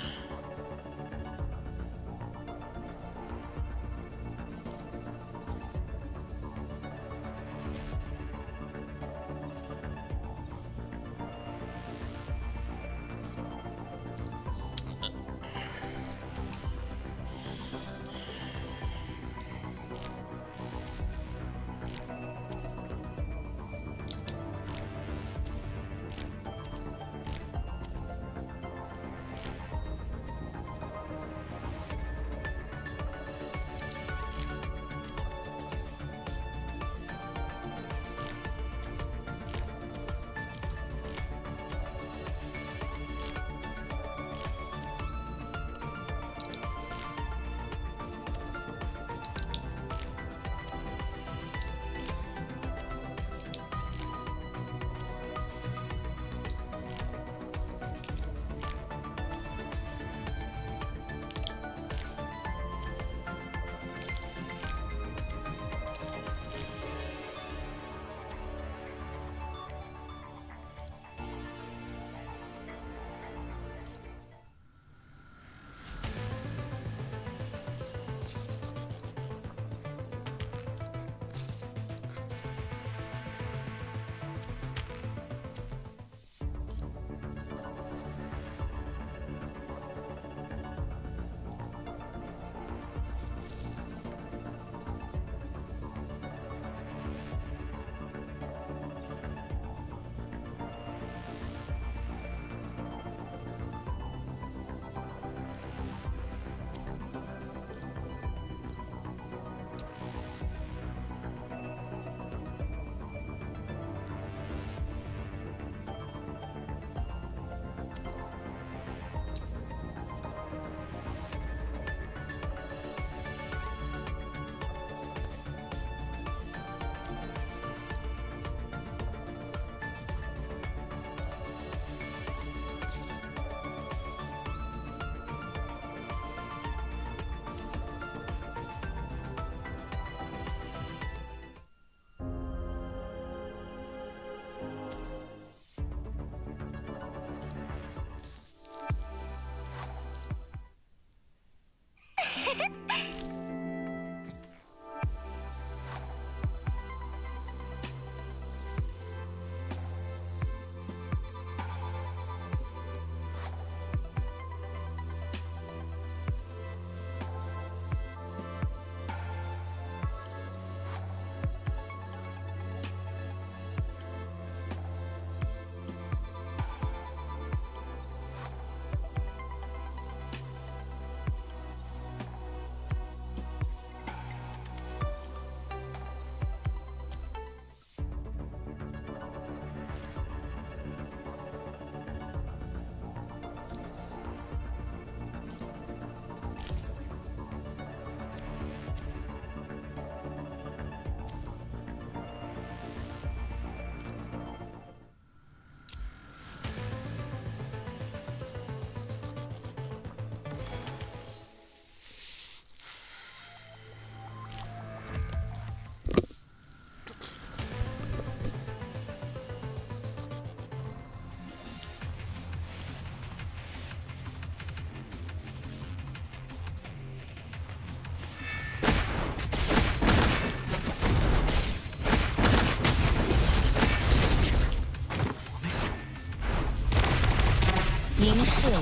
视我，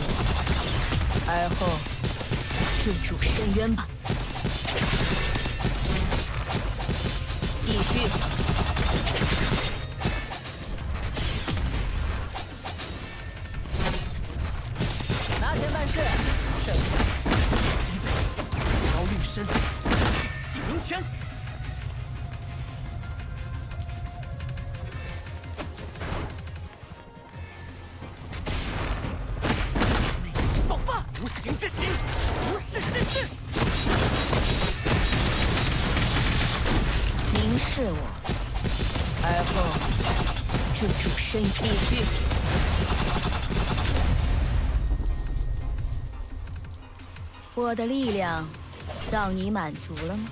而后坠入深渊吧。继续。拿钱办事，剩下高绿身，血气无权。内心爆发，无形之心，无视之事。凝视我，而后坠入深继续。我的力量让你满足了吗？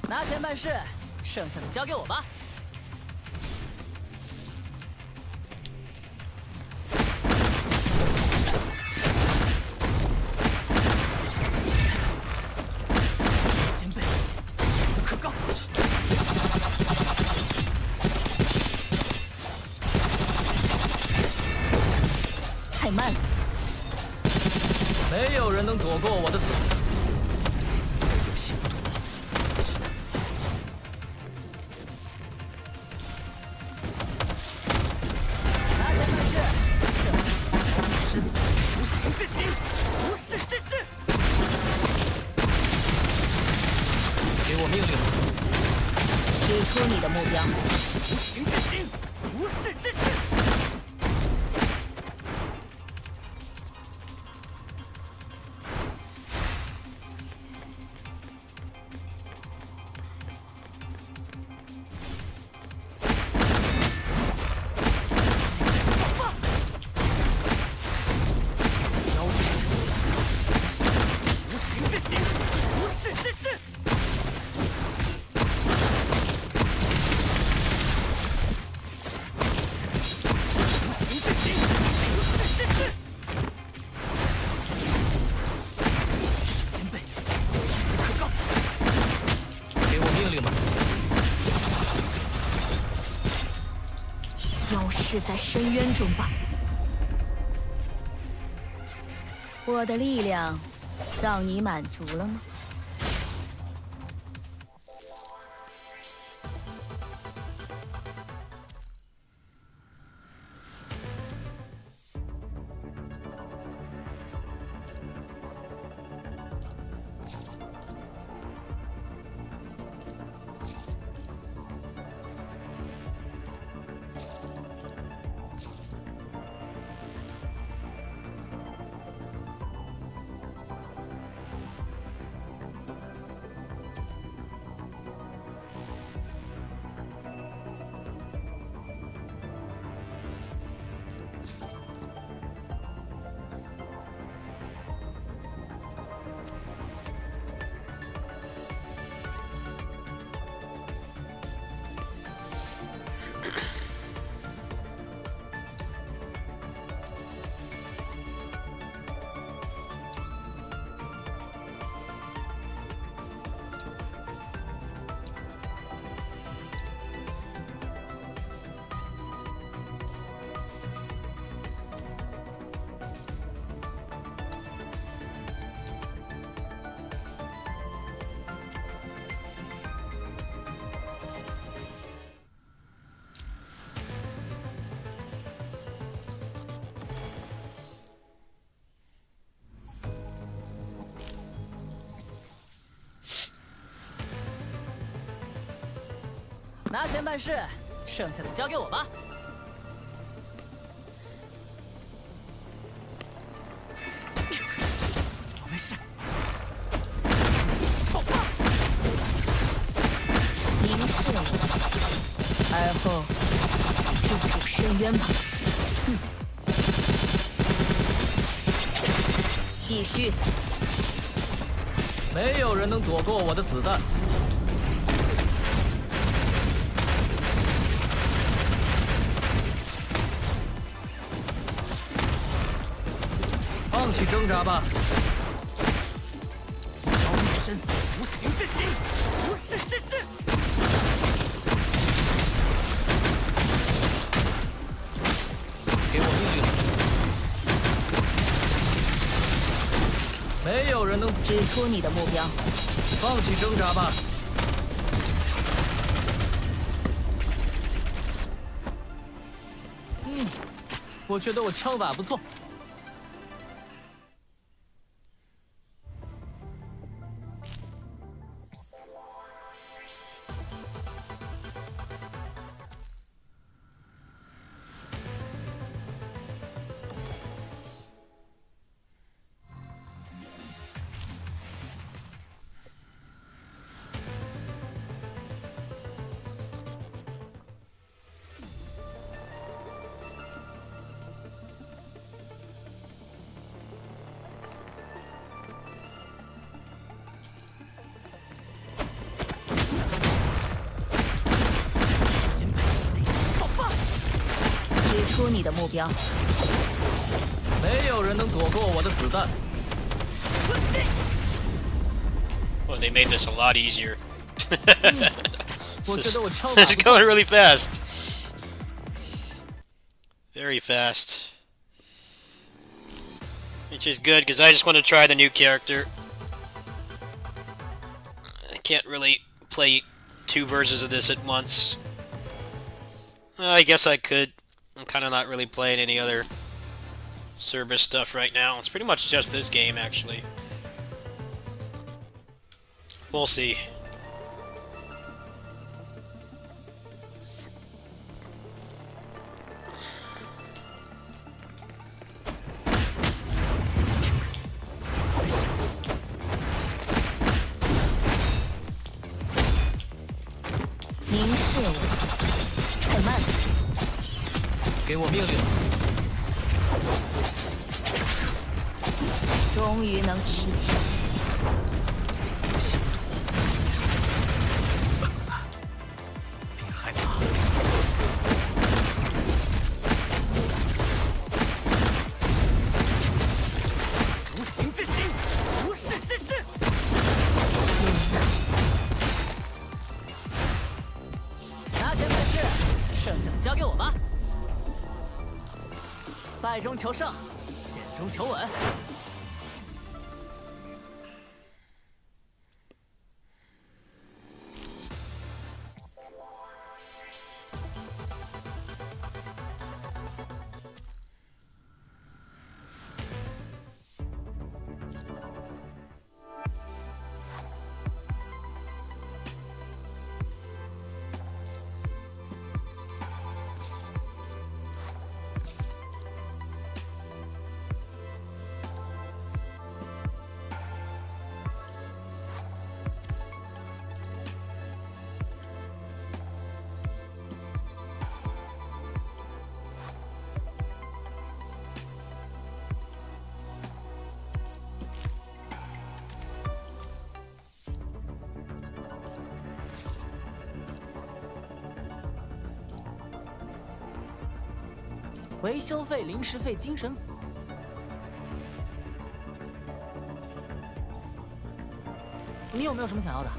拿钱办事，剩下的交给我吧。肩背，不可告。太慢了，没有人能躲过我的子弹。有心不躲。拿钱办事，身，无形之心，无视之事。给我命令。指出你的目标。无形之心，无视之事。无形之心，无视之事。无形之心，无视之事。肩背，不可告。给我命令吧。消失在深渊中吧。我的力量让你满足了吗？拿钱办事，剩下的交给我吧。我没事。凝视我，而后坠入深渊吧。继续。没有人能躲过我的子弹。挣扎吧。超女神，无形之心，无视之势。给我命令。没有人能指出你的目标。放弃挣扎吧。我觉得我枪法不错。指出你的目标。没有人能躲过我的子弹。Well, they made this a lot easier. 我觉得我枪法 This is 不错。 going really fast. Very fast. Which is good, because I just want to try the new character. I can't really play 2 versions of this at once. Well, I guess I could. I'm kind of not really playing any other Cerberus stuff right now. It's pretty much just this game, actually. We'll see. Command. 给我命令。终于能提起。别害怕。无形之心，无视之势。拿钱办事，剩下的交给我吧。败中求胜，险中求稳。维修费、临时费、精神。你有没有什么想要的？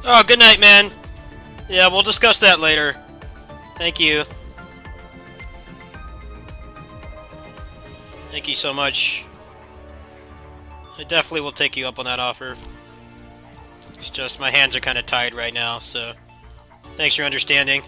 Oh, good night, man. Yeah, we'll discuss that later. Thank you. Thank you so much. I definitely will take you up on that offer. It's just my hands are kind of tied right now, so thanks for your understanding.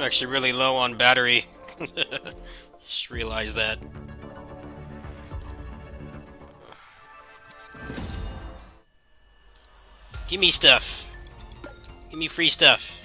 I'm actually really low on battery. Just realized that. Give me stuff. Give me free stuff.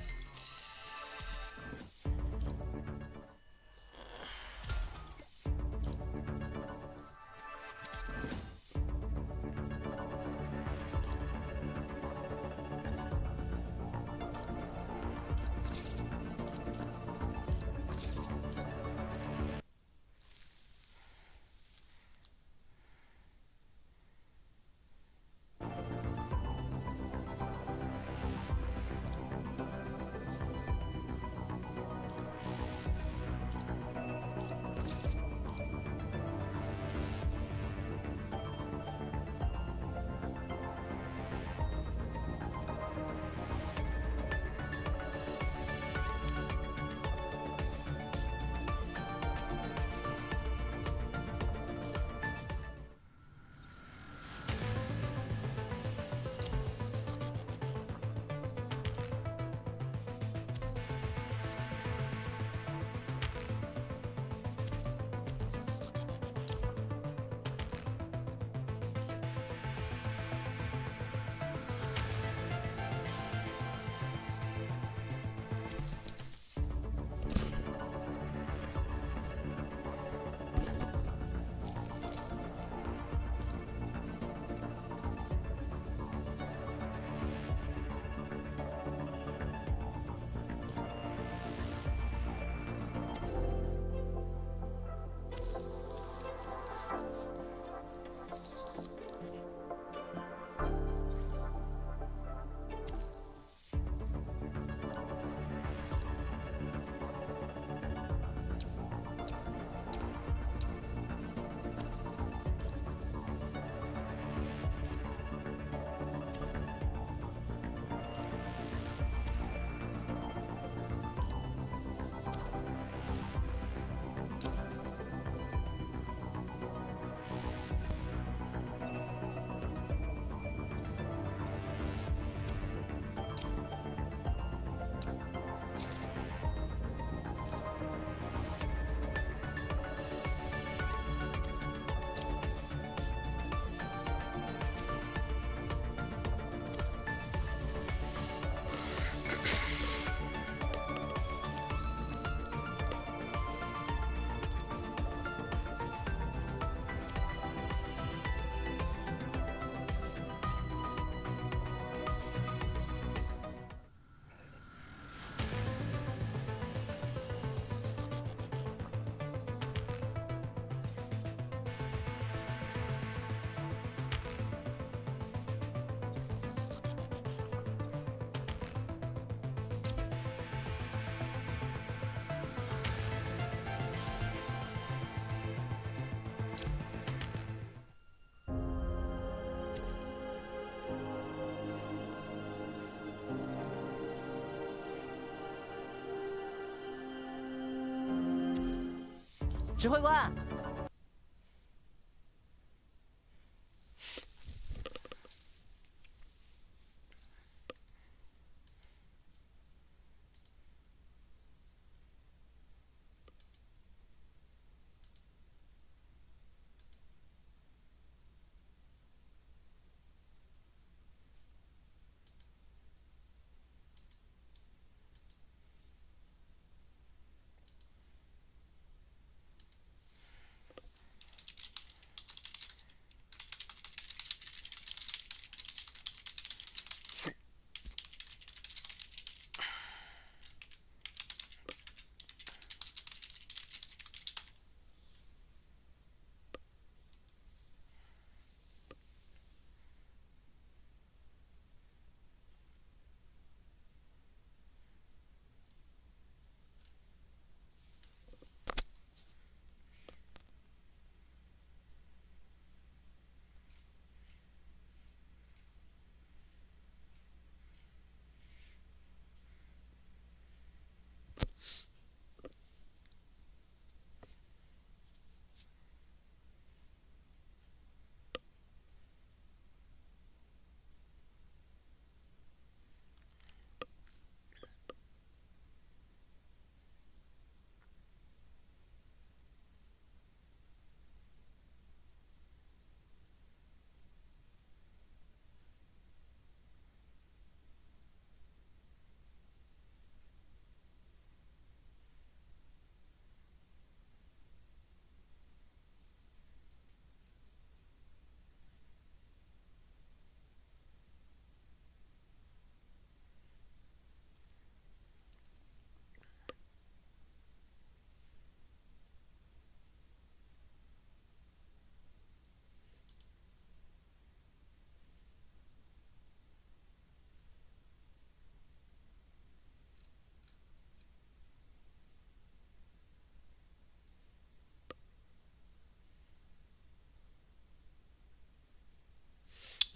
指挥官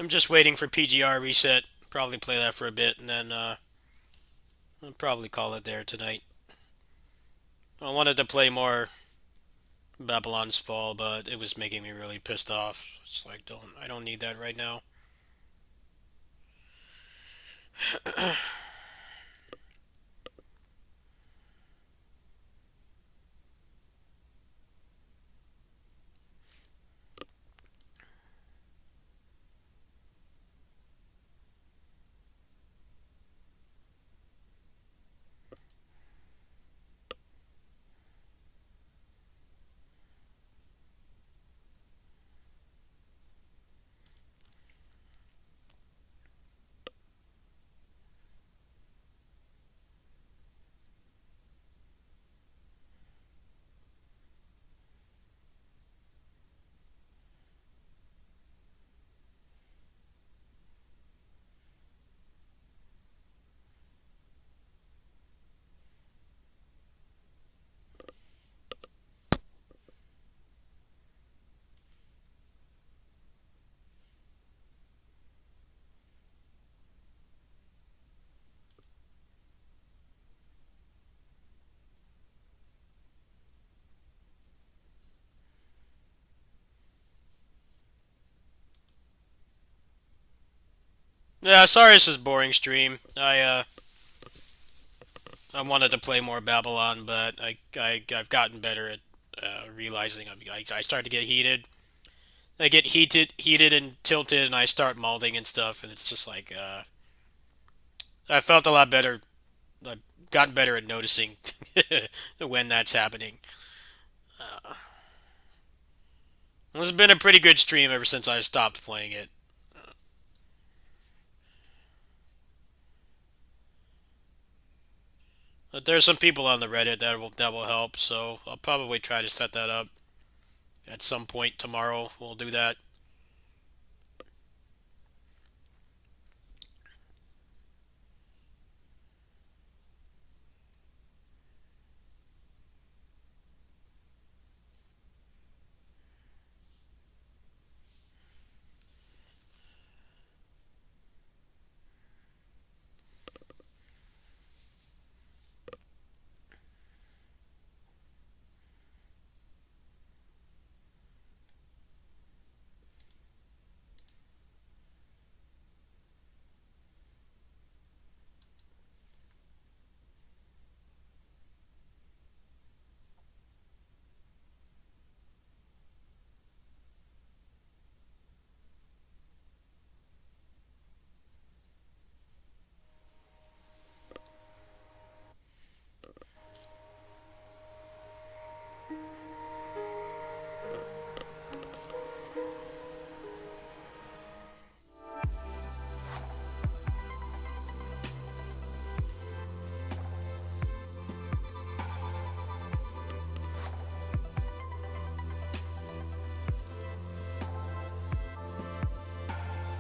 ，I'm just waiting for PGR reset. Probably play that for a bit, and then I'll probably call it there tonight. I wanted to play more Babylon's Fall, but it was making me really pissed off. It's like, I don't need that right now. Yeah, sorry this is a boring stream. I wanted to play more Babylon, but I've gotten better at realizing I start to get heated. I get heated and tilted, and I start malding and stuff, and it's just like I felt a lot better. I've gotten better at noticing when that's happening. This has been a pretty good stream ever since I stopped playing it. But there's some people on the Reddit that will help, so I'll probably try to set that up at some point tomorrow. We'll do that.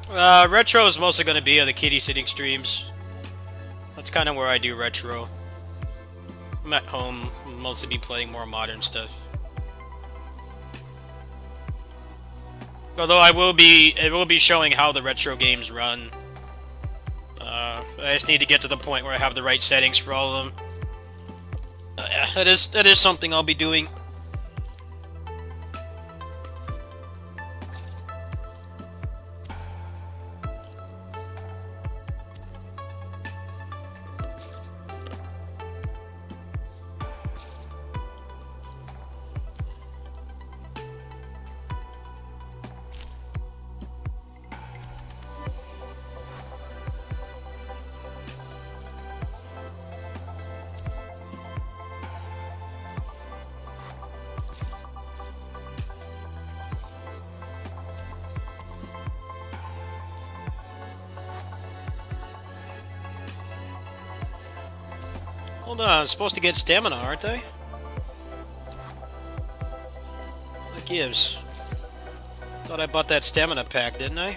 Retro is mostly going to be on the kitty sitting streams. That's kind of where I do retro. I'm at home, mostly be playing more modern stuff. Although it will be showing how the retro games run. I just need to get to the point where I have the right settings for all of them. That is something I'll be doing. Hold on, I'm supposed to get stamina, aren't I? What gives? Thought I bought that stamina pack, didn't I?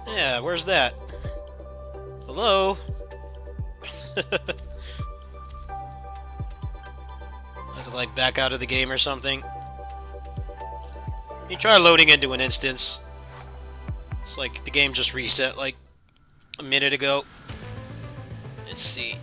Yeah, where's that? Hello? I have to like back out of the game or something. You try loading into an instance. It's like the game just reset like a minute ago. Let's see.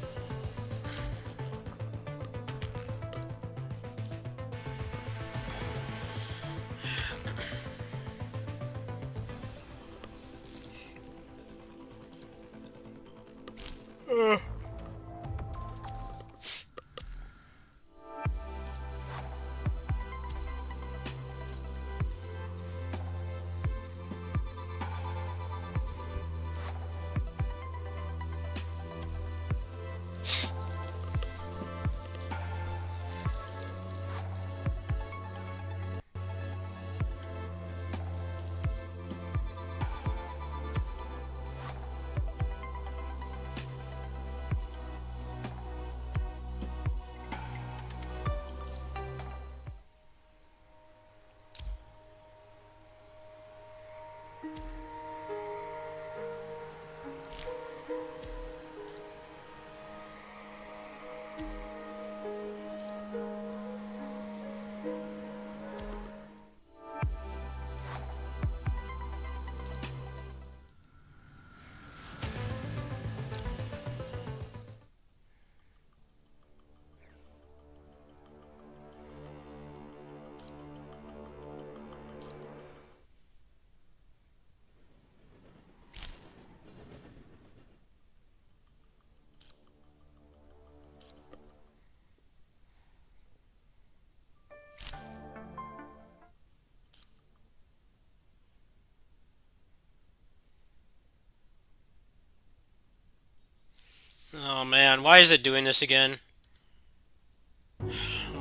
Oh man, why is it doing this again?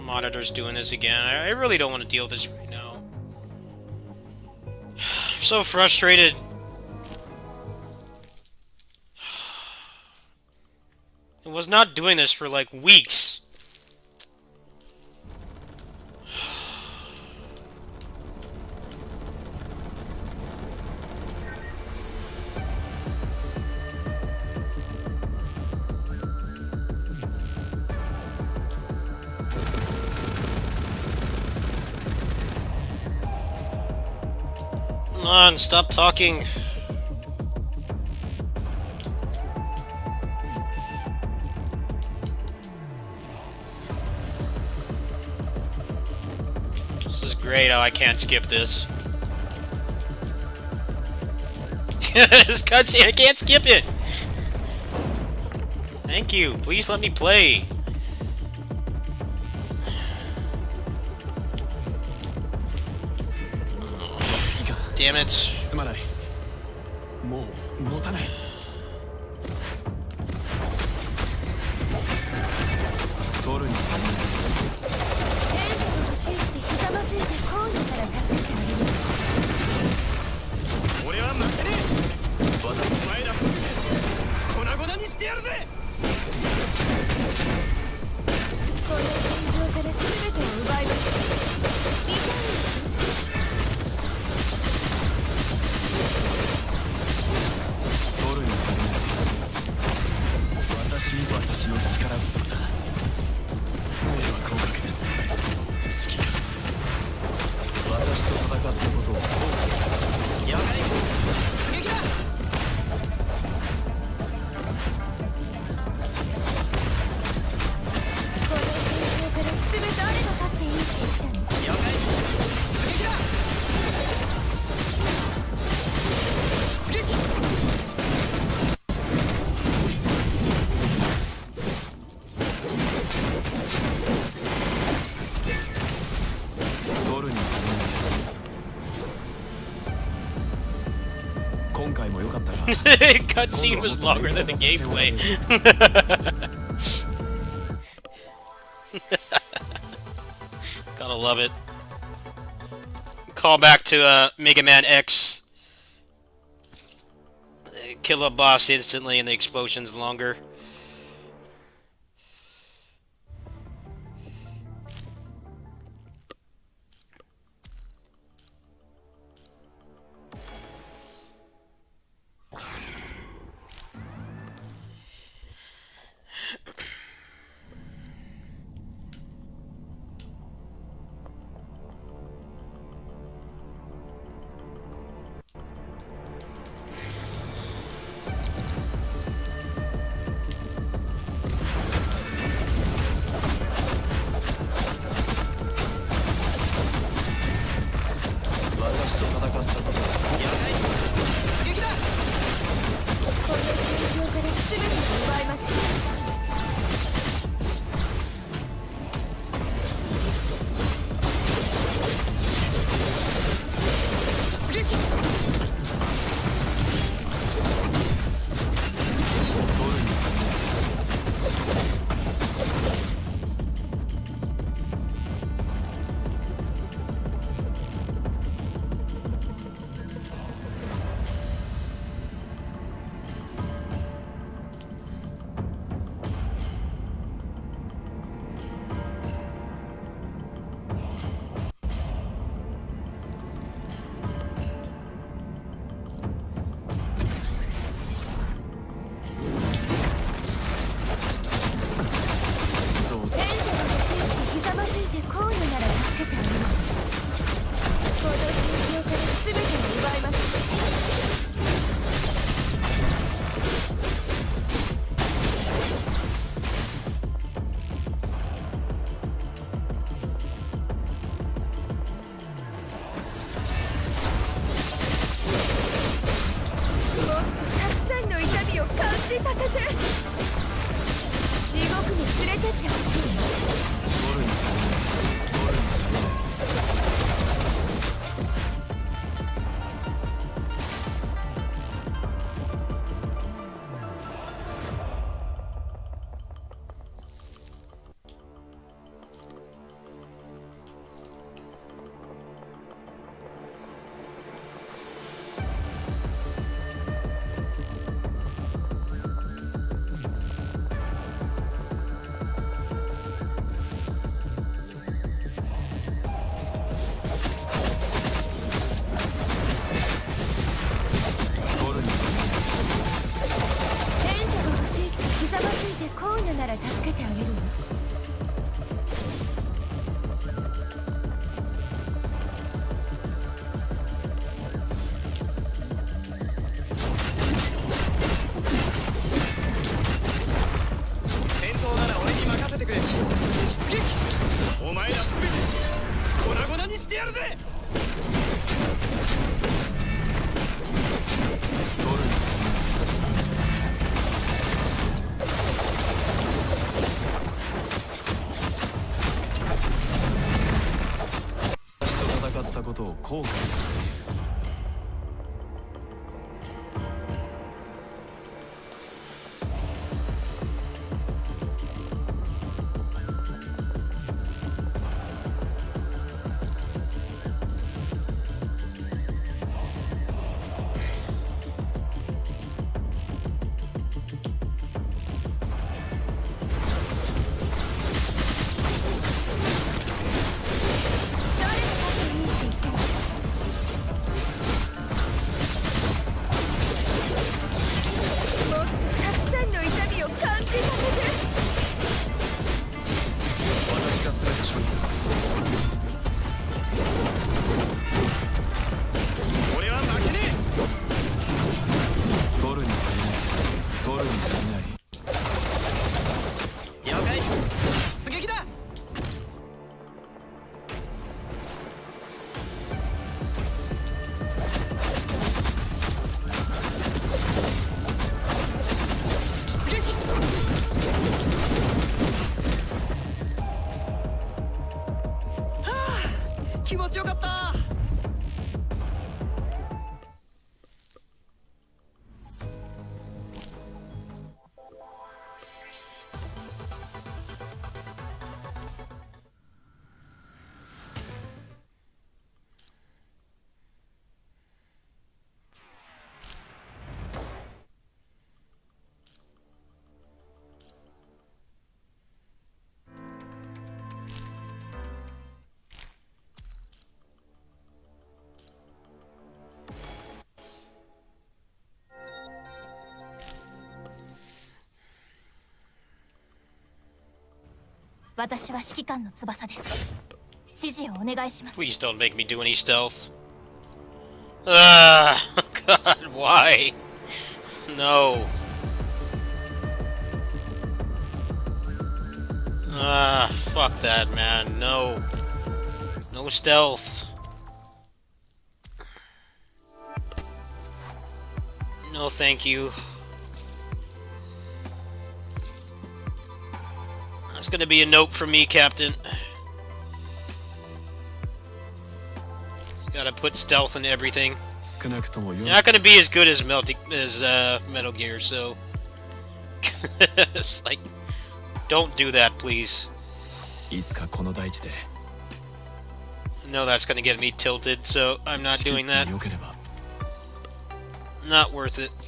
Monitor's doing this again. I really don't want to deal with this right now. I'm so frustrated. It was not doing this for like weeks. Come on, stop talking. This is great. Oh, I can't skip this. This cutscene, I can't skip it. Thank you. Please let me play. Damn it. すまないもう持たない取るに足りない信じてひざまずいて今夜から助けてあげる俺は負けねえ私の前だ粉々にしてやるぜこの戦場から全てを奪います痛い Cutscene was longer than the gameplay. Gotta love it. Call back to Mega Man X. Kill a boss instantly and the explosion's longer. 私は指揮官の翼です。指示をお願いします。 Please don't make me do any stealth. Ah, God, why? No. Ah, fuck that, man. No. No stealth. No, thank you. That's gonna be a note from me, Captain. Gotta put stealth in everything. 少なくとも You're not gonna be as good as Metal Gear, so it's like, don't do that, please. いつかこの大地で I know that's gonna get me tilted, so I'm not doing that. 良ければ Not worth it. "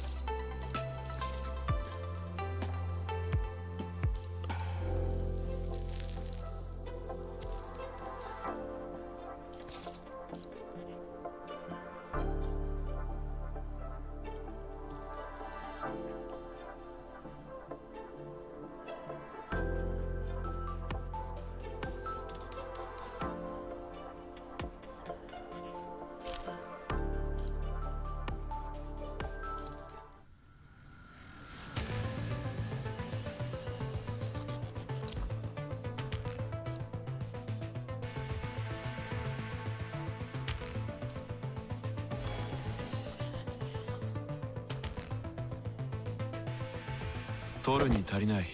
取るに足りない."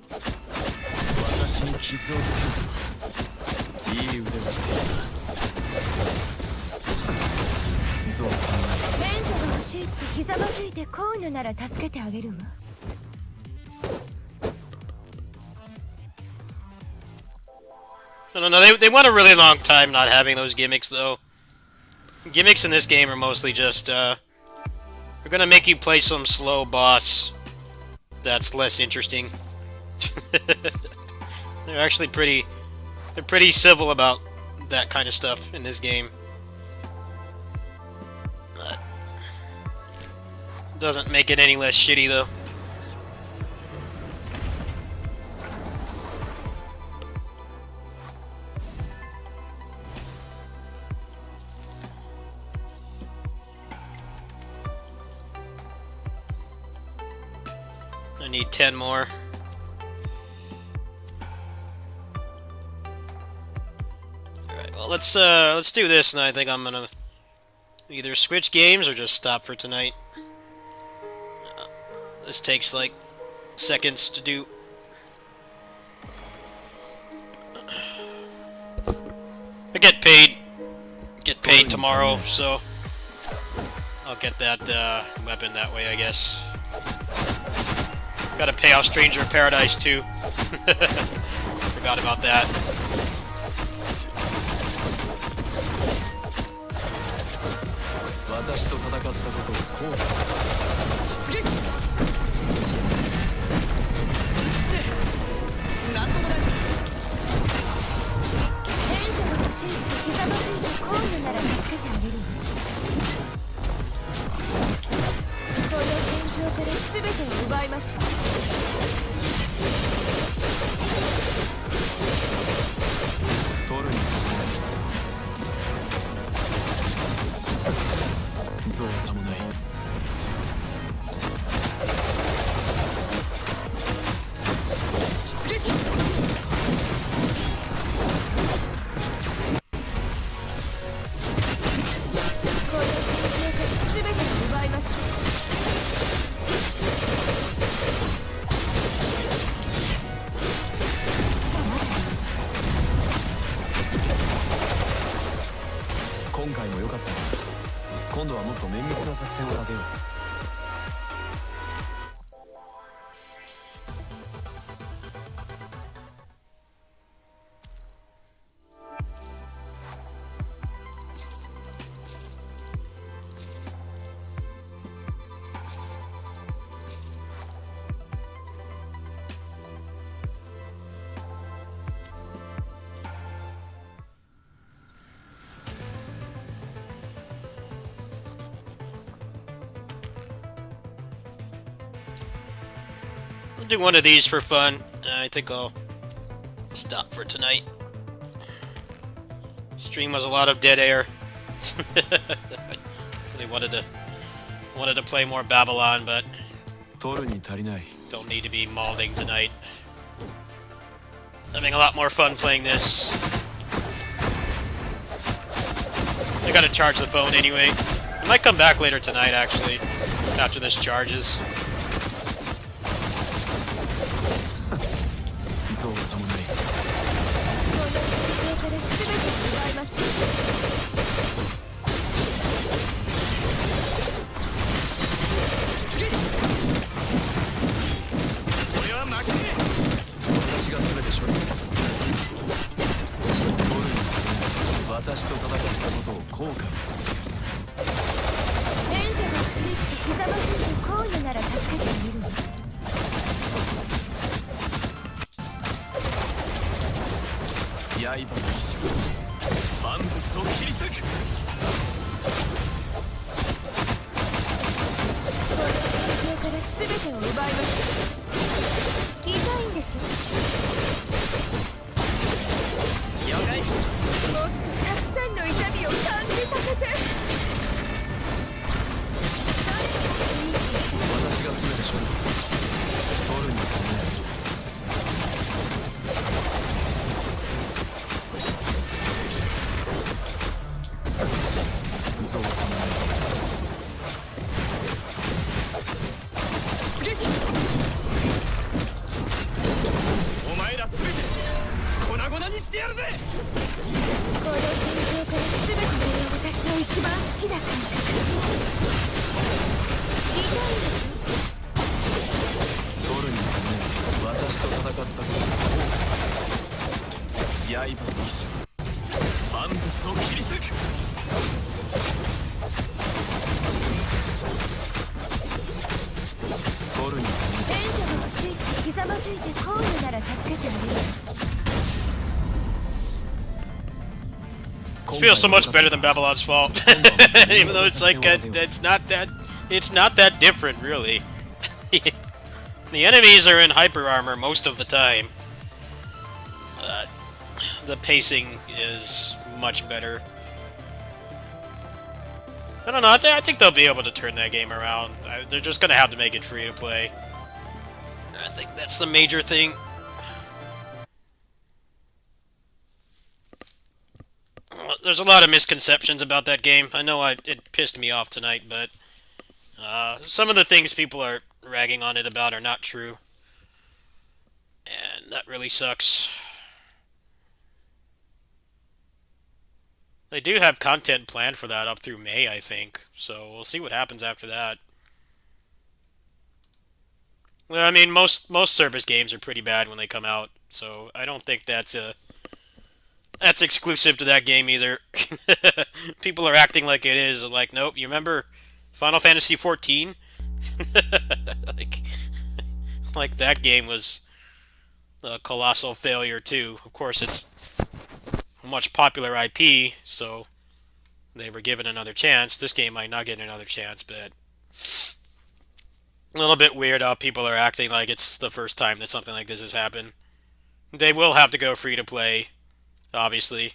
私に傷をつける。いい腕をしていた。ゾウさんが援助が欲しいってひざまずいてこういうのなら助けてあげるわ。No, they went a really long time not having those gimmicks, though. Gimmicks in this game are mostly just, they're gonna make you play some slow boss that's less interesting. They're actually they're pretty civil about that kind of stuff in this game. But doesn't make it any less shitty, though. I need 10 more. Alright, well let's do this, and I think I'm gonna either switch games or just stop for tonight. This takes like seconds to do. I get paid tomorrow, so I'll get that weapon that way, I guess. Gotta pay off Stranger of Paradise too. Forgot about that. do one of these for fun. I think I'll stop for tonight. Stream was a lot of dead air. Really wanted to play more Babylon, but 取るに足りない。 don't need to be malding tonight. Having a lot more fun playing this. I gotta charge the phone anyway. I might come back later tonight, actually, after this charges. 造作もない。俺は負けねえ。私が全て処理。取るに私と戦ったことを後悔させる。援助が欲しいってひざまずいてこういうなら助けてみるの。刃の意志万物を切り裂く。この地上から全てを奪います痛いんでしょ野外もっとたくさんの痛みを感じさせて私が全て処理取るに足りない。造作もない。お前ら全て粉々にしてやるぜ。この戦場から全ての私の一番好きだから痛いんでしょ取るに足りない私と戦ったことを刃の意志万物を切り裂く。取るに足りない。援助が欲しいってひざまずいてこういうなら助けてみる This feels so much better than Babylon's Fault, even though it's like it's not that different, really. The enemies are in hyper armor most of the time. The pacing is much better. I don't know. I think they'll be able to turn that game around. They're just gonna have to make it free to play. I think that's the major thing. There's a lot of misconceptions about that game. I know it pissed me off tonight, but some of the things people are ragging on it about are not true. And that really sucks. They do have content planned for that up through May, I think. So we'll see what happens after that. Well, I mean, most service games are pretty bad when they come out, so I don't think that's exclusive to that game either. People are acting like it is. Like, nope, you remember Final Fantasy XIV? like that game was a colossal failure too. Of course, it's a much popular IP, so they were given another chance. This game might not get another chance, but a little bit weird how people are acting like it's the first time that something like this has happened. They will have to go free to play, obviously.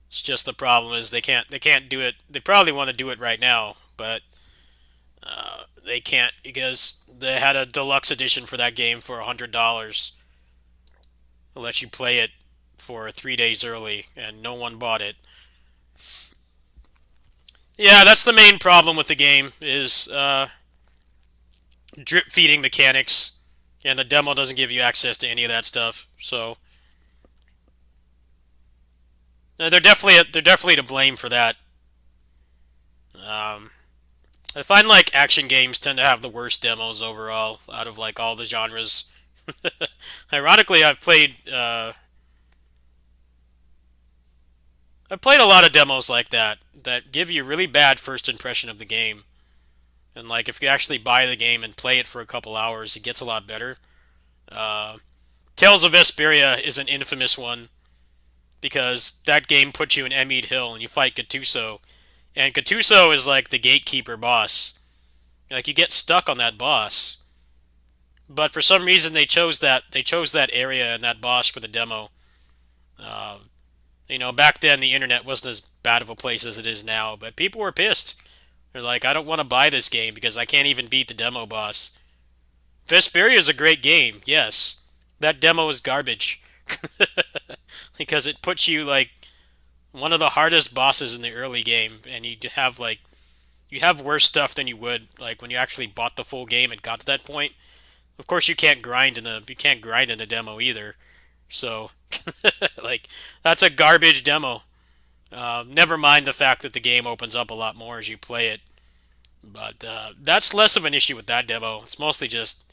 It's just the problem is they can't do it. They probably want to do it right now, but they can't because they had a deluxe edition for that game for $100. It'll let you play it for 3 days early, and no one bought it. Yeah, that's the main problem with the game, is drip-feeding mechanics, and the demo doesn't give you access to any of that stuff, so they're definitely to blame for that. I find like action games tend to have the worst demos overall out of like all the genres. Ironically, I've played a lot of demos like that give you really bad first impression of the game. And like if you actually buy the game and play it for a couple hours, it gets a lot better. Tales of Vesperia is an infamous one because that game puts you in Emmede Hill and you fight Gattuso. And Gattuso is like the gatekeeper boss. Like you get stuck on that boss. But for some reason they chose that area and that boss for the demo. Back then the internet wasn't as bad of a place as it is now, but people were pissed. They're like, I don't want to buy this game because I can't even beat the demo boss. Vesperia is a great game, yes. That demo is garbage. Because it puts you like one of the hardest bosses in the early game, and you have worse stuff than you would like when you actually bought the full game and got to that point. Of course, you can't grind in a demo either. So, like, that's a garbage demo. Never mind the fact that the game opens up a lot more as you play it. But that's less of an issue with that demo. It's mostly just,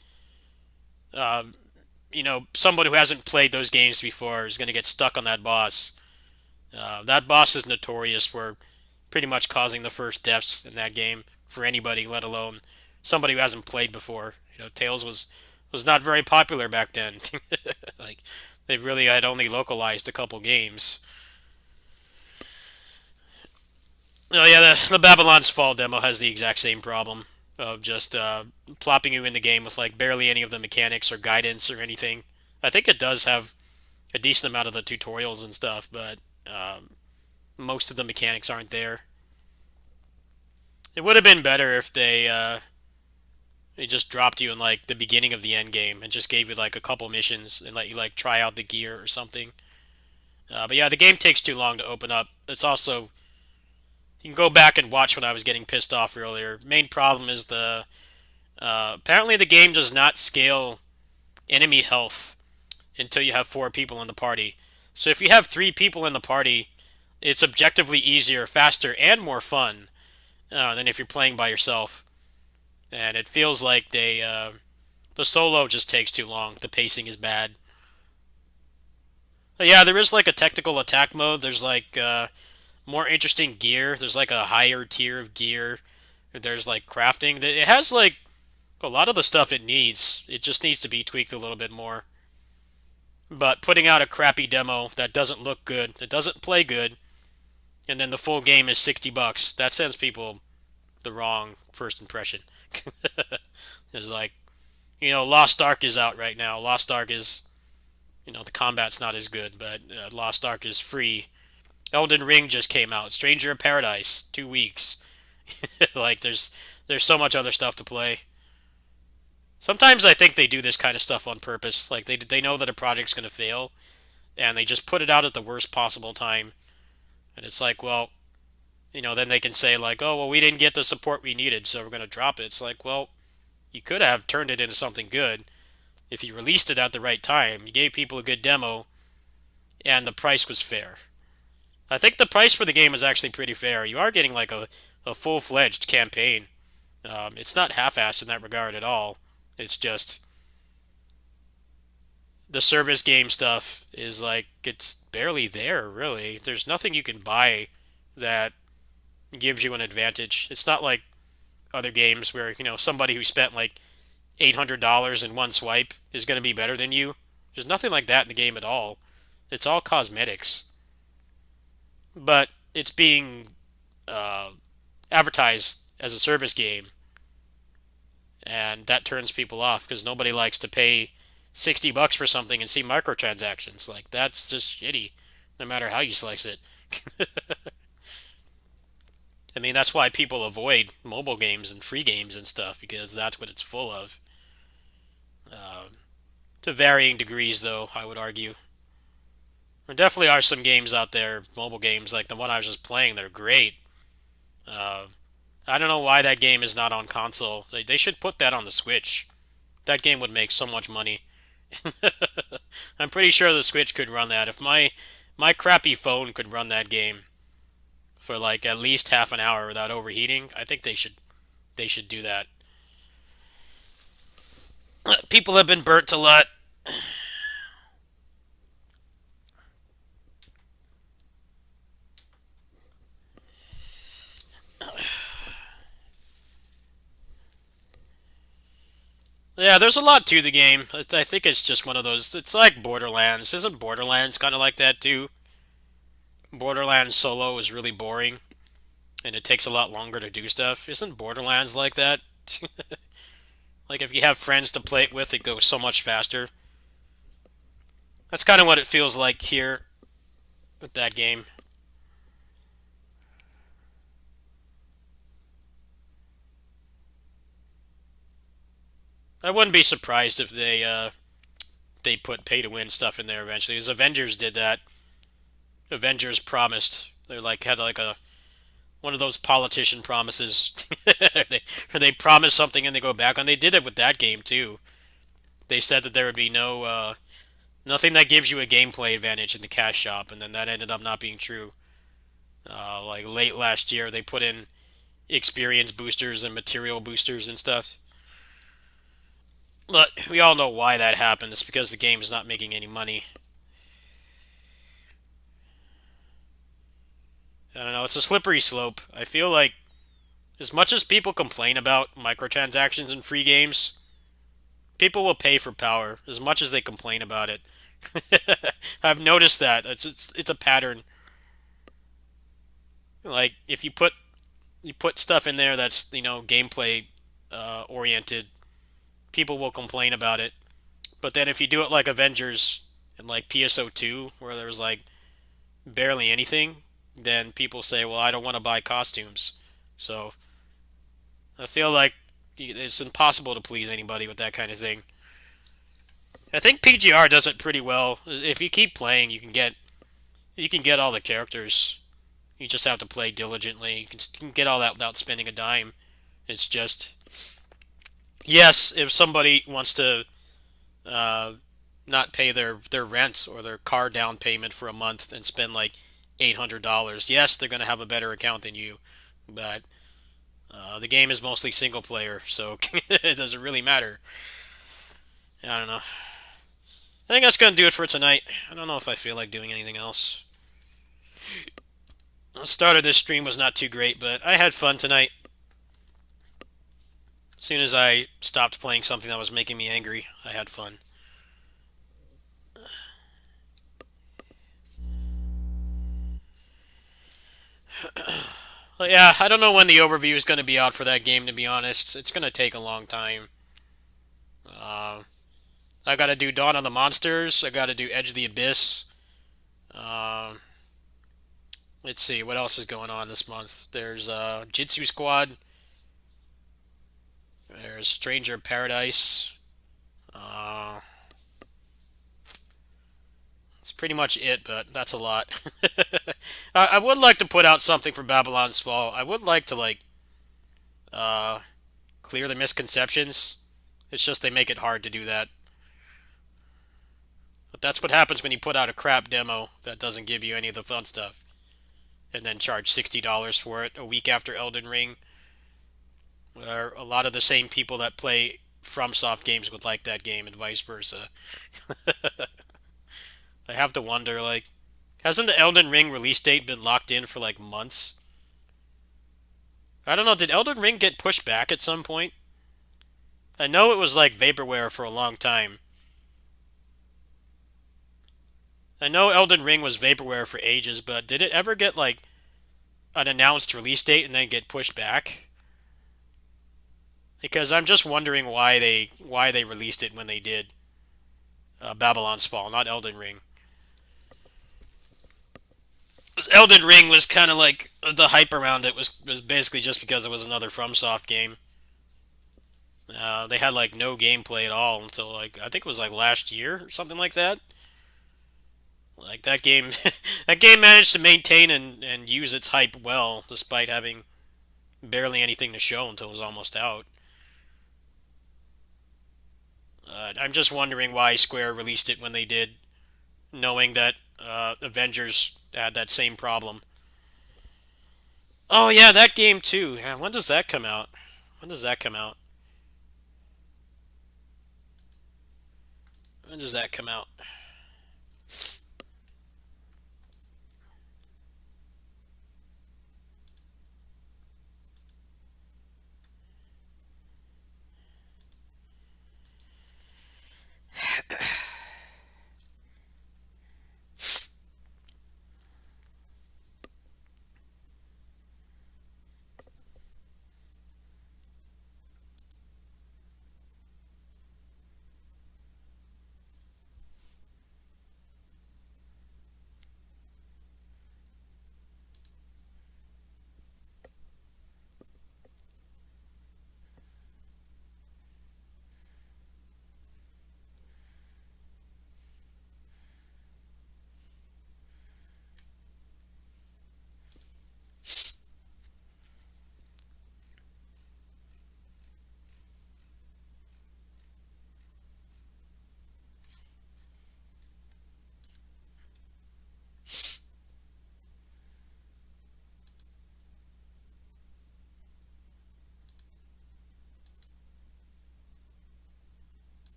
someone who hasn't played those games before is going to get stuck on that boss. That boss is notorious for pretty much causing the first deaths in that game for anybody, let alone somebody who hasn't played before. Tails was not very popular back then. Like, they really had only localized a couple games. Oh yeah, the Babylon's Fall demo has the exact same problem of just plopping you in the game with like barely any of the mechanics or guidance or anything. I think it does have a decent amount of the tutorials and stuff, but most of the mechanics aren't there. It would have been better if they just dropped you in like the beginning of the end game and just gave you like a couple missions and let you like try out the gear or something. But yeah, the game takes too long to open up. It's also, you can go back and watch when I was getting pissed off earlier. Main problem is apparently the game does not scale enemy health until you have 4 people in the party. So if you have 3 people in the party, it's objectively easier, faster, and more fun than if you're playing by yourself. And it feels like the solo just takes too long. The pacing is bad. But yeah, there is like a technical attack mode. There's like more interesting gear. There's like a higher tier of gear. There's like crafting. It has like a lot of the stuff it needs. It just needs to be tweaked a little bit more. But putting out a crappy demo that doesn't look good, that doesn't play good, and then the full game is $60, that sends people the wrong first impression. It's like, Lost Ark is out right now. Lost Ark is, the combat's not as good, but Lost Ark is free. Elden Ring just came out. Stranger of Paradise, 2 weeks. Like, there's so much other stuff to play. Sometimes I think they do this kind of stuff on purpose. Like, they know that a project's going to fail, and they just put it out at the worst possible time. And it's like, well, then they can say, like, oh, well, we didn't get the support we needed, so we're going to drop it. It's like, well, you could have turned it into something good if you released it at the right time. You gave people a good demo, and the price was fair. I think the price for the game is actually pretty fair. You are getting, like, a full-fledged campaign. It's not half-assed in that regard at all. It's just the service game stuff is like, it's barely there, really. There's nothing you can buy that gives you an advantage. It's not like other games where, somebody who spent like $800 in one swipe is going to be better than you. There's nothing like that in the game at all. It's all cosmetics. But it's being advertised as a service game. And that turns people off because nobody likes to pay $60 for something and see microtransactions. Like, that's just shitty, no matter how you slice it. I mean, that's why people avoid mobile games and free games and stuff, because that's what it's full of. To varying degrees, though, I would argue. There definitely are some games out there, mobile games, like the one I was just playing, that are great. I don't know why that game is not on console. They should put that on the Switch. That game would make so much money. I'm pretty sure the Switch could run that. If my crappy phone could run that game for like at least half an hour without overheating, I think they should do that. People have been burnt a lot. Yeah, there's a lot to the game. I think it's just one of those. It's like Borderlands. Isn't Borderlands kind of like that too? Borderlands solo is really boring, and it takes a lot longer to do stuff. Isn't Borderlands like that? Like, if you have friends to play it with, it goes so much faster. That's kind of what it feels like here with that game. I wouldn't be surprised if they put pay-to-win stuff in there eventually. Because Avengers did that. Avengers promised. They're like had like a one of those politician promises. They promise something and they go back on. They did it with that game too. They said that there would be nothing that gives you a gameplay advantage in the cash shop, and then that ended up not being true. Like late last year, they put in experience boosters and material boosters and stuff. But we all know why that happened. It's because the game is not making any money. I don't know, it's a slippery slope. I feel like as much as people complain about microtransactions in free games, people will pay for power as much as they complain about it. I've noticed that. It's a pattern. Like if you put stuff in there that's, gameplay oriented, people will complain about it. But then if you do it like Avengers and like PSO2 where there's like barely anything, then people say, well, I don't want to buy costumes. So I feel like it's impossible to please anybody with that kind of thing. I think PGR does it pretty well. If you keep playing, you can get all the characters. You just have to play diligently. You can get all that without spending a dime. It's just, yes, if somebody wants to not pay their rent or their car down payment for a month and spend like $800, yes, they're going to have a better account than you. But the game is mostly single player, so it doesn't really matter. I don't know. I think that's going to do it for tonight. I don't know if I feel like doing anything else. The start of this stream was not too great, but I had fun tonight. As soon as I stopped playing something that was making me angry, I had fun. But yeah, I don't know when the overview is going to be out for that game, to be honest. It's going to take a long time. I got to do Dawn of the Monsters. I got to do Edge of the Abyss. Let's see, what else is going on this month? There's Jitsu Squad. There's Stranger of Paradise. That's pretty much it, but that's a lot. I would like to put out something for Babylon's Fall. I would like to, like, clear the misconceptions. It's just they make it hard to do that. But that's what happens when you put out a crap demo that doesn't give you any of the fun stuff. And then charge $60 for it a week after Elden Ring. Where a lot of the same people that play FromSoft games would like that game and vice versa. I have to wonder, like, hasn't the Elden Ring release date been locked in for like months? I don't know, did Elden Ring get pushed back at some point? I know it was like vaporware for a long time. I know Elden Ring was vaporware for ages, but did it ever get like an announced release date and then get pushed back? Because I'm just wondering why they released it when they did. Babylon's Fall, not Elden Ring. Elden Ring was kind of like the hype around it was basically just because it was another FromSoft game. They had like no gameplay at all until like I think it was like last year or something like that. Like that game, that game managed to maintain and use its hype well, despite having barely anything to show until it was almost out. I'm just wondering why Square released it when they did, knowing that Avengers had that same problem. Oh yeah, that game too. Yeah, when does that come out? When does that come out? When does that come out?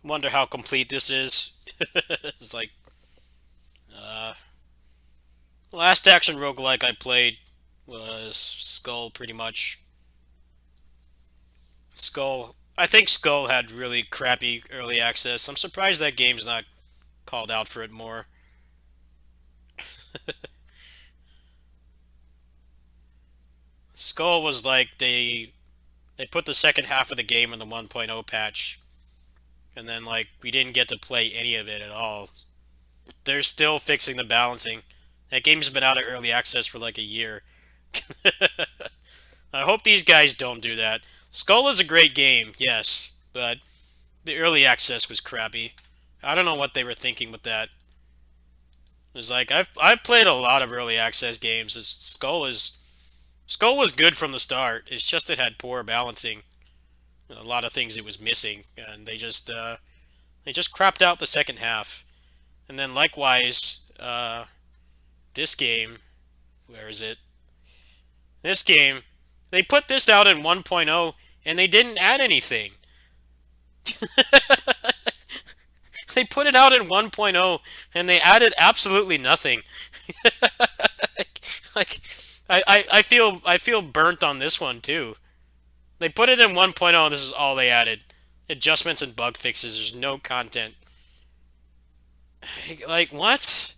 Wonder how complete this is. It's like, last action roguelike I played was Skull, pretty much. Skull. I think Skull had really crappy early access. I'm surprised that game's not called out for it more. Skull was like they put the second half of the game in the 1.0 patch, and then like we didn't get to play any of it at all. They're still fixing the balancing. That game's been out of early access for like a year. I hope these guys don't do that. Skull is a great game, yes, but the early access was crappy. I don't know what they were thinking with that. It's like I've played a lot of early access games. Skull was good from the start. It's just it had poor balancing. A lot of things it was missing, and they just crapped out the second half. And then likewise, this game, where is it? This game, they put this out in 1.0 and they didn't add anything. They put it out in 1.0 and they added absolutely nothing. like I feel burnt on this one too. They put it in 1.0, this is all they added. Adjustments and bug fixes, there's no content. Like, what?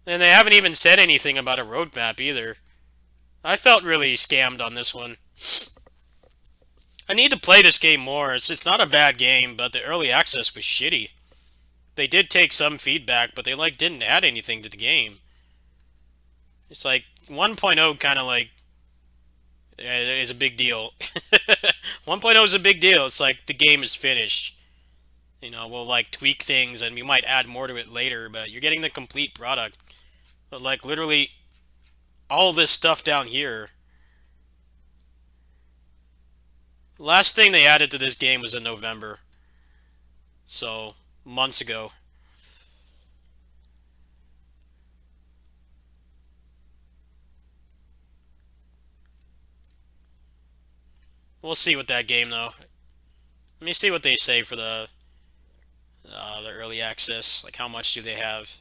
And they haven't even said anything about a roadmap either. I felt really scammed on this one. I need to play this game more. It's not a bad game, but the early access was shitty. They did take some feedback, but they like didn't add anything to the game. It's like 1.0 kind of like is a big deal. 1.0 is a big deal. It's like the game is finished. You know, we'll like tweak things and we might add more to it later, but you're getting the complete product. But like literally all this stuff down here. Last thing they added to this game was in November. So, months ago. We'll see with that game though. Let me see what they say for the early access. Like how much do they have?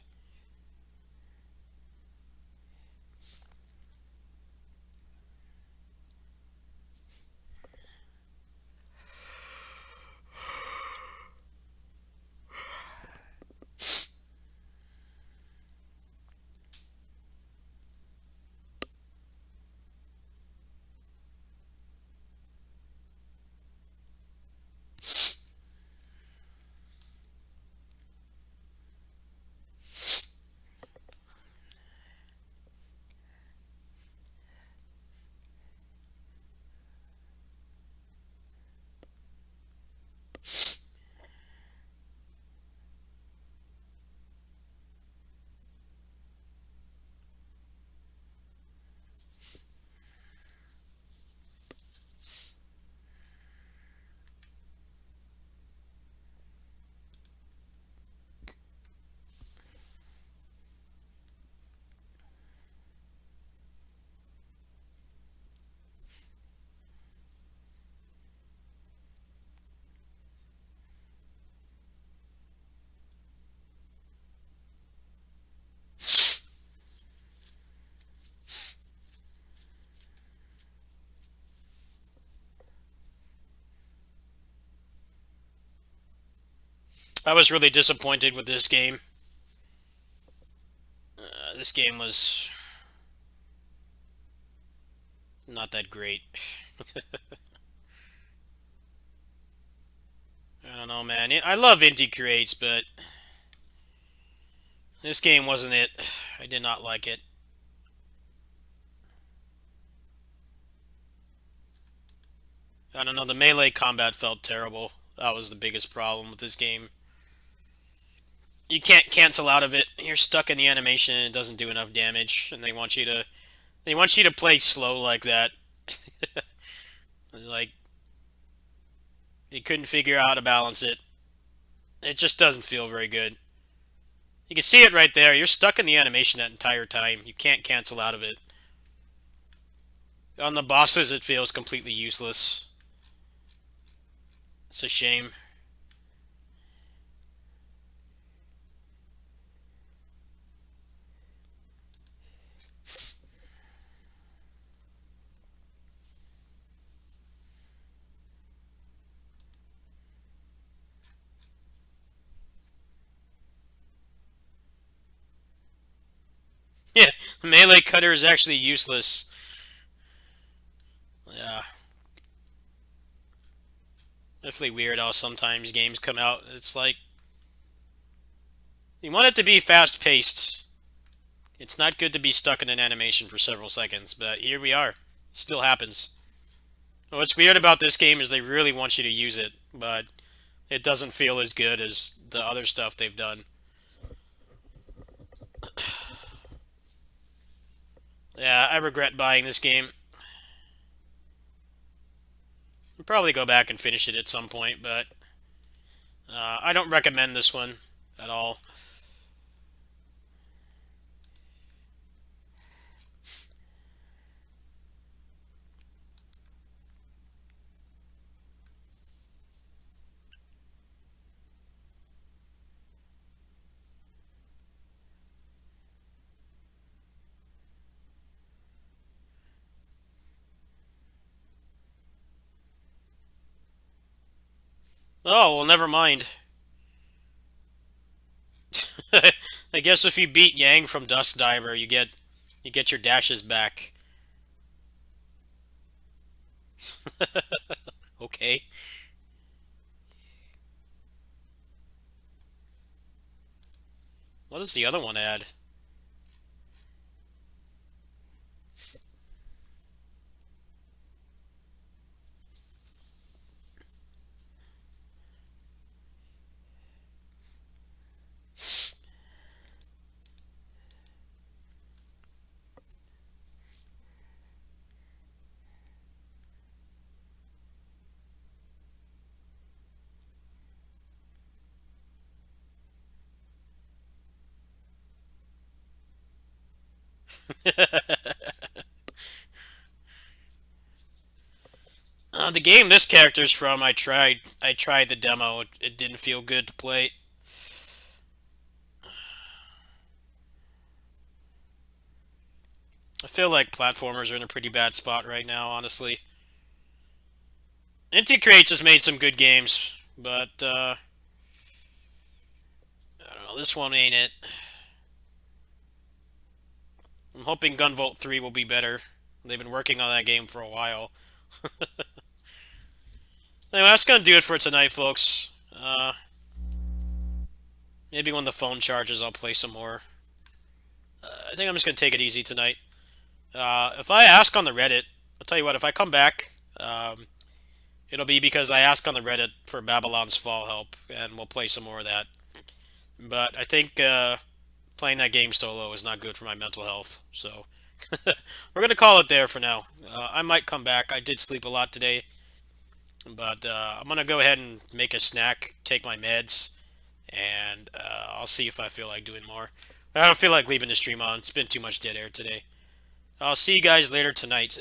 I was really disappointed with this game. This game was not that great. I don't know, man. I love indie creates, but this game wasn't it. I did not like it. I don't know, the melee combat felt terrible. That was the biggest problem with this game. You can't cancel out of it. You're stuck in the animation and it doesn't do enough damage, and they want you to play slow like that. Like they couldn't figure out how to balance it. It just doesn't feel very good. You can see it right there. You're stuck in the animation that entire time. You can't cancel out of it. On the bosses, it feels completely useless. It's a shame. Yeah, the melee cutter is actually useless. Yeah. Definitely weird how sometimes games come out. It's like, you want it to be fast-paced. It's not good to be stuck in an animation for several seconds, but here we are. It still happens. What's weird about this game is they really want you to use it, but it doesn't feel as good as the other stuff they've done. Yeah, I regret buying this game. I'll probably go back and finish it at some point, but I don't recommend this one at all. Oh, well, never mind. I guess if you beat Yang from Dust Diver, you get your dashes back. Okay. What does the other one add? The game this character's from, I tried the demo. It didn't feel good to play. I feel like platformers are in a pretty bad spot right now, honestly. Inti Creates has made some good games, but I don't know, this one ain't it. I'm hoping Gunvolt 3 will be better. They've been working on that game for a while. Anyway, that's gonna do it for tonight, folks. Maybe when the phone charges, I'll play some more. I think I'm just gonna take it easy tonight. If I ask on the Reddit, I'll tell you what, if I come back, it'll be because I asked on the Reddit for Babylon's Fall help, and we'll play some more of that. But I think playing that game solo is not good for my mental health, so we're gonna call it there for now. I might come back. I did sleep a lot today, but I'm gonna go ahead and make a snack, take my meds, and I'll see if I feel like doing more. I don't feel like leaving the stream on. It's been too much dead air today. I'll see you guys later tonight.